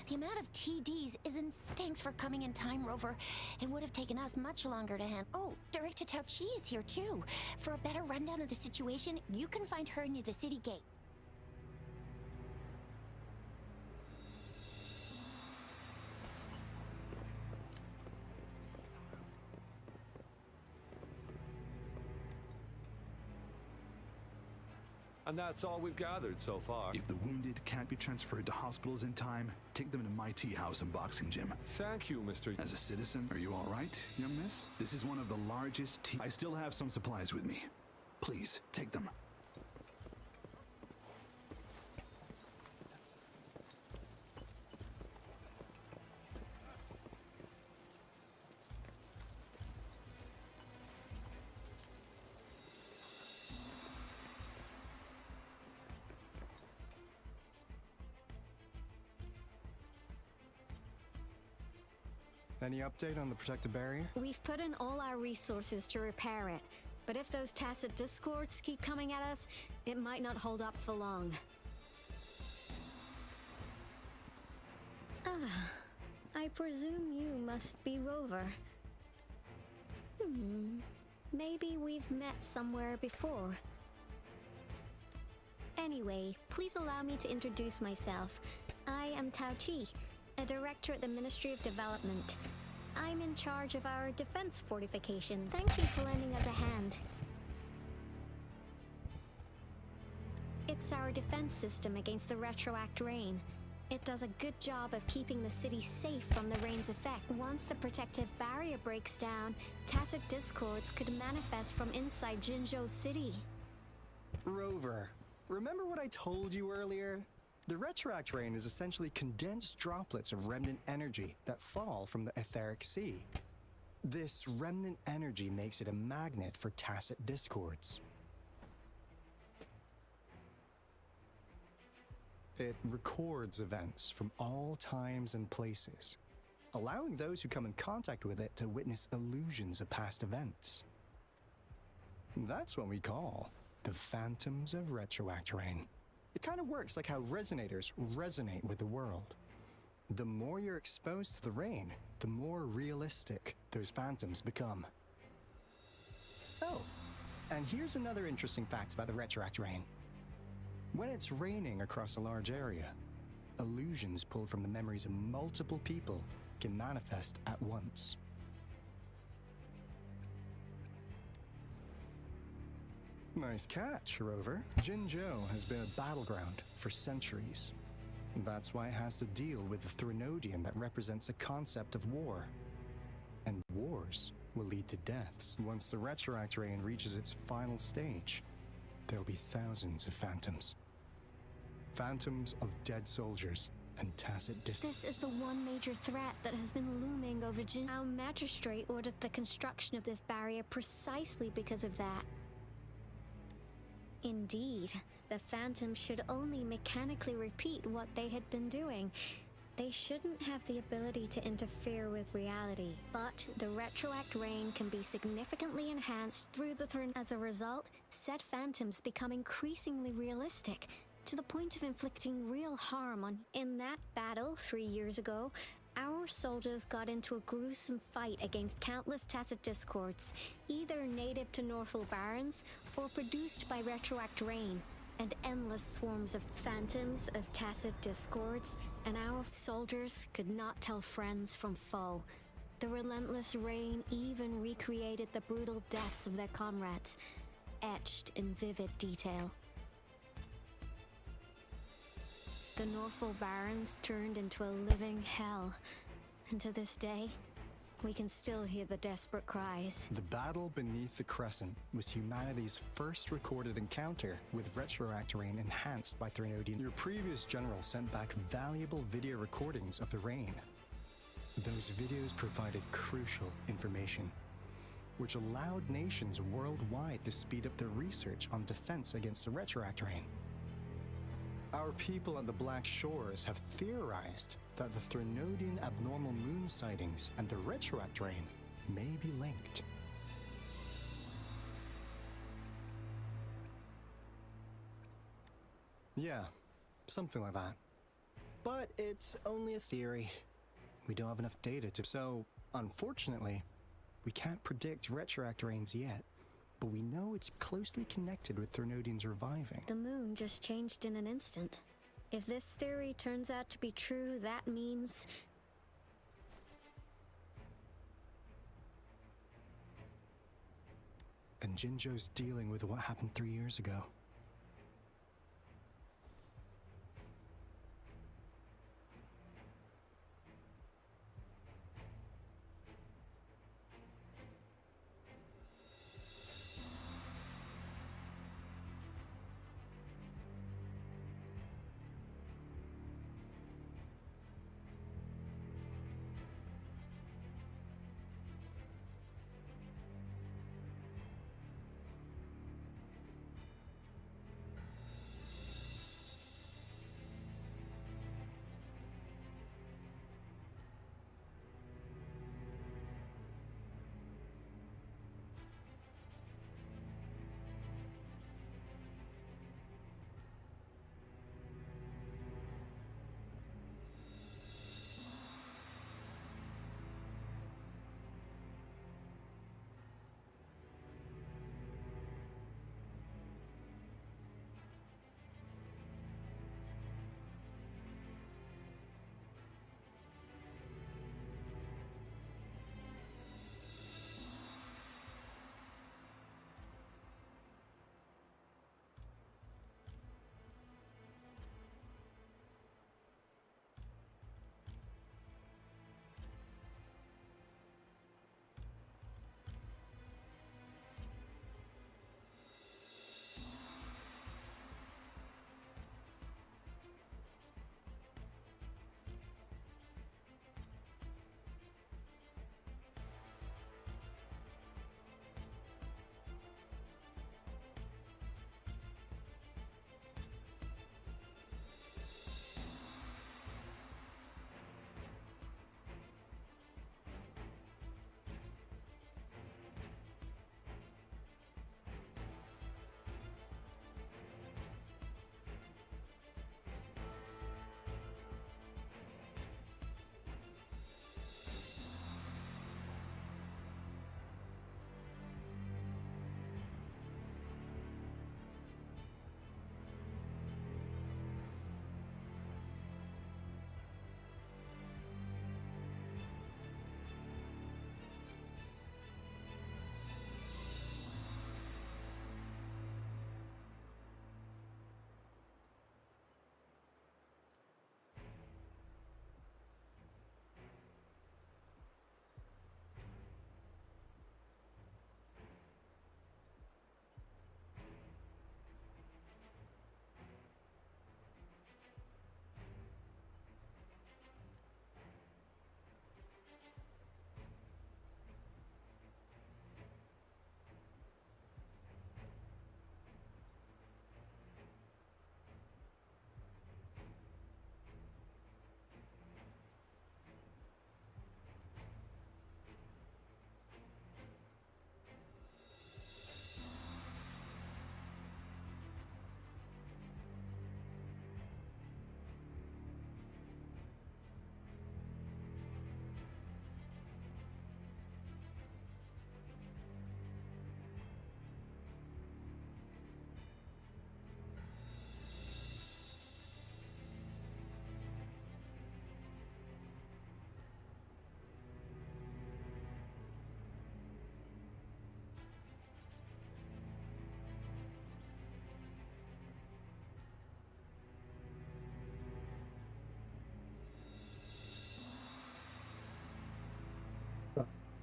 the amount of TDs isn't... Thanks for coming in time, Rover. It would have taken us much longer to handle... Oh, Director Tao Chi is here too. For a better rundown of the situation, you can find her near the city gate. And that's all we've gathered so far. If the wounded can't be transferred to hospitals in time, take them to my tea house and boxing gym. Thank you, Mr. As a citizen, are you all right, young miss? This is one of the largest I still have some supplies with me. Please, take them. Any update on the protective barrier? We've put in all our resources to repair it, but if those tacit discords keep coming at us, it might not hold up for long. Ah, I presume you must be Rover. Maybe we've met somewhere before. Anyway, please allow me to introduce myself. I am Tao Chi, a director at the Ministry of Development. I'm in charge of our defense fortifications. Thank you for lending us a hand. It's our defense system against the retroact rain. It does a good job of keeping the city safe from the rain's effect. Once the protective barrier breaks down, tacit discords could manifest from inside Jinzhou City. Rover, remember what I told you earlier? The retroact rain is essentially condensed droplets of remnant energy that fall from the etheric sea. This remnant energy makes it a magnet for tacit discords. It records events from all times and places, allowing those who come in contact with it to witness illusions of past events. That's what we call the phantoms of retroact rain. It kind of works like how resonators resonate with the world. The more you're exposed to the rain, the more realistic those phantoms become. Oh, and here's another interesting fact about the retroact rain. When it's raining across a large area, illusions pulled from the memories of multiple people can manifest at once. Nice catch, Rover. Jinzhou has been a battleground for centuries. That's why it has to deal with the Threnodian that represents the concept of war. And wars will lead to deaths. Once the retroact rain reaches its final stage, there'll be thousands of phantoms. Phantoms of dead soldiers and tacit This is the one major threat that has been looming over Jin. Our magistrate ordered the construction of this barrier precisely because of that. Indeed, the phantoms should only mechanically repeat what they had been doing. They shouldn't have the ability to interfere with reality, but the retroact rain can be significantly enhanced through the Throne. As a result, said phantoms become increasingly realistic, to the point of inflicting real harm on. In that battle 3 years ago, our soldiers got into a gruesome fight against countless tacit discords, either native to Northal Barrens or produced by retroact rain, and endless swarms of phantoms of tacit discords, and our soldiers could not tell friends from foe. The relentless rain even recreated the brutal deaths of their comrades, etched in vivid detail. The Northal Barrens turned into a living hell, and to this day, we can still hear the desperate cries. The battle beneath the Crescent was humanity's first recorded encounter with retroact rain enhanced by Threnodian. Your previous general sent back valuable video recordings of the rain. Those videos provided crucial information. which allowed nations worldwide to speed up their research on defense against the retroact rain. Our people on the Black Shores have theorized that the Threnodian abnormal moon sightings and the retroact rain may be linked. Yeah, something like that. But it's only a theory. We don't have enough data to... So, unfortunately, we can't predict retroact rains yet, but we know it's closely connected with Threnodians reviving. The moon just changed in an instant. If this theory turns out to be true, that means... And Jinzhou's dealing with what happened 3 years ago.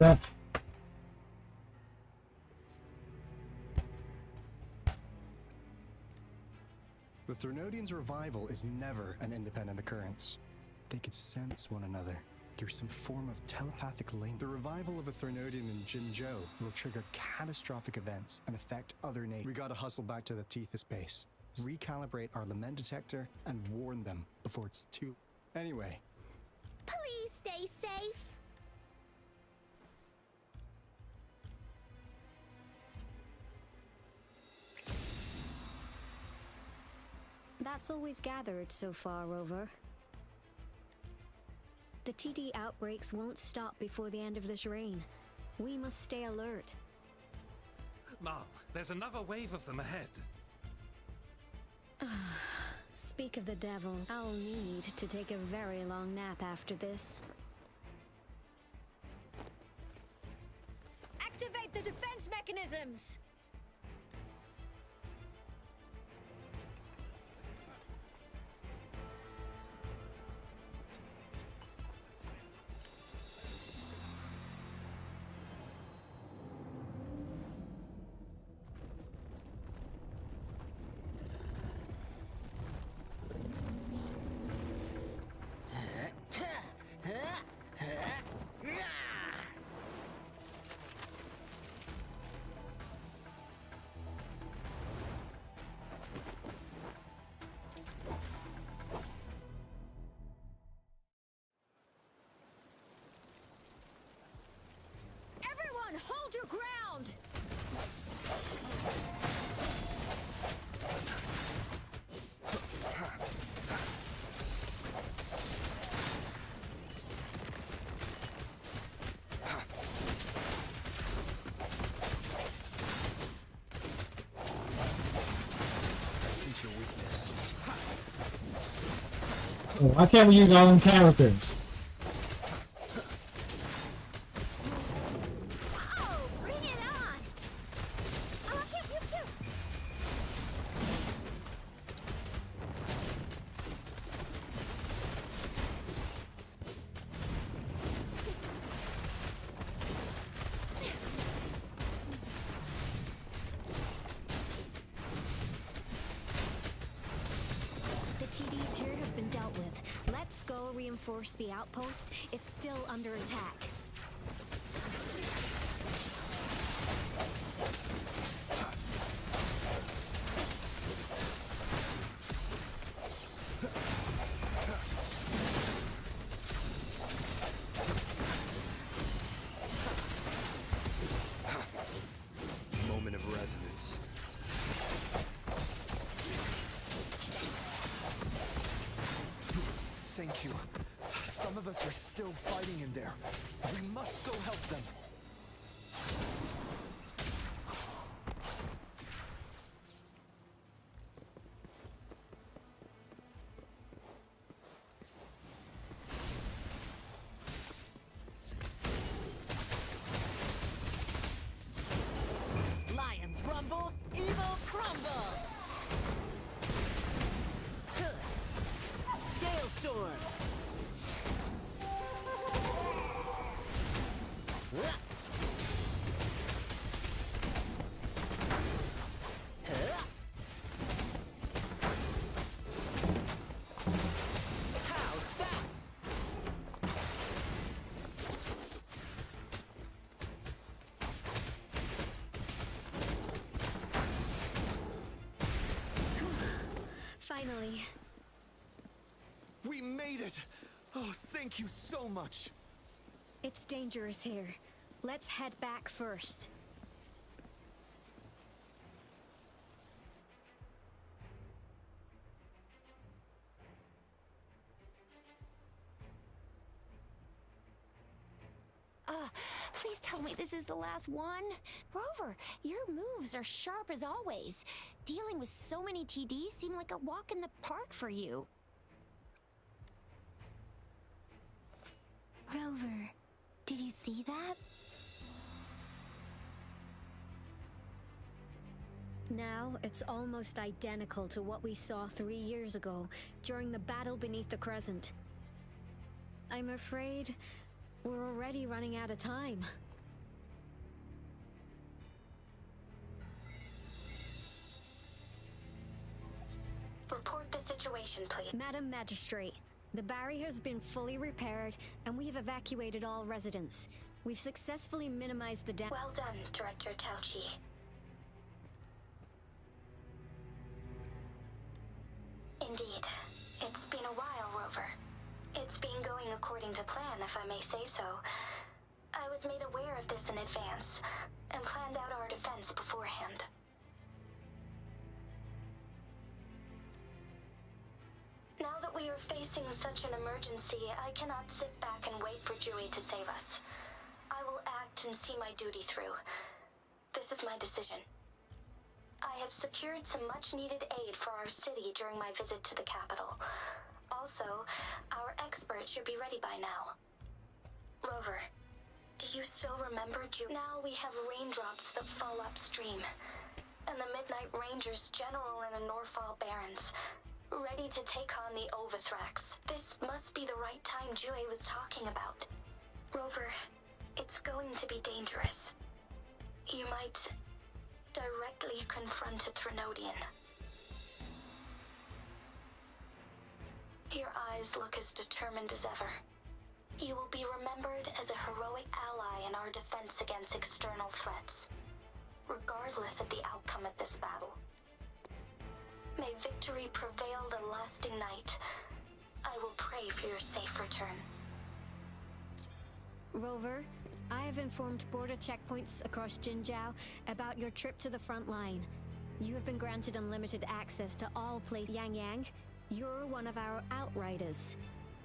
Yeah. The Threnodians' revival is never an independent occurrence. They could sense one another, through some form of telepathic link. The revival of a Threnodian in Jinzhou will trigger catastrophic events and affect other nations. We gotta hustle back to the Tethys base, recalibrate our lament detector, and warn them before it's too... Anyway. Please stay safe. That's all we've gathered so far, Rover. The TD outbreaks won't stop before the end of this reign. We must stay alert. Mom, there's another wave of them ahead. Speak of the devil, I'll need to take a very long nap after this. Activate the defense mechanisms! Everyone, hold your ground! Why can't we use our own characters? Oh, bring it on! Oh, you too! The TDs here have been dealt with. Let's go reinforce the outpost. It's still under attack. Moment of resonance. Thank you. Some of us are still fighting in there. We must go help them. Lions rumble, evil crumble! Gale storm! How's that? Finally. We made it! Oh, thank you so much! It's dangerous here. Let's head back first. Please tell me this is the last one? Rover, your moves are sharp as always. Dealing with so many TDs seemed like a walk in the park for you. Rover, did you see that? Now, it's almost identical to what we saw 3 years ago, during the battle beneath the Crescent. I'm afraid we're already running out of time. Report the situation, please. Madam Magistrate, The barrier has been fully repaired, and we have evacuated all residents. We've successfully minimized the damage. Well done, Director Tauchi. Indeed. It's been a while, Rover. It's been going according to plan, if I may say so. I was made aware of this in advance, and planned out our defense beforehand. Now that we are facing such an emergency, I cannot sit back and wait for Dewey to save us. I will act and see my duty through. This is my decision. I have secured some much-needed aid for our city during my visit to the capital. Also, our experts should be ready by now. Rover, do you still remember Now we have raindrops that fall upstream, and the Midnight Rangers General in the Norfall Barrens, ready to take on the Overthrax. This must be the right time Dewey was talking about. Rover, it's going to be dangerous. You might directly confront a Threnodian. Your eyes look as determined as ever. You will be remembered as a heroic ally in our defense against external threats, regardless of the outcome of this battle. May victory prevail the lasting night. I will pray for your safe return. Rover, I have informed border checkpoints across Jinzhou about your trip to the front line. You have been granted unlimited access to all places. Yang Yang, you're one of our outriders.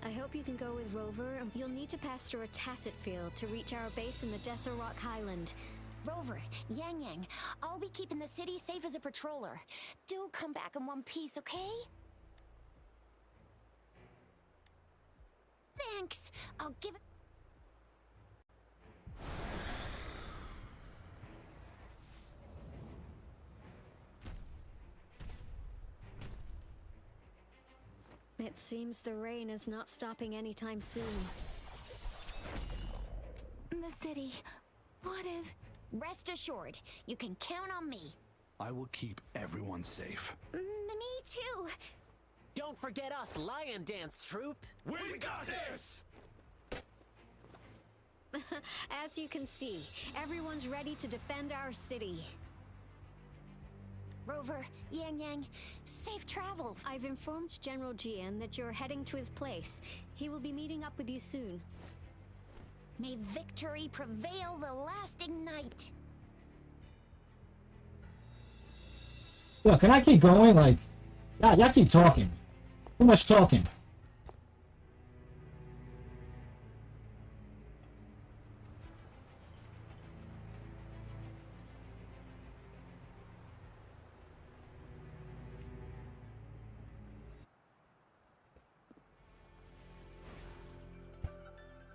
I hope you can go with Rover. You'll need to pass through a tacit field to reach our base in the Desert Rock Highland. Rover, Yang Yang, I'll be keeping the city safe as a patroller. Do come back in one piece, okay? Thanks. I'll give it... It seems the rain is not stopping anytime soon. The city. What if... Rest assured, you can count on me. I will keep everyone safe. Me too. Don't forget us, Lion Dance Troop. We got this! As you can see, everyone's ready to defend our city. Rover, Yang Yang, safe travels. I've informed General Jian that you're heading to his place. He will be meeting up with you soon. May victory prevail the lasting night. Look, can I keep going? Like, yeah, y'all keep talking. Too much talking.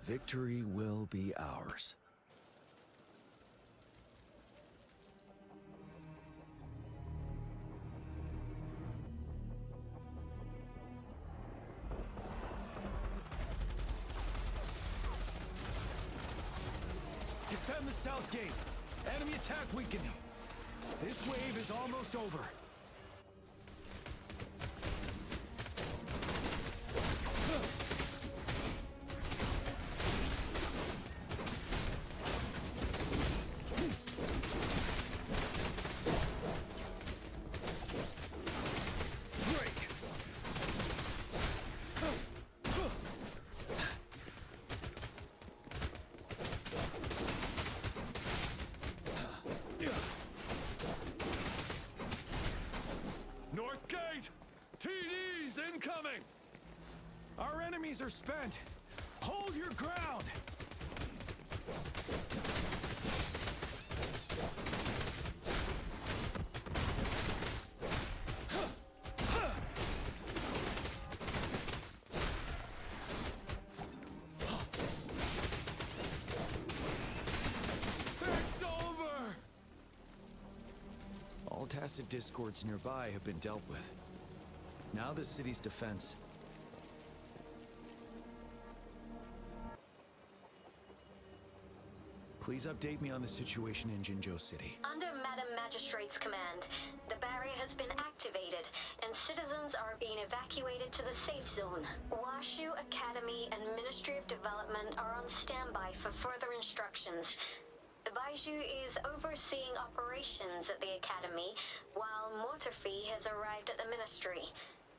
Victory will be ours. Defend the south gate. Enemy attack weakening. This wave is almost over. Incoming! Our enemies are spent. Hold your ground! It's over! All tacit discords nearby have been dealt with. Now the city's defense. Please update me on the situation in Jinzhou City. Under Madam Magistrate's command, the barrier has been activated, and citizens are being evacuated to the safe zone. Washu Academy and Ministry of Development are on standby for further instructions. Baiju is overseeing operations at the Academy, while Mortarfi has arrived at the Ministry.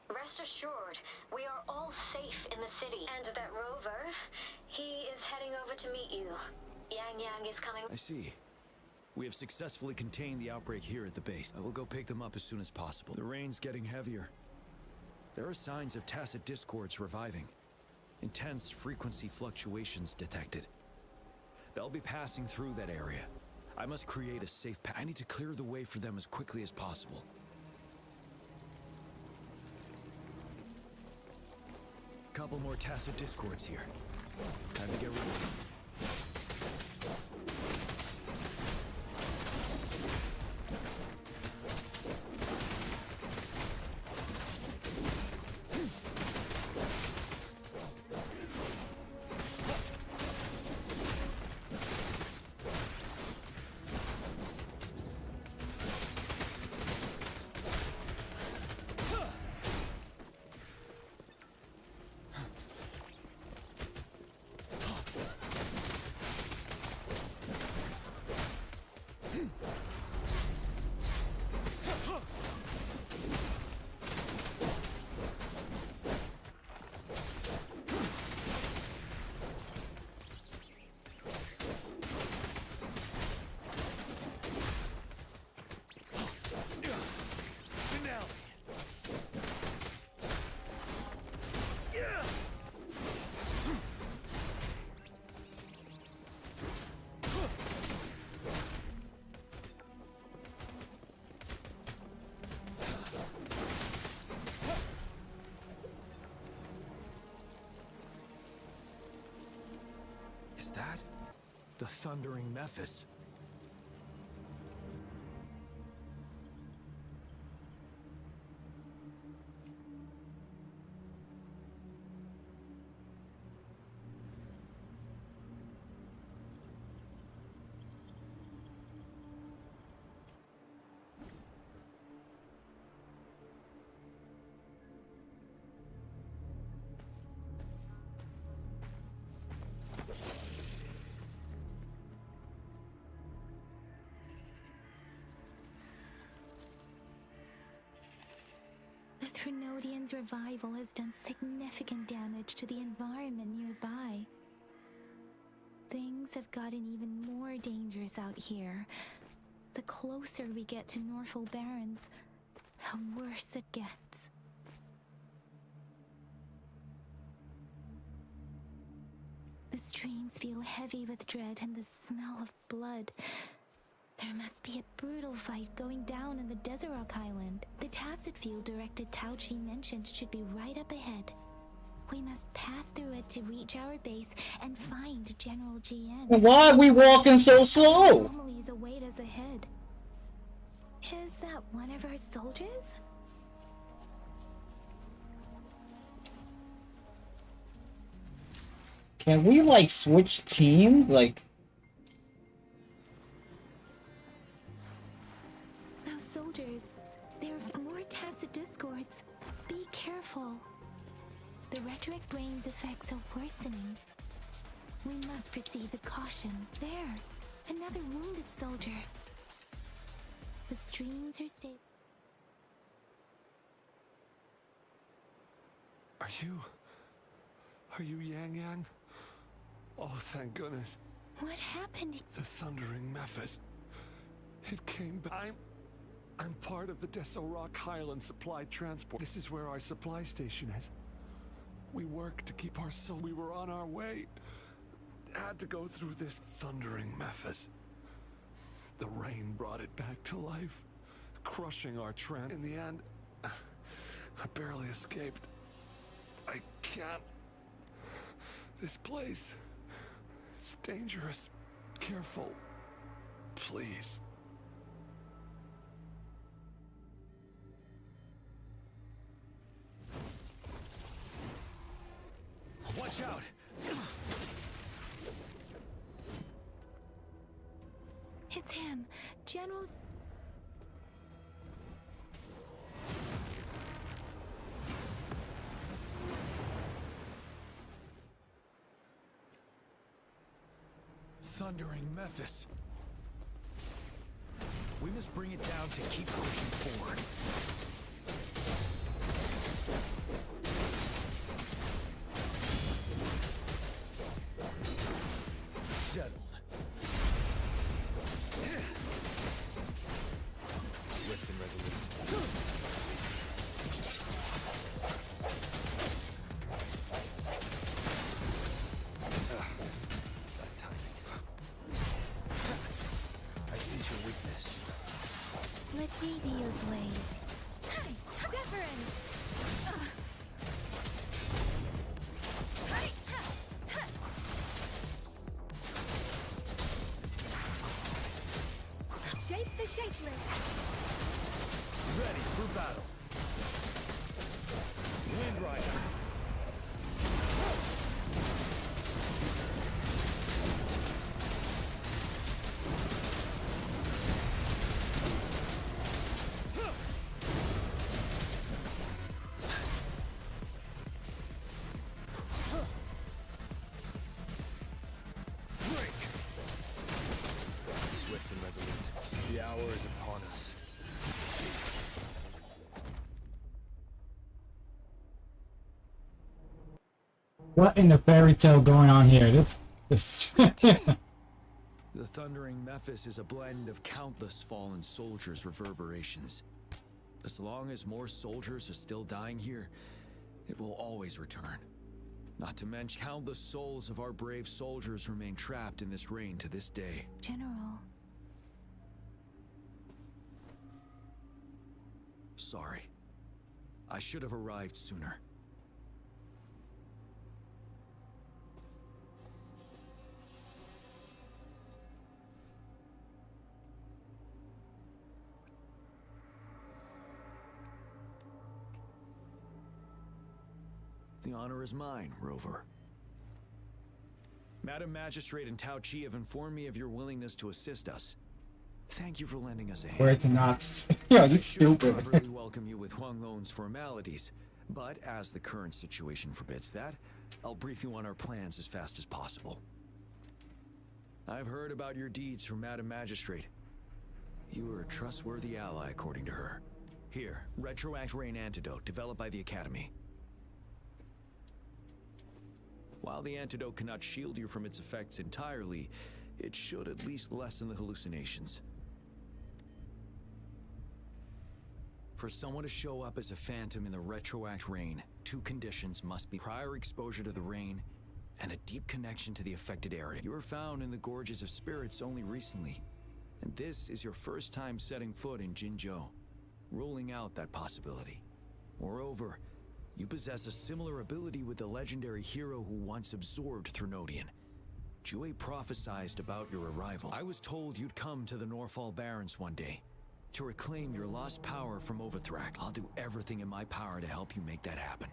Rest assured, we are all safe in the city. And that Rover, he is heading over to meet you. Yang Yang is coming. I see. We have successfully contained the outbreak here at the base. I will go pick them up as soon as possible. The rain's getting heavier. There are signs of tacit discords reviving. Intense frequency fluctuations detected. They'll be passing through that area. I must create a safe path. I need to clear the way for them as quickly as possible. Couple more tacit discords here. Time to get rid of them. Is that the Thundering Mephis? The Threnodian's revival has done significant damage to the environment nearby. Things have gotten even more dangerous out here. The closer we get to Norfolk Barrens, the worse it gets. The streams feel heavy with dread and the smell of blood. There must be a brutal fight going down in the Desert Rock Island. The tacit field directed Tauchi mentioned should be right up ahead. We must pass through it to reach our base and find General GN. Why are we walking so slow? Anomalies await us ahead. Is that one of our soldiers? Can we, like, switch teams? Like... Those soldiers, there are more tacit discords. Be careful. The retroic brain's effects are worsening. We must proceed with caution. There, another wounded soldier. The streams are stable. Are you Yang Yang? Oh, thank goodness. What happened? The Thundering Mephis. It came back. I'm part of the Deso Rock Highland supply transport. This is where our supply station is. We work to keep our soul. We were on our way. Had to go through this Thundering Mephis. The rain brought it back to life, crushing our In the end, I barely escaped. I can't. This place, it's dangerous. Careful, please. Watch out! General... Thundering Memphis. We must bring it down to keep pushing forward. Settled. Swift and resolute. That timing. I sense your weakness. Let me be your blade. Deference! Shape the shapeless! Ready for battle. Wind Rider. Break. Swift and resolute. The hour is upon us. What in the fairy tale going on here? This The thundering Memphis is a blend of countless fallen soldiers' reverberations. As long as more soldiers are still dying here, it will always return. Not to mention countless souls of our brave soldiers remain trapped in this rain to this day. General... Sorry. I should have arrived sooner. The honor is mine, Rover. Madam Magistrate and Tao Chi have informed me of your willingness to assist us. Thank you for lending us a hand. Where's the knots? Yeah, you stupid. I should properly welcome you with Huang Lon's formalities, but as the current situation forbids that, I'll brief you on our plans as fast as possible. I've heard about your deeds from Madam Magistrate. You are a trustworthy ally, according to her. Here, Retroact Rain Antidote, developed by the Academy. While the antidote cannot shield you from its effects entirely, it should at least lessen the hallucinations. For someone to show up as a phantom in the Retroact Rain, two conditions must be prior exposure to the rain and a deep connection to the affected area. You were found in the Gorges of Spirits only recently, and this is your first time setting foot in Jinzhou, ruling out that possibility. Moreover, you possess a similar ability with the legendary hero who once absorbed Threnodian. Jue prophesized about your arrival. I was told you'd come to the Norfall Barrens one day to reclaim your lost power from Overthrak. I'll do everything in my power to help you make that happen.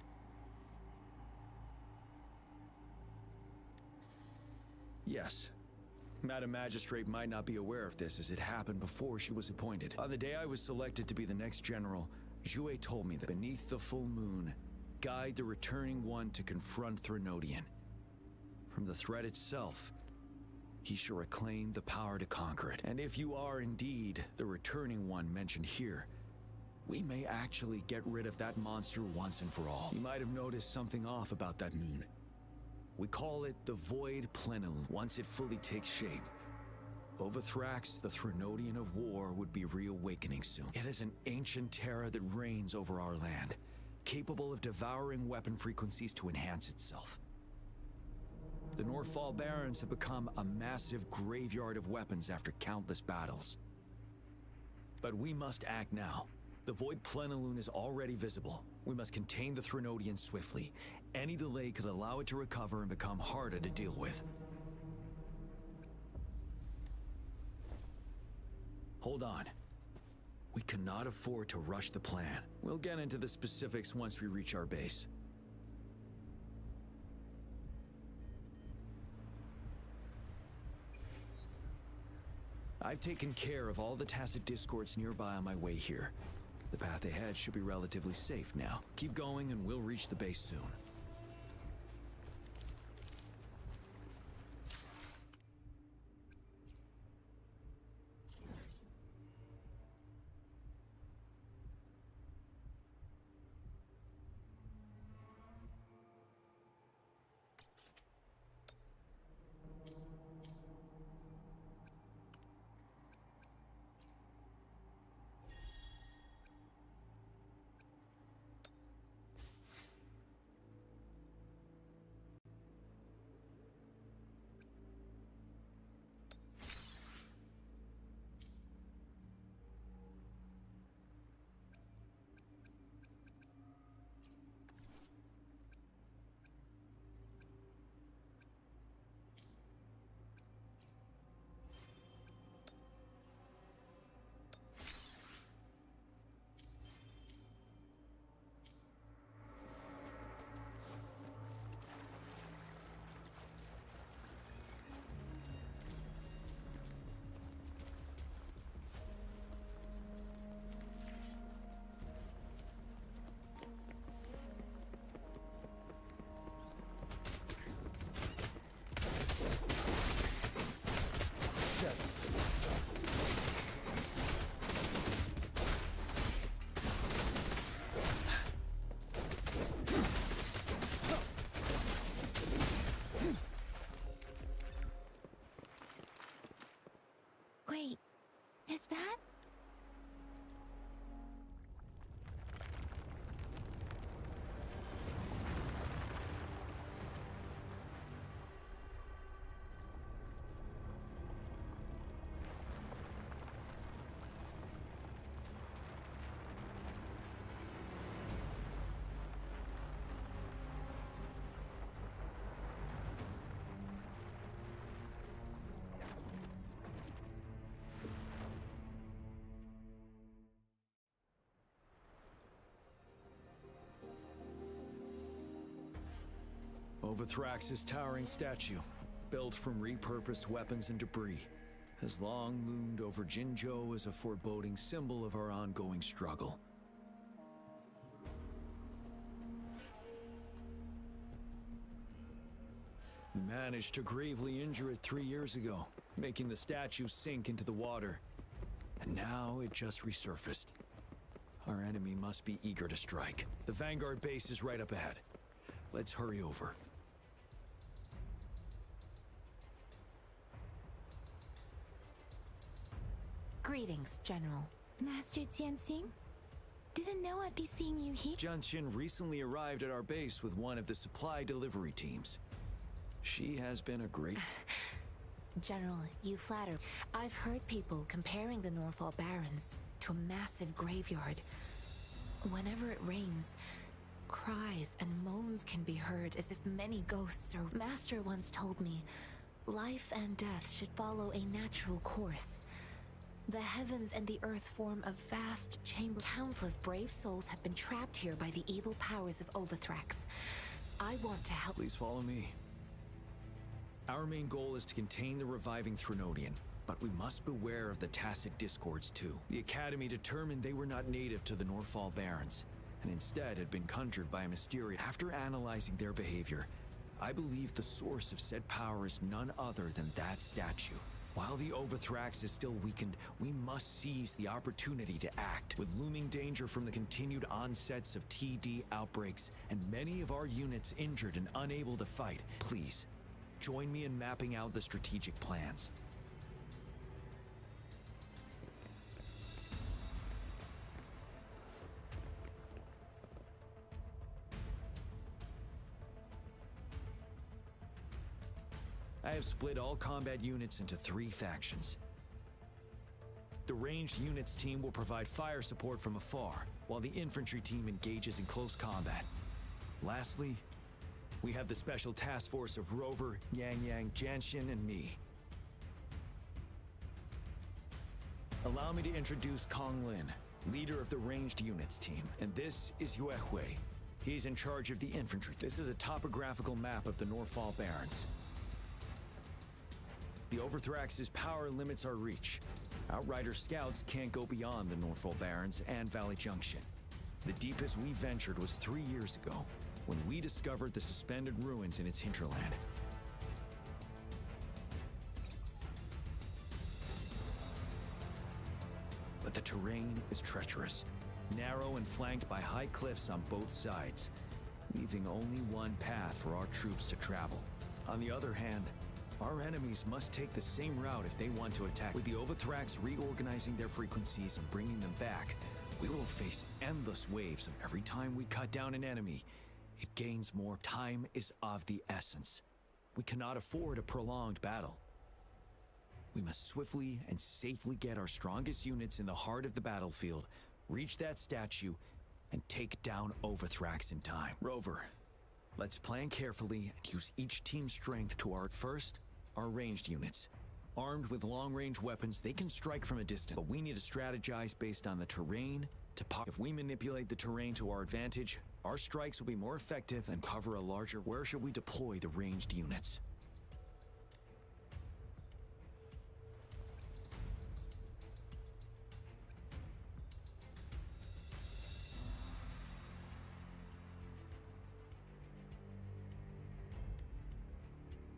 Yes. Madam Magistrate might not be aware of this as it happened before she was appointed. On the day I was selected to be the next general, Jue told me that beneath the full moon, guide the returning one to confront Threnodian. From the threat itself, he shall reclaim the power to conquer it. And if you are indeed the returning one mentioned here, we may actually get rid of that monster once and for all. You might have noticed something off about that moon. We call it the Void Plenilune. Once it fully takes shape, Overthrax, the Threnodian of war, would be reawakening soon. It is an ancient terror that reigns over our land, capable of devouring weapon frequencies to enhance itself. The Norfall Barrens have become a massive graveyard of weapons after countless battles. But we must act now. The Void Plenilune is already visible. We must contain the Threnodian swiftly. Any delay could allow it to recover and become harder to deal with. Hold on. We cannot afford to rush the plan. We'll get into the specifics once we reach our base. I've taken care of all the tacit discords nearby on my way here. The path ahead should be relatively safe now. Keep going and we'll reach the base soon. Wait, is that? Overthrax's towering statue, built from repurposed weapons and debris, has long loomed over Jinzhou as a foreboding symbol of our ongoing struggle. We managed to gravely injure it 3 years ago, making the statue sink into the water. And now it just resurfaced. Our enemy must be eager to strike. The Vanguard base is right up ahead. Let's hurry over. Greetings, General. Master Jianxing? Didn't know I'd be seeing you here. Jianqin recently arrived at our base with one of the supply delivery teams. She has been a great... General, you flatter. I've heard people comparing the Norfall Barrens to a massive graveyard. Whenever it rains, cries and moans can be heard as if many ghosts are... Master once told me, life and death should follow a natural course. The heavens and the earth form a vast chamber. Countless brave souls have been trapped here by the evil powers of Overthrax. I want to help. Please follow me. Our main goal is to contain the reviving Threnodian, but we must beware of the tacit discords too. The Academy determined they were not native to the Norfall Barrens, and instead had been conjured by a mysterious... After analyzing their behavior, I believe the source of said power is none other than that statue. While the Overthrax is still weakened, we must seize the opportunity to act. With looming danger from the continued onsets of TD outbreaks, and many of our units injured and unable to fight, please, join me in mapping out the strategic plans. I have split all combat units into 3 factions. The ranged units team will provide fire support from afar, while the infantry team engages in close combat. Lastly, we have the special task force of Rover, Yang Yang, Jianxin, and me. Allow me to introduce Kong Lin, leader of the ranged units team, and this is Yue Hui. He's in charge of the infantry. This is a topographical map of the Norfall Barrens. The Overthrax's power limits our reach. Outrider scouts can't go beyond the Norfolk Barrens and Valley Junction. The deepest we ventured was 3 years ago, when we discovered the suspended ruins in its hinterland. But the terrain is treacherous, narrow and flanked by high cliffs on both sides, leaving only one path for our troops to travel. On the other hand, our enemies must take the same route if they want to attack. With the Overthrax reorganizing their frequencies and bringing them back, we will face endless waves of every time we cut down an enemy. It gains more. Time is of the essence. We cannot afford a prolonged battle. We must swiftly and safely get our strongest units in the heart of the battlefield, reach that statue, and take down Overthrax in time. Rover, let's plan carefully and use each team's strength to our first, our ranged units. Armed with long-range weapons, they can strike from a distance, but we need to strategize based on the terrain. If we manipulate the terrain to our advantage, our strikes will be more effective and cover a larger. Where should we deploy the ranged units?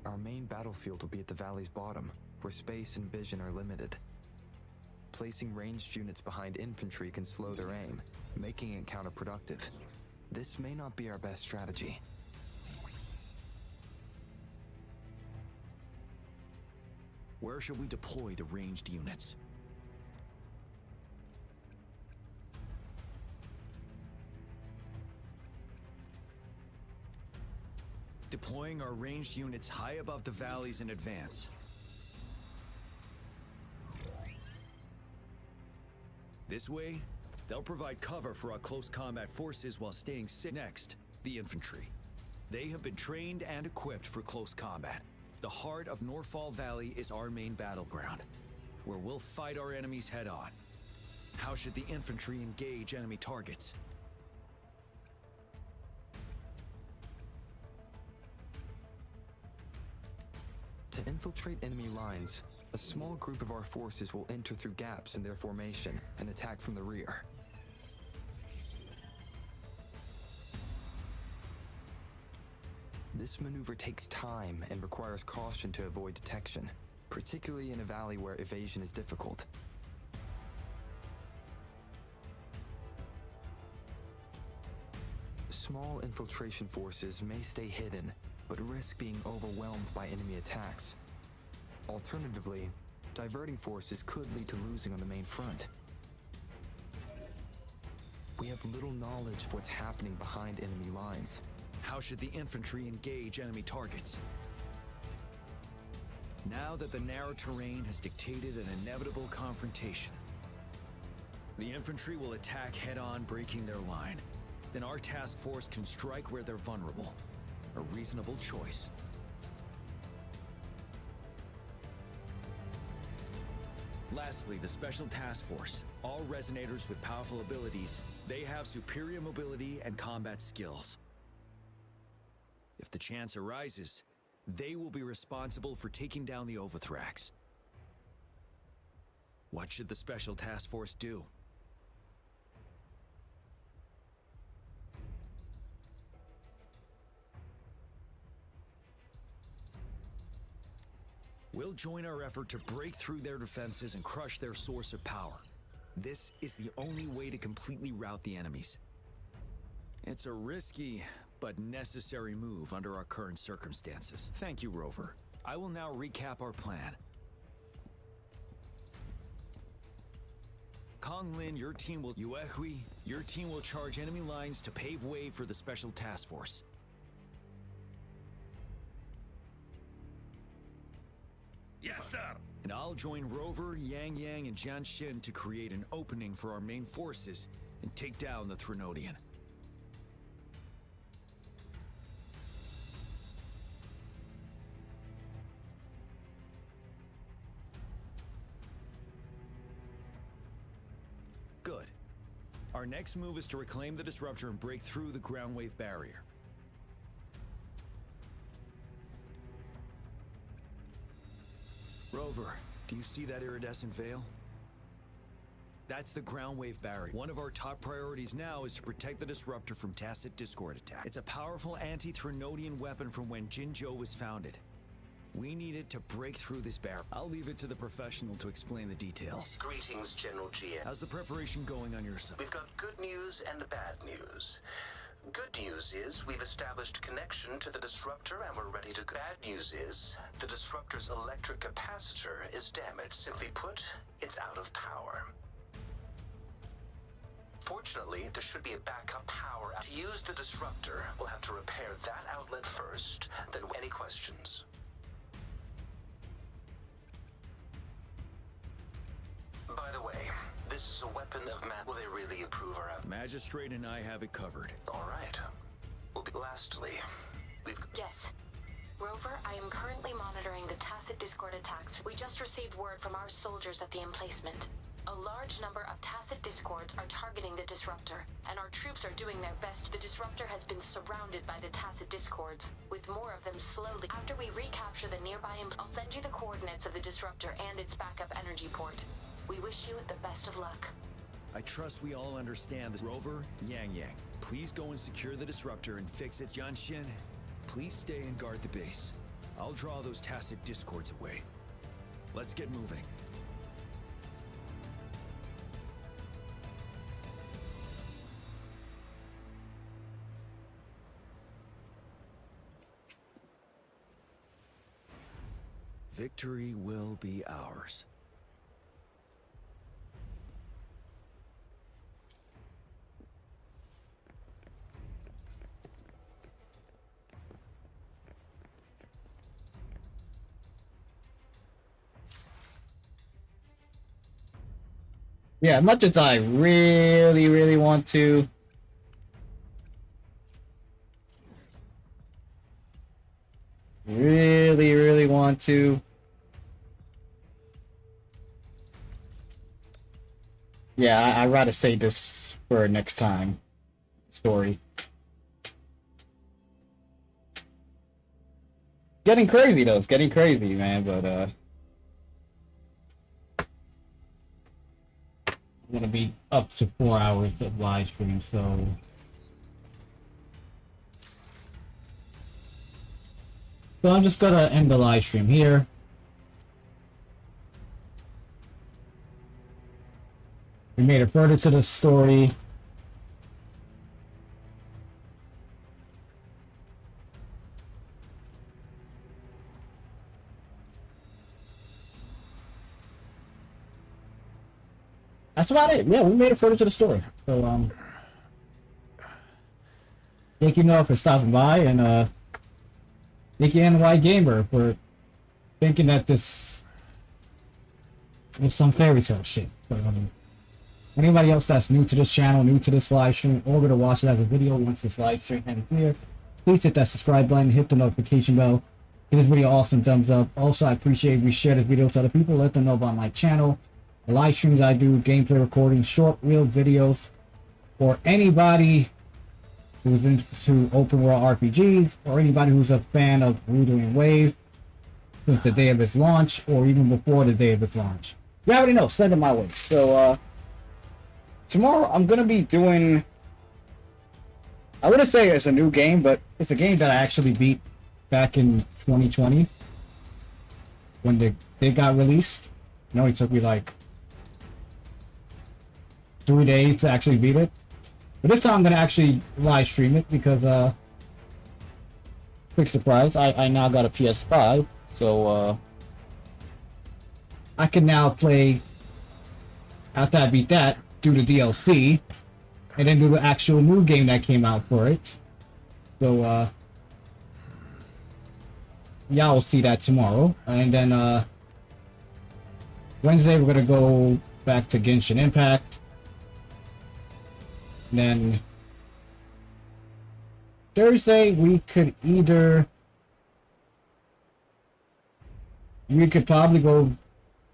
Our main battlefield will be at the valley's bottom, where space and vision are limited. Placing ranged units behind infantry can slow their aim, making it counterproductive. This may not be our best strategy. Where should we deploy the ranged units? Deploying our ranged units high above the valleys in advance. This way, they'll provide cover for our close combat forces while staying sit. Next, the infantry. They have been trained and equipped for close combat. The heart of Norfolk Valley is our main battleground, where we'll fight our enemies head-on. How should the infantry engage enemy targets? To infiltrate enemy lines, a small group of our forces will enter through gaps in their formation and attack from the rear. This maneuver takes time and requires caution to avoid detection, particularly in a valley where evasion is difficult. Small infiltration forces may stay hidden, but risk being overwhelmed by enemy attacks. Alternatively, diverting forces could lead to losing on the main front. We have little knowledge of what's happening behind enemy lines. How should the infantry engage enemy targets? Now that the narrow terrain has dictated an inevitable confrontation, the infantry will attack head-on, breaking their line. Then our task force can strike where they're vulnerable. A reasonable choice. Lastly, the Special Task Force. All resonators with powerful abilities, they have superior mobility and combat skills. If the chance arises, they will be responsible for taking down the Overthrax. What should the Special Task Force do? We'll join our effort to break through their defenses and crush their source of power. This is the only way to completely rout the enemies. It's a risky, but necessary move under our current circumstances. Thank you, Rover. I will now recap our plan. Kong Lin, your team will... Yuehui, your team will charge enemy lines to pave way for the Special Task Force. Yes, sir! And I'll join Rover, Yang Yang, and Jian Xin to create an opening for our main forces and take down the Threnodian. Good. Our next move is to reclaim the Disruptor and break through the ground wave barrier. Rover, do you see that iridescent veil? That's the ground wave barrier. One of our top priorities now is to protect the disruptor from tacit discord attack. It's a powerful anti-Threnodian weapon from when Jinzhou was founded. We need it to break through this barrier. I'll leave it to the professional to explain the details. Greetings, General GM. How's the preparation going on your side? We've got good news and bad news. Good news is we've established connection to the disruptor and we're ready to go. Bad news is the disruptor's electric capacitor is damaged. Simply put, it's out of power. Fortunately, there should be a backup power. To use the disruptor, we'll have to repair that outlet first, then any questions. By the way, this is a weapon of will they really approve our Magistrate and I have it covered. Alright. Lastly, Yes. Rover, I am currently monitoring the tacit discord attacks. We just received word from our soldiers at the emplacement. A large number of tacit discords are targeting the disruptor, and our troops are doing their best. The disruptor has been surrounded by the tacit discords, with more of them slowly. After we recapture the nearby, I'll send you the coordinates of the disruptor and its backup energy port. We wish you the best of luck. I trust we all understand this. Rover, Yang, please go and secure the disruptor and fix it. Jianxin, please stay and guard the base. I'll draw those tacit discords away. Let's get moving. Victory will be ours. Yeah, as much as I really want to, really want to, yeah, I'd rather save this for next time story. Getting crazy though, it's getting crazy, man, but I'm gonna be up to 4 hours of live stream, so I'm just gonna end the live stream here. We made it further to the story. That's about it. Yeah, we made it further to the story. So, thank you, Noah, for stopping by, and thank you, NY Gamer, for thinking that this was some fairy tale shit. So, anybody else that's new to this channel, new to this live stream, or gonna watch it as a video once this live stream ends here, please hit that subscribe button, hit the notification bell, give this video awesome thumbs up. Also, I appreciate if you share this video to other people, let them know about my channel. The live streams I do, gameplay recordings, short reel videos, for anybody who's into open world RPGs, or anybody who's a fan of Wuthering Waves since the day of its launch, or even before the day of its launch. You already know, send it my way. So, tomorrow I'm gonna be doing, I wouldn't say it's a new game, but it's a game that I actually beat back in 2020 when they got released. You know, it took me like 3 days to actually beat it. But this time I'm gonna actually live stream it because quick surprise, I now got a PS5, so I can now play, after I beat that, do the DLC, and then do the actual new game that came out for it. So y'all will see that tomorrow. And then Wednesday we're gonna go back to Genshin Impact. Then Thursday we could probably go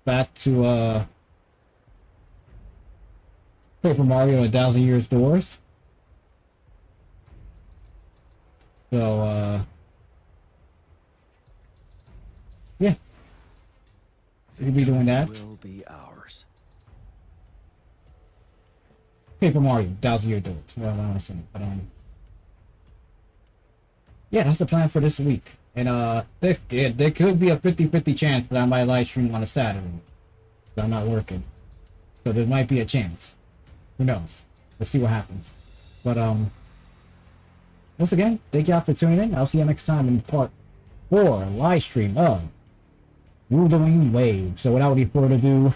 back to Paper Mario: A Thousand Years Doors. So yeah. He'll be doing that. Will be ours. Paper Mario, Thousand Year Door. Well, I want to say, but yeah, that's the plan for this week. And there could be a 50-50 chance that I might live stream on a Saturday. So I'm not working. So there might be a chance. Who knows? Let's see what happens. But once again, thank y'all for tuning in. I'll see you next time in part 4 live stream of Wuthering Waves. So without any further ado,